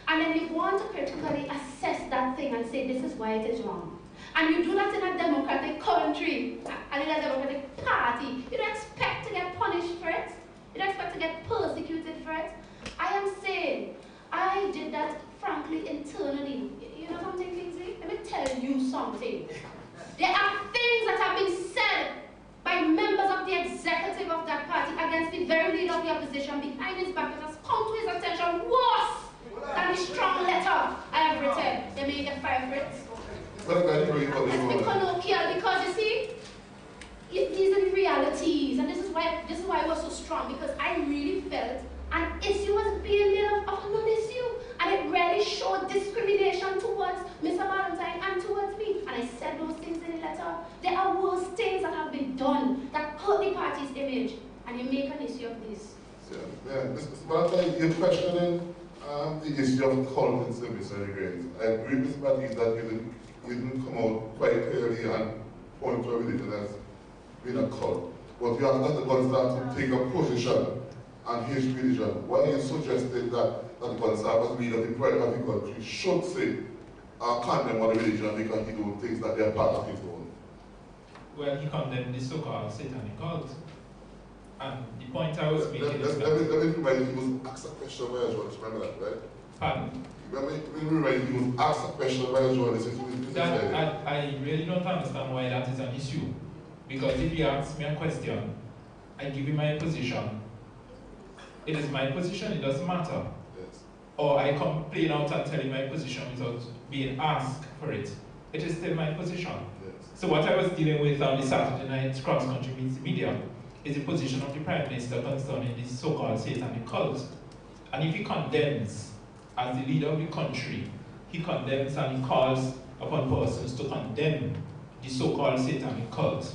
and then you want to critically assess that thing and say this is why it is wrong, and you do that in a democratic country and in a democratic party, you don't expect to get punished for it. You don't expect to get persecuted for it. I am saying, I did that frankly internally. You know something, Kingsley? Let me tell you something. There are things that have been said by members of the executive of that party against the very leader of the opposition behind his back that has come to his attention worse than the strong letter I have written. They may get fired for it. Let's be colloquial, because you see, these are the realities, and this is why I was so strong, because I really felt an issue was being made of a non-issue, and it really showed discrimination towards Mr. Valentine and towards me. And I said those things in the letter. There are worse things that have been done that hurt the party's image, and you make an issue of this. Yeah. Mr. Valentine, you're questioning the issue of cult in service and grades. I agree with Mr. Baptiste that you didn't come out quite clearly and point to a religion as being a cult. But you have got the Conservative to take a position on his religion. Why are you suggesting that the Conservative leader of the pride of the country should say, condemn other religion because he do things that they are part of his own? Well, he condemned the so-called satanic cult. And the point I was making is that... Let me remind you, he was asked a question by a journalist, remember that, right? Pardon? Let me remind you, he was asked a question by a journalist. I really don't understand why that is an issue. Because if you ask me a question, I give you my position. It is my position, it doesn't matter. Yes. Or I complain out and tell you my position without being asked for it. It is still my position. Yes. So what I was dealing with on the Saturday night cross-country media is the position of the Prime Minister concerning this so-called satanic cult. And if he condemns, as the leader of the country, he condemns and he calls upon persons to condemn the so-called satanic cult,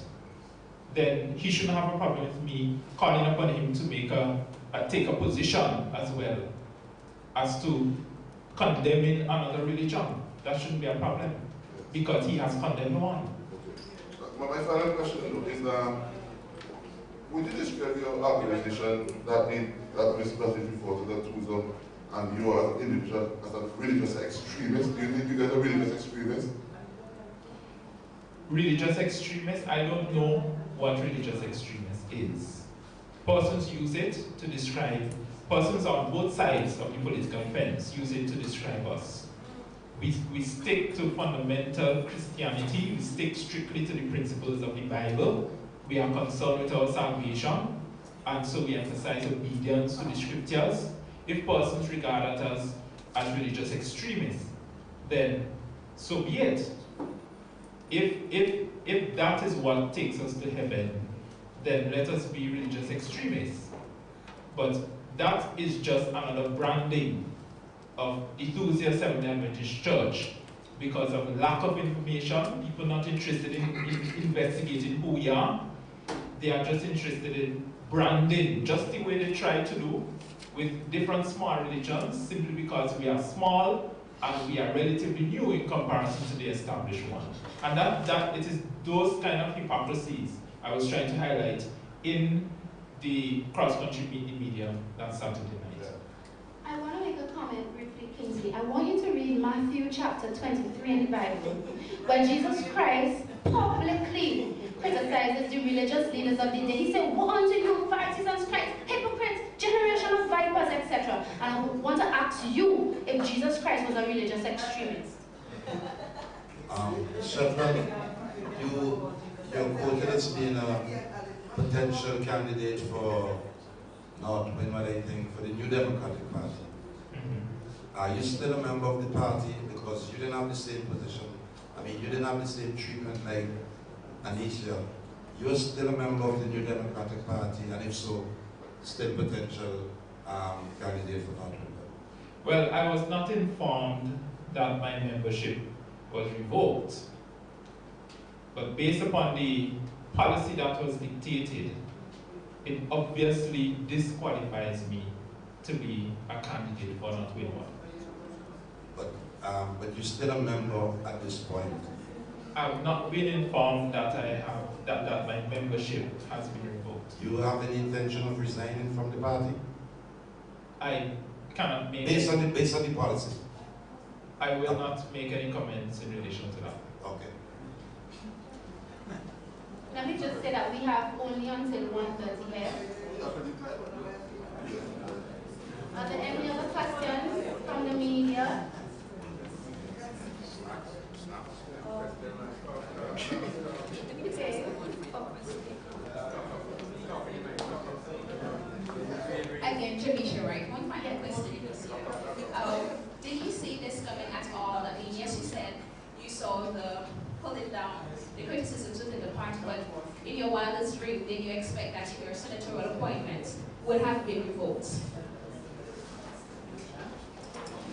then he shouldn't have a problem with me calling upon him to take a position as well as to condemning another religion. That shouldn't be a problem, because he has condemned one. Okay. My final question is, would you describe your organization that Mr. Baptiste referred to, that tourism, and you as an individual, as a religious extremist? Do you think you guys are religious extremists? Religious extremist? I don't know what religious extremist is. Persons use it to describe, persons on both sides of the political fence use it to describe us. We stick to fundamental Christianity, we stick strictly to the principles of the Bible. We are concerned with our salvation, and so we emphasize obedience to the scriptures. If persons regard us as religious extremists, then so be it. If that is what takes us to heaven, then let us be religious extremists. But that is just another branding of the Enthusiast Seventh-day Adventist Church. Because of lack of information, people not interested in investigating who we are. They are just interested in branding, just the way they try to do with different small religions, simply because we are small and we are relatively new in comparison to the established one. And that it is those kind of hypocrisies I was trying to highlight in the cross-country media that Saturday night. I want to make a comment briefly, Kingsley. I want you to read Matthew chapter 23 in the Bible, where Jesus Christ publicly criticizes the religious leaders of the day. He said, "Woe unto you, Pharisees and scribes, hypocrites, generation of vipers," etc. And I want to ask you if Jesus Christ was a religious extremist. Shepard, you're quoted as being a potential candidate for, not when what I think, for the New Democratic Party. Are you still a member of the party? Because you didn't have the same position. I mean, you didn't have the same treatment like Anisha. You're still a member of the New Democratic Party, and if so, still potential candidate for North River. Well, I was not informed that my membership was revoked. But based upon the policy that was dictated, it obviously disqualifies me to be a candidate for North Windward. But you're still a member at this point. I've not been informed that that my membership has been revoked. Do you have any intention of resigning from the party? I cannot make based on the policy. I will not make any comments in relation to that. Okay. Let me just say that we have only until 1:30 here. Are there any other questions from the media? Okay. Again, Jamisha, right? One final question. Did you see this coming at all? I mean, yes, you said you saw the pulling down the criticisms within the party, but in your wildest dream, did you expect that your senatorial appointment would have been revoked?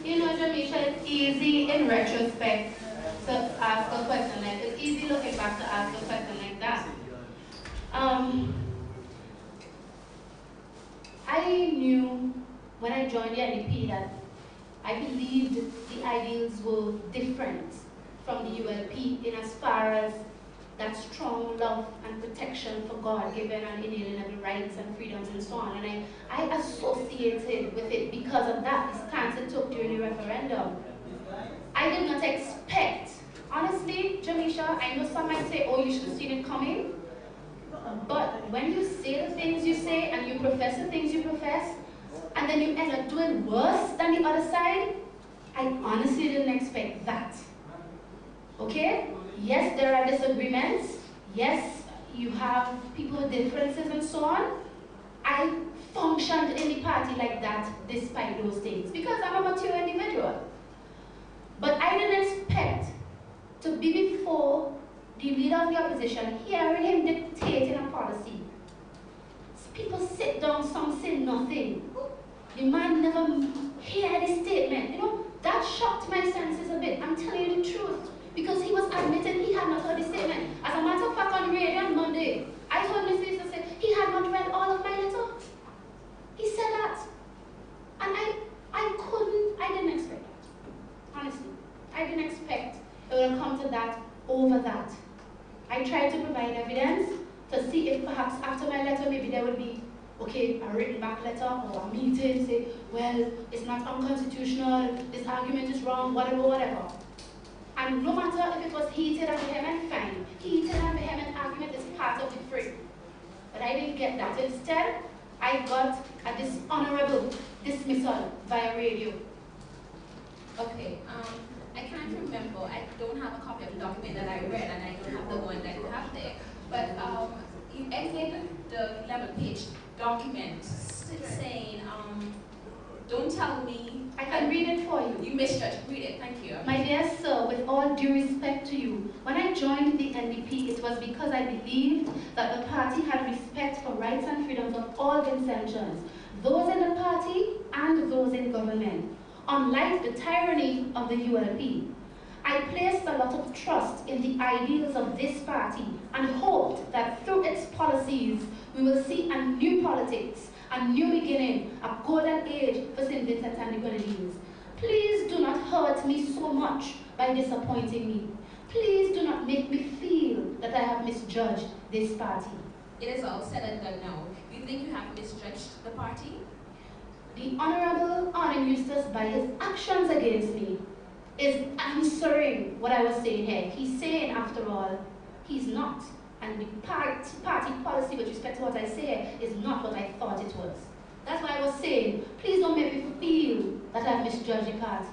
You know, Jamisha, it's easy in retrospect to ask a question like it's easy looking back to ask a question like that. I knew when I joined the NDP that I believed the ideals were different from the ULP in as far as that strong love and protection for God-given and inalienable rights and freedoms and so on. And I associated with it because of that, the stance it took during the referendum. I did not expect, honestly, Jamisha, I know some might say, oh, you should have seen it coming. But when you say the things you say and you profess the things you profess, and then you end up doing worse than the other side, I honestly didn't expect that. Okay? Yes, there are disagreements. Yes, you have people with differences and so on. I functioned in the party like that despite those things because I'm a mature individual. But I didn't expect to be before the leader of the opposition, hearing him dictating a policy. People sit down, some say nothing. The man never heard his statement. You know, that shocked my senses a bit. I'm telling you the truth. Because he was admitting he had not heard the statement. As a matter of fact, on the radio on Monday, I heard Mr. Easter say he had not read all of my letter. He said that. And I didn't expect that. Honestly. I didn't expect it would come to that over that. I tried to provide evidence to see if perhaps after my letter maybe there would be, okay, a written back letter or a meeting, say, well, it's not unconstitutional, this argument is wrong, whatever. And no matter if it was heated and vehement, fine. Heated and vehement argument is part of the frame. But I didn't get that. Instead, I got a dishonorable dismissal via radio. Okay, I can't remember. I don't have a copy of the document that I read, and I don't have the one that you have there. But you ended the 11-page document saying, don't tell me. I can read it for you. You misjudged. Read it. Thank you. My dear sir, with all due respect to you, when I joined the NDP, it was because I believed that the party had respect for rights and freedoms of all Vincentians, those in the party and those in government. Unlike the tyranny of the ULP, I placed a lot of trust in the ideals of this party and hoped that through its policies, we will see a new politics, a new beginning, a golden age for St. Vincent and the Grenadines. Please do not hurt me so much by disappointing me. Please do not make me feel that I have misjudged this party. It is all said and done now. You think you have misjudged the party? The Honorable Arden Eustace, by his actions against me, is answering what I was saying here. He's saying, after all, he's not. And the party policy with respect to what I say is not what I thought it was. That's why I was saying, please don't make me feel that I've misjudged the party.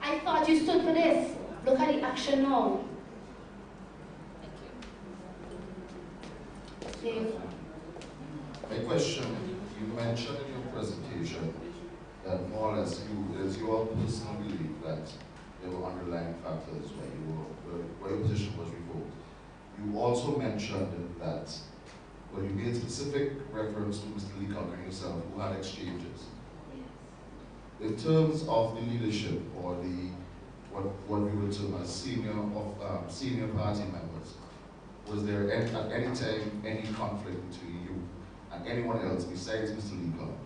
I thought you stood for this. Look at the action now. Thank you. My question, you mentioned in your presentation that more or less it is your personal belief that there were underlying factors where your position was revoked. You also mentioned that, well, you made specific reference to Mr. Lee Cochran yourself, who had exchanges. In terms of the leadership or the what we would term as senior party members, was there at any time any conflict between you and anyone else besides Mr. Lee Cochran?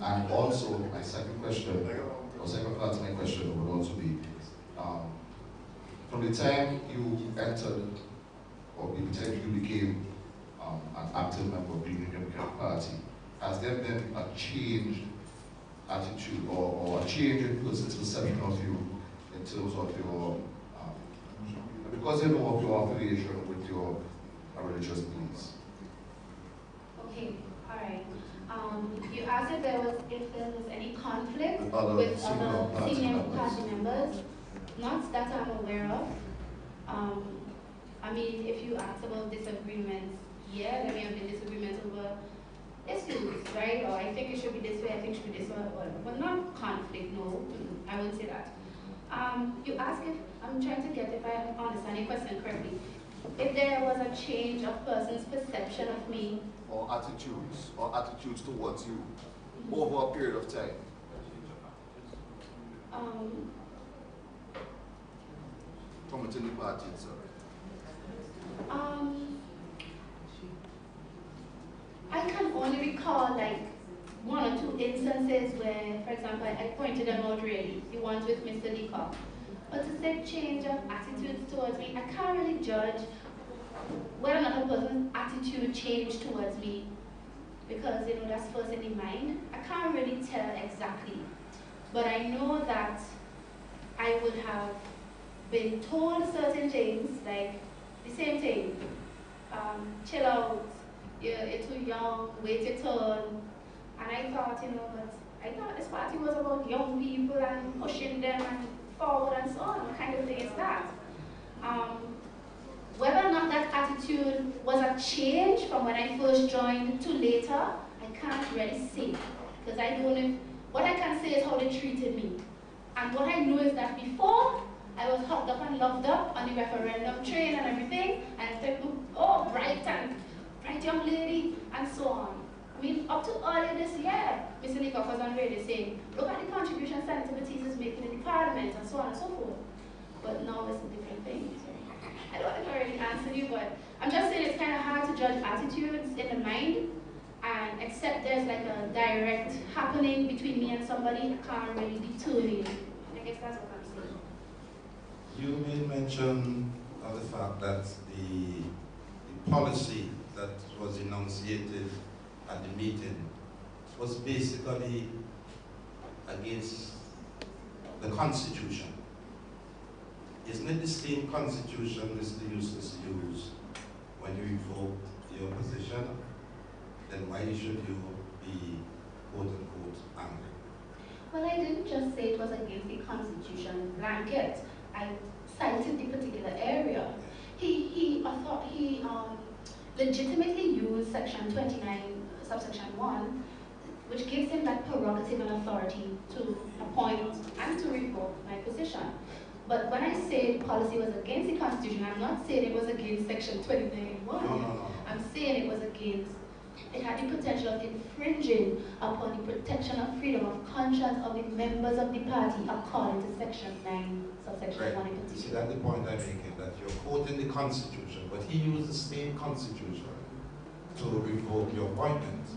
And also, my second question, or second part of my question would also be, from the time you entered, or the time you became an active member of the Union Democratic Party, has there been a changed attitude or a change in person's perception of you in terms of your, because you know of your affiliation with your religious beliefs? Okay, all right. You asked if there was any conflict with other senior party members. Not that I'm aware of. I mean, if you ask about disagreements, yeah, there may have been disagreements over issues, right? Or I think it should be this way, I think it should be this way, but not conflict, no. I wouldn't say that. You ask if, I'm trying to get if I understand your question correctly. If there was a change of person's perception of me. Or attitudes towards you over a period of time. From within the party itself. I can only recall like one or two instances where, for example, I pointed them out really. The ones with Mr. Leacock. But to say change of attitudes towards me, I can't really judge whether another person's attitude changed towards me, because you know that's first in the mind. I can't really tell exactly, but I know that I would have been told certain things, like the same thing, chill out, you're too young, wait your turn. And I thought, you know, but I thought this party was about young people and pushing them and forward and so on. What kind of thing is that? Whether or not that attitude was a change from when I first joined to later, I can't really say. Because I don't know, what I can say is how they treated me. And what I know is that before, I was hooked up and loved up on the referendum train and everything, and I said, oh, bright young lady, and so on. I mean, up to earlier this year, Mr. Leacock was on radio saying, look at the contribution Senator Batiste is making in the parliament, and so on and so forth. But now it's a different thing. I don't think I already answered you, but I'm just saying it's kind of hard to judge attitudes in the mind, and except there's like a direct happening between me and somebody, I can't really determine. I guess that's what I'm saying. You made mention of the fact that the policy that was enunciated at the meeting was basically against the Constitution. Isn't it the same Constitution Mr. Eustace used when you revoked your position? Then why should you be quote-unquote angry? Well, I didn't just say it was against the Constitution blanket. I cited the particular area. He legitimately used Section 29, subsection 1, which gives him that prerogative and authority to appoint and to revoke my position. But when I say the policy was against the Constitution, I'm not saying it was against Section 29.1. No. I'm saying it was against, it had the potential of infringing upon the protection of freedom of conscience of the members of the party according to Section 9, subsection 1 in particular. See, that's the point I'm making, that you're quoting the Constitution, but he used the same Constitution to revoke your appointment.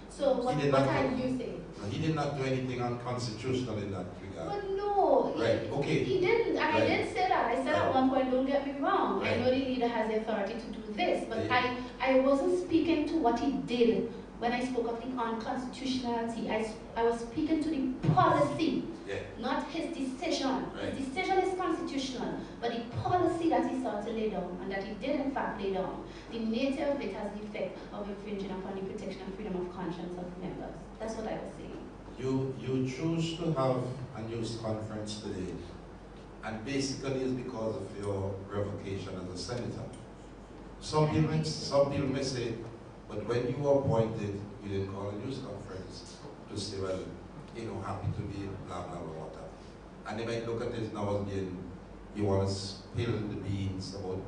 So what are you saying? He did not do anything unconstitutional in that regard. But no, Right, okay. He didn't, and Right. I did say that. I said at one point, don't get me wrong, I Right. know the leader has the authority to do this, but Yeah. I wasn't speaking to what he did when I spoke of the unconstitutionality. I was speaking to the policy, Yeah. not his decision. Right. His decision is constitutional, but the policy that he sought to lay down, and that he did in fact lay down, the nature of it has the effect of infringing upon the protection and freedom of conscience of members. That's what I was saying. You choose to have a news conference today, and basically it's because of your revocation as a senator. Some people may say, but when you were appointed, you didn't call a news conference to say, well, happy to be blah, blah, blah, blah. And they might look at this now as being, you want to spill the beans about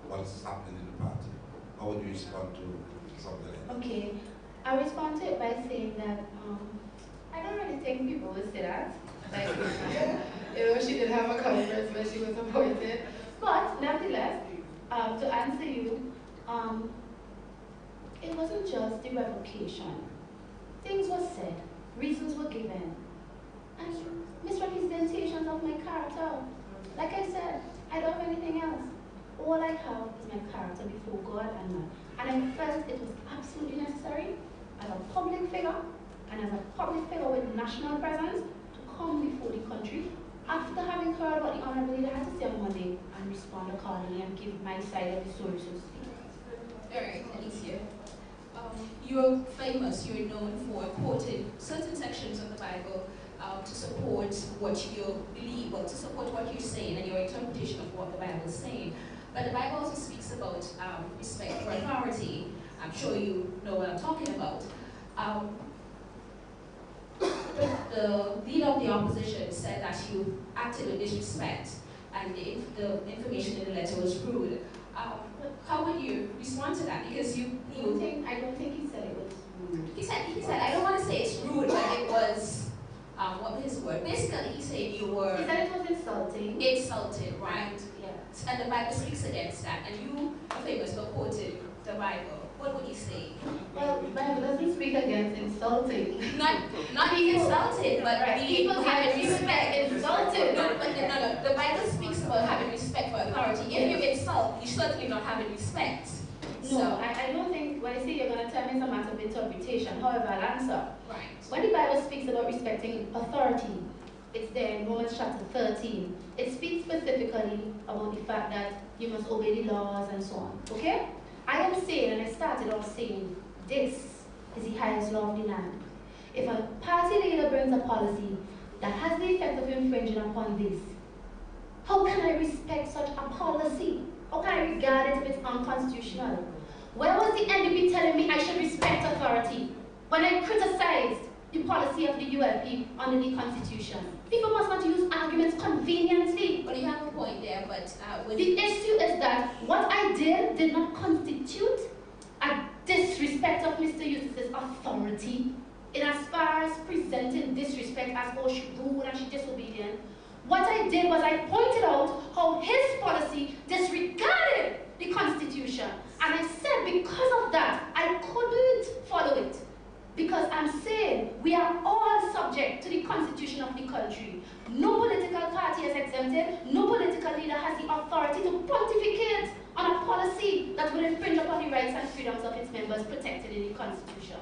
what's happening in the party. How would you respond to something like that? Okay, I respond to it by saying that I don't really think people would say that. Like, she did have a conference when she was appointed. But nevertheless, to answer you, it wasn't just the revocation. Things were said, reasons were given, and misrepresentations of my character. Like I said, I don't have anything else. All I have is my character before God and man. And I felt it was absolutely necessary as a public figure and as a public figure with national presence to come before the country after having heard what the Honorable Leader had to say on Monday and respond accordingly and give my side of the story, so to speak. All right, Alicia. You're famous, you're known for quoting certain sections of the Bible to support what you believe, or to support what you're saying and your interpretation of what the Bible is saying. But the Bible also speaks about respect for authority. I'm sure you know what I'm talking about. The leader of the opposition said that you acted with disrespect and the information in the letter was rude. How would you respond to that? Because I don't think he said it was rude. He said, I don't want to say it's rude, but it was, what was his word? Basically, he said you were... He said it was insulting. Insulting, right? Yes. And the Bible speaks against that. And you are famous for quoting the Bible. What would you say? Well, the Bible doesn't speak against insulting. Not being insulted, but right. people having respect. Insulted. No. The Bible speaks about having respect for authority. If you insult, you're certainly not having respect. No, I don't think, when I say you're going to tell me it's a matter of interpretation, however, I'll answer. Right. When the Bible speaks about respecting authority, it's there in Romans chapter 13. It speaks specifically about the fact that you must obey the laws and so on. Okay? I am saying, and I started off saying, this is the highest law of the land. If a party leader brings a policy that has the effect of infringing upon this, how can I respect such a policy? How can I regard it if it's unconstitutional? Where was the NDP telling me I should respect authority when I criticized the policy of the ULP under the Constitution? People must not use arguments conveniently. But you have a point there, but... the issue is that what I did not constitute a disrespect of Mr. Eustace's authority in as far as presenting disrespect as oh she rude and she disobedient. What I did was I pointed out how his policy disregarded the Constitution. And I said because of that, I couldn't follow it. Because I'm saying we are all subject to the Constitution of the country. No political party is exempted. No political leader has the authority to pontificate on a policy that will infringe upon the rights and freedoms of its members protected in the Constitution.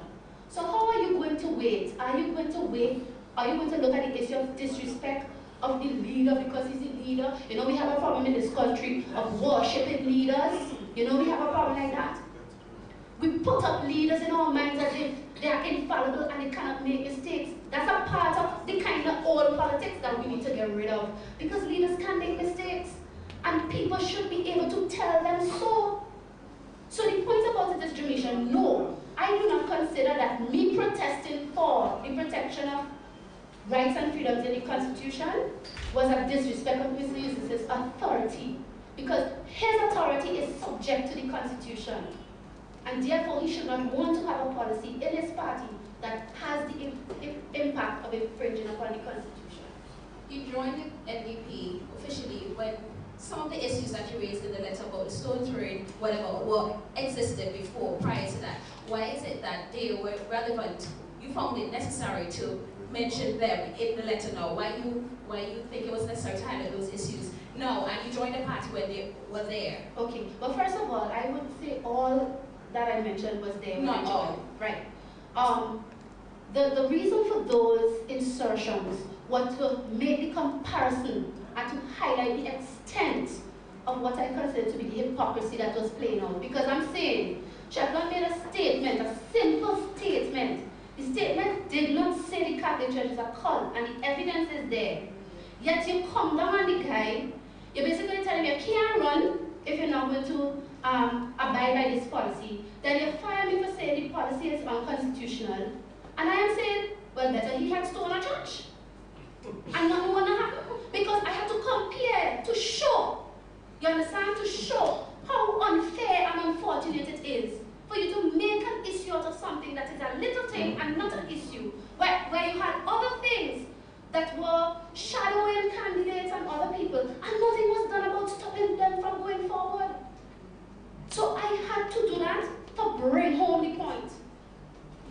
So how are you going to wait? Are you going to wait? Are you going to look at the issue of disrespect of the leader because he's the leader? You know, we have a problem in this country of worshipping leaders. You know, we have a problem like that. We put up leaders in our minds as if they are infallible and they cannot make mistakes. That's a part of the kind of old politics that we need to get rid of. Because leaders can make mistakes. And people should be able to tell them so. So the point about it is, Jamisha, no, I do not consider that me protesting for the protection of rights and freedoms in the Constitution was a disrespect of Mr. Eustace's authority. Because his authority is subject to the Constitution. And therefore, he should not want to have a policy in his party that has the impact of infringing upon the Constitution. You joined the NDP officially when some of the issues that you raised in the letter about the stone throwing, whatever, existed before, prior to that. Why is it that they were relevant? You found it necessary to mention them in the letter now? Why you think it was necessary to highlight those issues now, and you joined the party when they were there? Okay, well, first of all, I would say all that I mentioned was there. Not all. Right. The reason for those insertions was to make the comparison and to highlight the extent of what I consider to be the hypocrisy that was playing out. Because I'm saying, Chevron made a statement, a simple statement. The statement did not say the Catholic Church is a cult, and the evidence is there. Yet you come down on the guy, you're basically telling me you can't run if you're not going to abide by this policy. Then you fire me for saying the policy is unconstitutional. And I am saying, well, better he had stolen a church. And nothing will happen. Because I have to compare, to show, you understand, to show how unfair and unfortunate it is for you to make an issue out of something that is a little thing and not an issue, where you had other things that were shadowing candidates and other people, and nothing was done about stopping them from going forward. So I had to do that to bring home the point.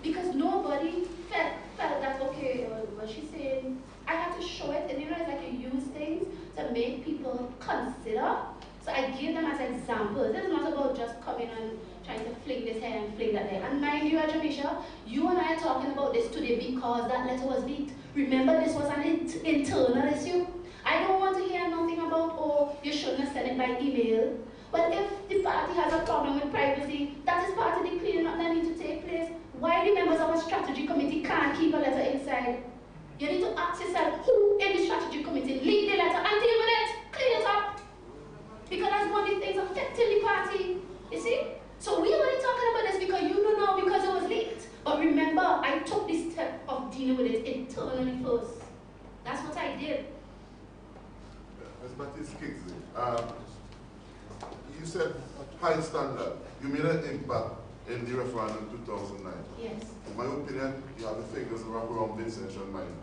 Because nobody felt that, okay, what she's saying, I had to show it, and you know, it's like you use things to make people consider. So I give them as examples. It's not about just coming and trying to fling this here and fling that there. And mind you, Ajamisha, you and I are talking about this today because that letter was leaked. Remember, this was an internal issue. I don't want to hear nothing about, oh, you shouldn't have sent it by email. Well, if the party has a problem with privacy, that is part of the cleaning up that needs to take place. Why the members of a strategy committee can't keep a letter inside? You need to ask yourself, who in the strategy committee leaked the letter and deal with it, clean it up. Because that's one of the things affecting the party, you see? So we are only talking about this because you don't know because it was leaked. But remember, I took this step of dealing with it internally first. That's what I did. Ms. Baptiste Kingsley, you said high standard. You made an impact in the referendum 2009. Yes. In my opinion, you have the figures wrap around Vincent and mine.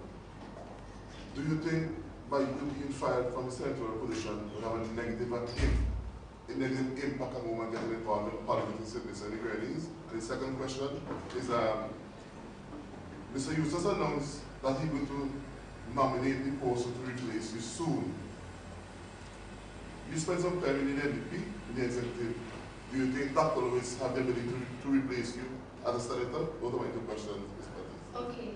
Do you think by you being fired from the central position would have a negative impact on women getting involved in politics in the grannies? And the second question is, Mr. Eustace announced that he's going to nominate the person to replace you soon. You spent some time in the NDP, in the executive. Do you think Dr. Lewis have the ability to replace you as a senator? Those are my two questions, Ms. Baptiste. Okay.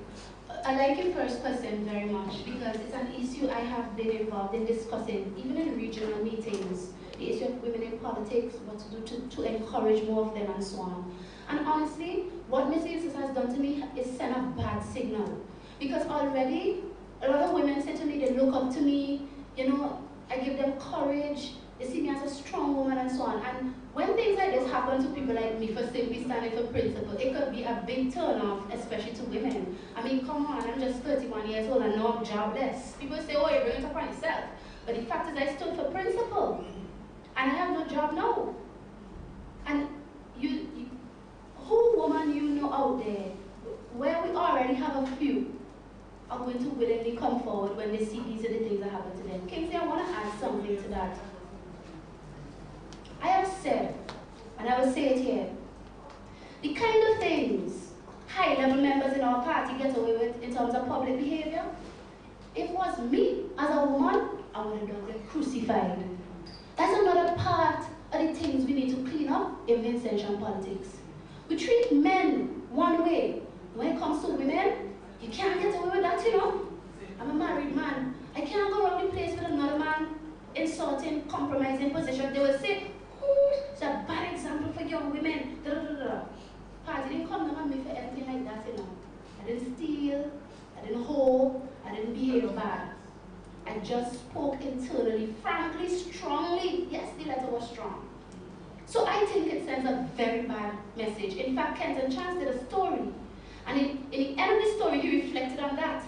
I like your first question very much because it's an issue I have been involved in discussing, even in regional meetings, the issue of women in politics, what to do to encourage more of them and so on. And honestly, what Mr. Eustace has done to me is send a bad signal. Because already, a lot of women say to me, they look up to me, you know, I give them courage, they see me as a strong woman and so on. And when things like this happen to people like me for simply standing for principle, it could be a big turn-off, especially to women. I mean, come on, I'm just 31 years old and now I'm jobless. People say, oh, you bring it upon yourself. But the fact is I stood for principle. And I have no job now. And who woman you know out there, where we already have a few, are going to willingly come forward when they see these are the things that happen to them. Kingsley, I want to add something to that. I have said, and I will say it here, the kind of things high-level members in our party get away with in terms of public behavior, if it was me as a woman, I would have done them crucified. That's another part of the things we need to clean up in Vincentian politics. We treat men one way. When it comes to women, you can't get away with that, you know. I'm a married man. I can't go around the place with another man insulting, compromising position. They will say, it's a bad example for young women. Da, da, da, da. Party didn't come down on me for anything like that, you know. I didn't steal, I didn't hold, I didn't behave bad. I just spoke internally, frankly, strongly. Yes, the letter was strong. So I think it sends a very bad message. In fact, Kenton Chance did a story. And in the end of the story, he reflected on that.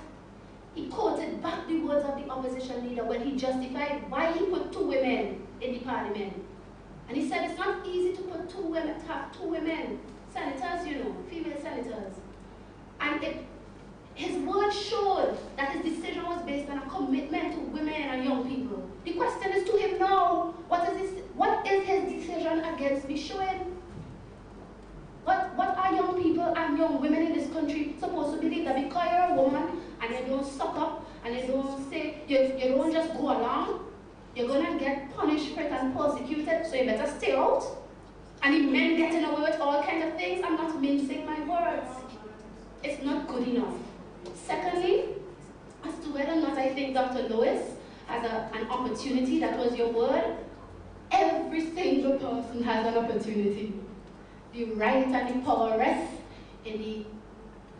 He quoted back the words of the opposition leader when he justified why he put 2 women in the parliament. And he said it's not easy to put 2 women, to have 2 women, senators, you know, female senators. And his words showed that his decision was based on a commitment to women and young people. The question is to him now, what is his decision against me showing? What are young people and young women in this country supposed to believe? That because you're a woman and and you don't say, you don't just go along, you're gonna get punished for it and persecuted, so you better stay out. And the men getting away with all kinds of things, I'm not mincing my words. It's not good enough. Secondly, as to whether or not I think Dr. Lewis has an opportunity, that was your word, every single person has an opportunity. The right and the power rests in the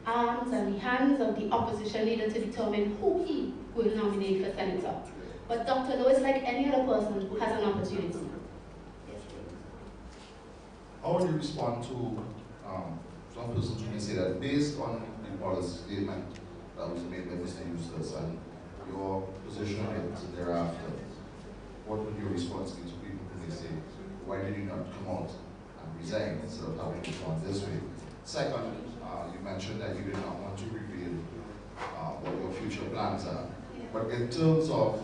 arms and the hands of the opposition leader to determine who he will nominate for senator. But Dr. Lewis, like any other person, has an opportunity. How would you respond to some persons who may say that based on the policy statement that was made by Mr. Eustace and your position on it thereafter, what would your response be to people who may say, why did you not come out and resign instead of having it gone this way? Second, you mentioned that you did not want to reveal what your future plans are. But in terms of,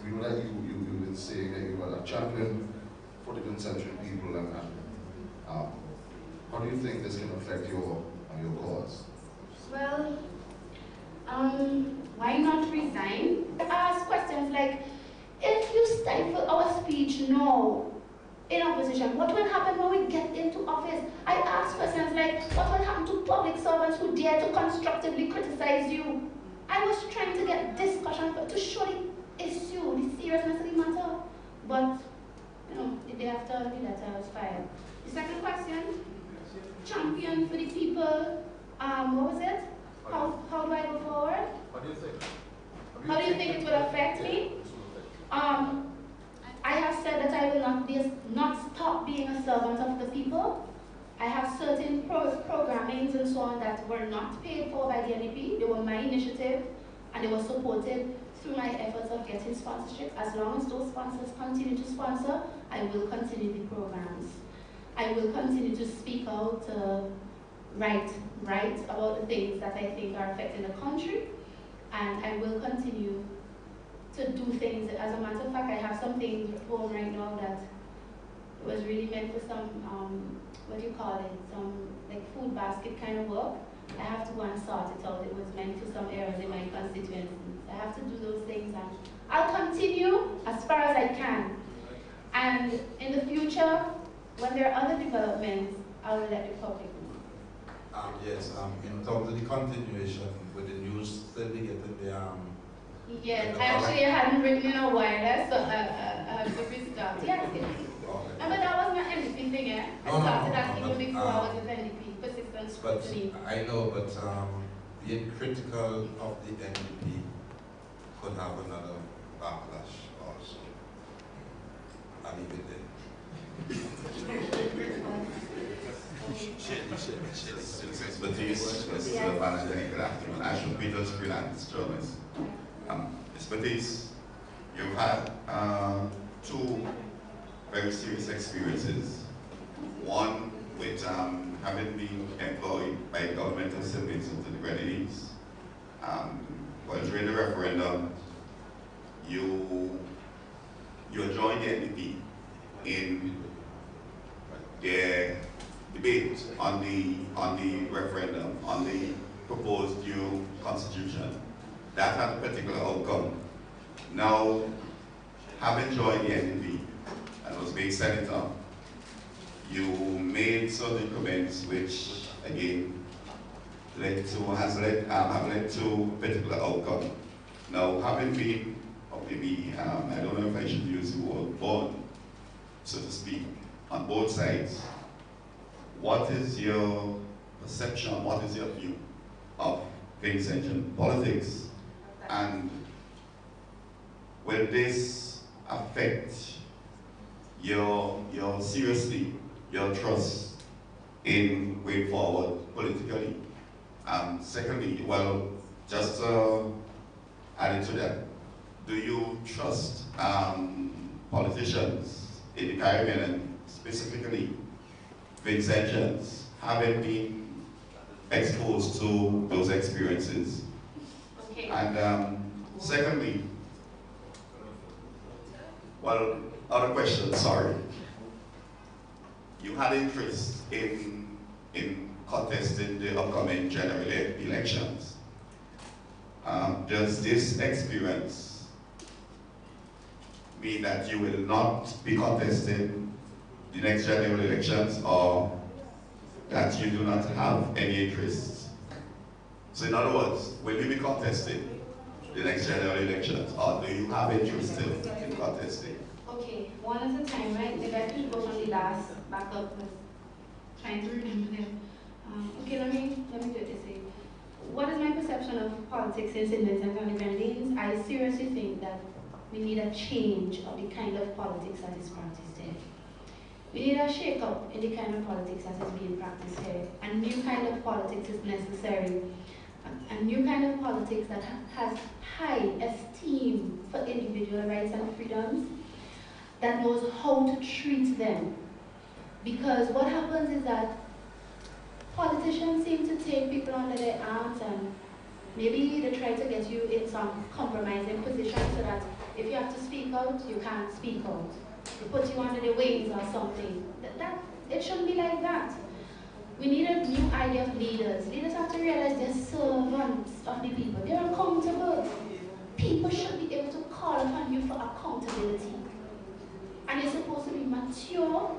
we know that you've been saying that you are a champion for the concentric people, and how do you think this can affect your cause? Well, why not resign? Ask questions like, if you stifle our speech now in opposition, what will happen when we get into office? I ask questions like, what will happen to public servants who dare to constructively criticize you? I was trying to get discussion to show the issue, the seriousness of the matter. But, you know, the day after the letter was filed. The second question, champion for the people, what was it? How do I go forward? What do you think? How do you think it will affect me? I have said that I will not stop being a servant of the people. I have certain programmings and so on that were not paid for by the NEP. They were my initiative, and they were supported through my efforts of getting sponsorship. As long as those sponsors continue to sponsor, I will continue the programs. I will continue to speak out, write about the things that I think are affecting the country, and I will continue to do things. As a matter of fact, I have some things at home right now that was really meant for some, what do you call it, some like food basket kind of work. I have to go and sort it out. It was meant for some areas in my constituency. I have to do those things, and I'll continue as far as I can. And in the future, when there are other developments, I will let the public know. Yes, in terms of the continuation with the news, still be getting the yes, actually I hadn't written in a while, so I have to restart. Yes, yes. Okay. No, but that was my NDP thing, eh? I started that even before I was with NDP, persistent But scrutiny. I know, but being critical of the NDP could have another backlash also. I'll leave it there. Expertise, Mr. Manager, good afternoon. I should be just freelance journalist. Expertise, you've had two very serious experiences. One with having been employed by governmental servants of the Grenadines. Well, during the referendum, you joined the NDP in their debate on the referendum, on the proposed new constitution. That had a particular outcome. Now, having joined the NDP and was made senator, you made certain comments which, again, have led to a particular outcome. Now, having been, or maybe, I don't know if I should use the word born, so to speak, on both sides, what is your perception, what is your view of Vincentian politics, and will this affect your trust in way forward politically? Secondly, well, just adding to that, do you trust politicians in the Caribbean, and specifically Vincentians, having been exposed to those experiences? Okay. And secondly, well, other question, sorry. You had interest in contesting the upcoming general elections. Does this experience mean that you will not be contesting the next general elections, or that you do not have any interest? So in other words, will you be contesting the next general elections, or do you have interest still in contesting? Okay, one at a time, right? If I could go from the last back up with trying to remember them. Okay, let me do it this way. What is my perception of politics in St. Vincent and the Grenadines? I seriously think that we need a change of the kind of politics that is practiced here. We need a shake-up in the kind of politics that is being practiced here. A new kind of politics is necessary. A new kind of politics that has high esteem for individual rights and freedoms, that knows how to treat them. Because what happens is that politicians seem to take people under their arms, and maybe they try to get you in some compromising position so that if you have to speak out, you can't speak out. They put you under their wings or something. It shouldn't be like that. We need a new idea of leaders. Leaders have to realize they're servants of the people. They're accountable. People should be able to call upon you for accountability. And you're supposed to be mature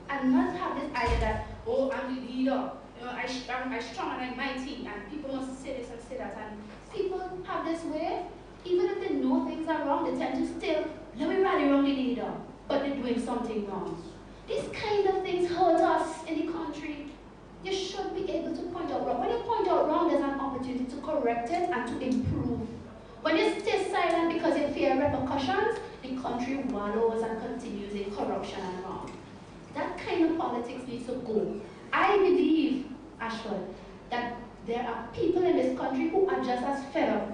and not have this idea that, oh, I'm the leader. You know, I'm strong and I'm mighty, and people must say this and say that. And people have this way, even if they know things are wrong, they tend to still, let me rally around the leader, but they're doing something wrong. These kind of things hurt us in the country. You should be able to point out wrong. When you point out wrong, there's an opportunity to correct it and to improve. When you stay silent because you fear repercussions, the country wallows and continues in corruption and wrong. That kind of politics needs to go. I believe, Ashford, that there are people in this country who are just as fed up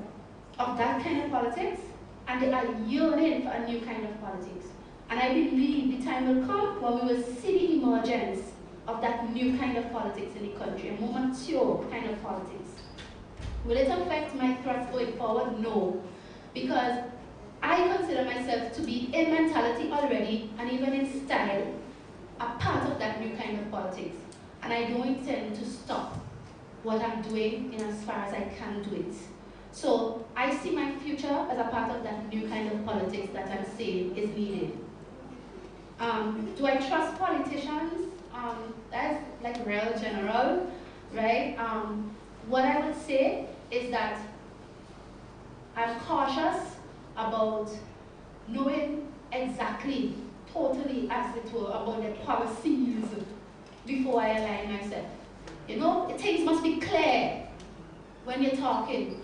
of that kind of politics, and they are yearning for a new kind of politics. And I believe the time will come when we will see the emergence of that new kind of politics in the country, a more mature kind of politics. Will it affect my threats going forward? No. Because I consider myself to be in mentality already, and even in style, a part of that new kind of politics. And I don't intend to stop what I'm doing in as far as I can do it. So I see my future as a part of that new kind of politics that I'm saying is needed. Do I trust politicians? That's like real general, right? What I would say is that I'm cautious about knowing exactly, totally as it were, about the policies before I align myself. You know, things must be clear when you're talking.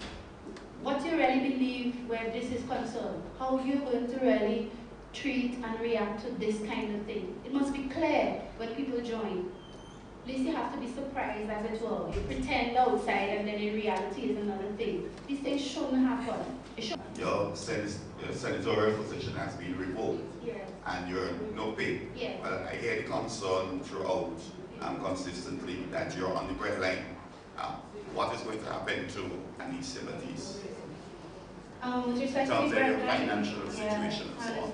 What you really believe where this is concerned, how you're going to really treat and react to this kind of thing. It must be clear when people join. At least you have to be surprised as it were. You pretend outside and then in reality is another thing. These things shouldn't happen. Your senatorial position has been revoked, Yes. and you're no pay. Yes. Well, I hear the concern throughout consistently that you're on the breadline. What is going to happen to any sympathies? With respect to In terms of your the financial situation and so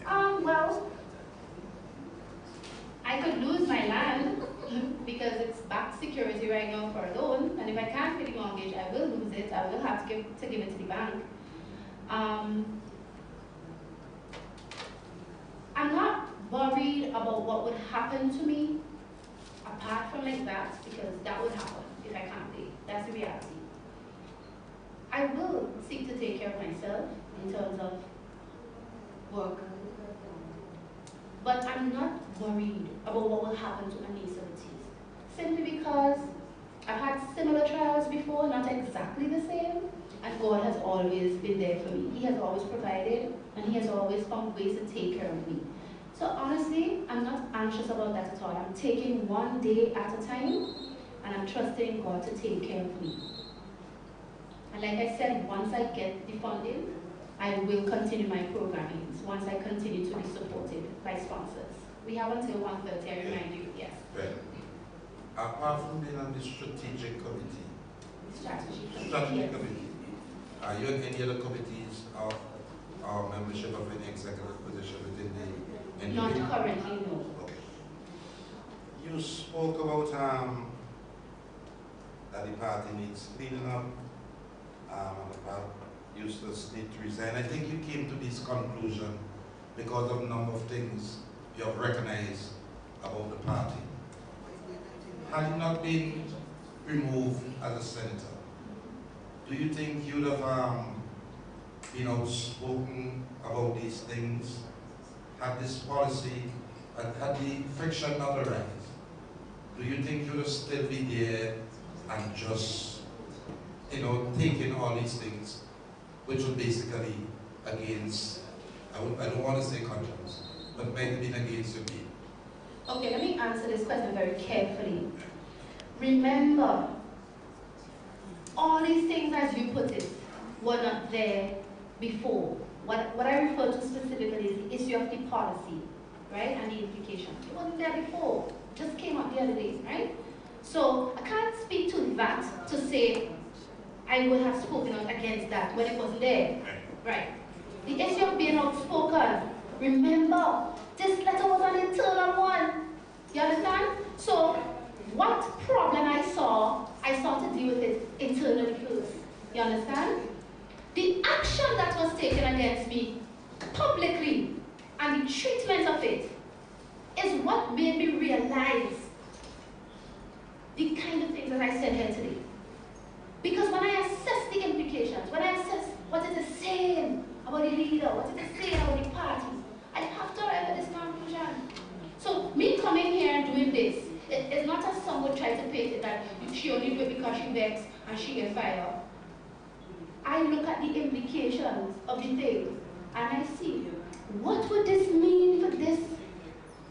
on. Well, I could lose my land because it's backed security right now for a loan, and if I can't pay the mortgage, I will lose it. I will have to give it to the bank. I'm not worried about what would happen to me apart from like that, because that would happen if I can't pay. That's the reality. I will seek to take care of myself in terms of work. But I'm not worried about what will happen to any services. Simply because I've had similar trials before, not exactly the same, and God has always been there for me. He has always provided, and He has always found ways to take care of me. So honestly, I'm not anxious about that at all. I'm taking one day at a time, and I'm trusting God to take care of me. And like I said, once I get the funding, I will continue my programming once I continue to be supported by sponsors. We have until 1:30, I remind you, yes. Well, apart from being on the strategic committee, Strategy yes. Committee, are you in any other committees or membership of any executive position within the NDP? Not currently, no. Okay. You spoke about that the party needs cleaning up. and the fact Eustace need to resign. I think you came to this conclusion because of a number of things you have recognized about the party. Had it not been removed as a senator, do you think you would have been outspoken about these things? Had this policy, had the friction not arisen, do you think you would have still been there and just, taking all these things, which were basically against, I don't want to say conscience, but might have been against your being? Okay, let me answer this question very carefully. Remember, all these things as you put it were not there before. What I refer to specifically is the issue of the policy, right, and the implications. It wasn't there before, it just came up the other day, right? So I can't speak to that to say I would have spoken out against that when it wasn't there, right? The issue of being outspoken, remember, this letter was an internal one, you understand? So what problem I saw to deal with it internally first, you understand? The action that was taken against me publicly and the treatment of it is what made me realize the kind of things that I said here today. Because when I assess the implications, when I assess what it is saying about the leader, what it is saying about the party, I have to arrive at this conclusion. So me coming here and doing this, it's not as some would try to paint it that she only do it because she vexed and she gets fired. I look at the implications of the thing and I see, what would this mean for this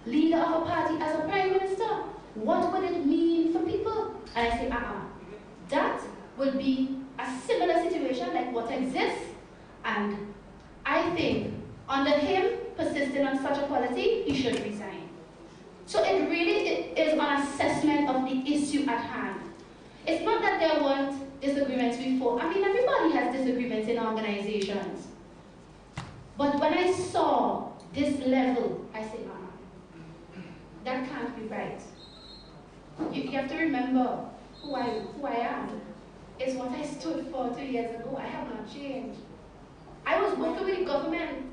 leader of a party as a prime minister? What would it mean for people? And I say, that will be a similar situation like what exists, and I think under him persisting on such a policy, he should resign. So it really is an assessment of the issue at hand. It's not that there weren't disagreements before. I mean, everybody has disagreements in organizations. But when I saw this level, I said, that can't be right. You have to remember who I am. It's what I stood for 2 years ago. I have not changed. I was working with the government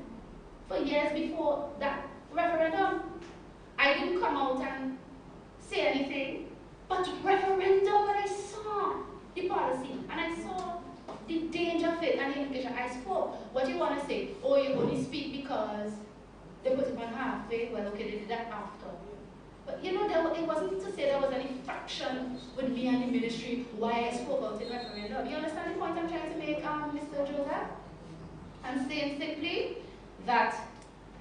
for years before that referendum. I didn't come out and say anything, but referendum, when I saw the policy and I saw the danger of it and the implication, I spoke. What do you want to say? Oh, you only speak because they put it on halfway. Well, okay, they did that after. But it wasn't to say there was any fraction with me and the ministry why I spoke out in referendum. You understand the point I'm trying to make, Mr. Joseph? I'm saying simply that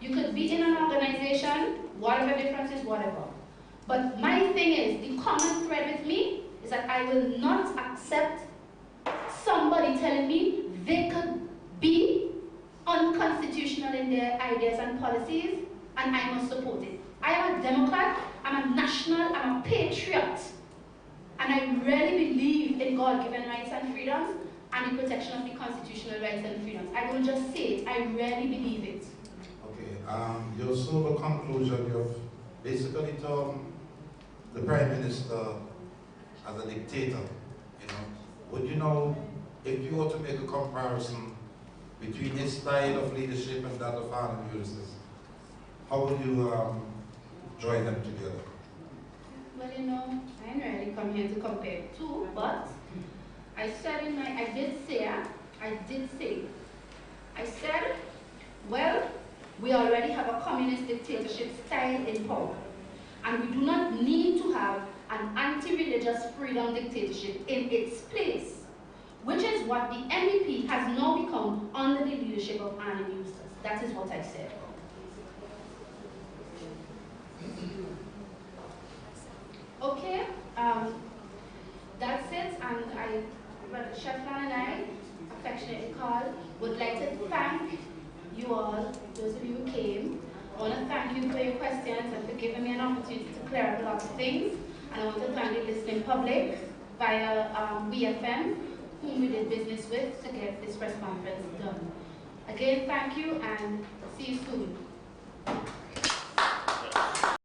you could be in an organization, whatever difference is, whatever. But my thing is, the common thread with me is that I will not accept somebody telling me they could be unconstitutional in their ideas and policies, and I must support it. I am a Democrat, I'm a national, I'm a patriot, and I really believe in God-given rights and freedoms and the protection of the constitutional rights and freedoms. I don't just say it, I really believe it. Okay, your sober conclusion, you've basically termed the Prime Minister as a dictator, Would you know, if you were to make a comparison between his style of leadership and that of Arnold Ulysses, how would you join them together? Well, I didn't really come here to compare the two, but I said, well, we already have a communist dictatorship style in power, and we do not need to have an anti-religious freedom dictatorship in its place, which is what the MEP has now become under the leadership of Arnold Ulysses. That is what I said. Okay, that's it, and Brother Shefflin and I, affectionately called, would like to thank you all, those of you who came. I want to thank you for your questions and for giving me an opportunity to clear up a lot of things. And I want to thank the listening public via BFM, whom we did business with to get this press conference done. Again, thank you and see you soon.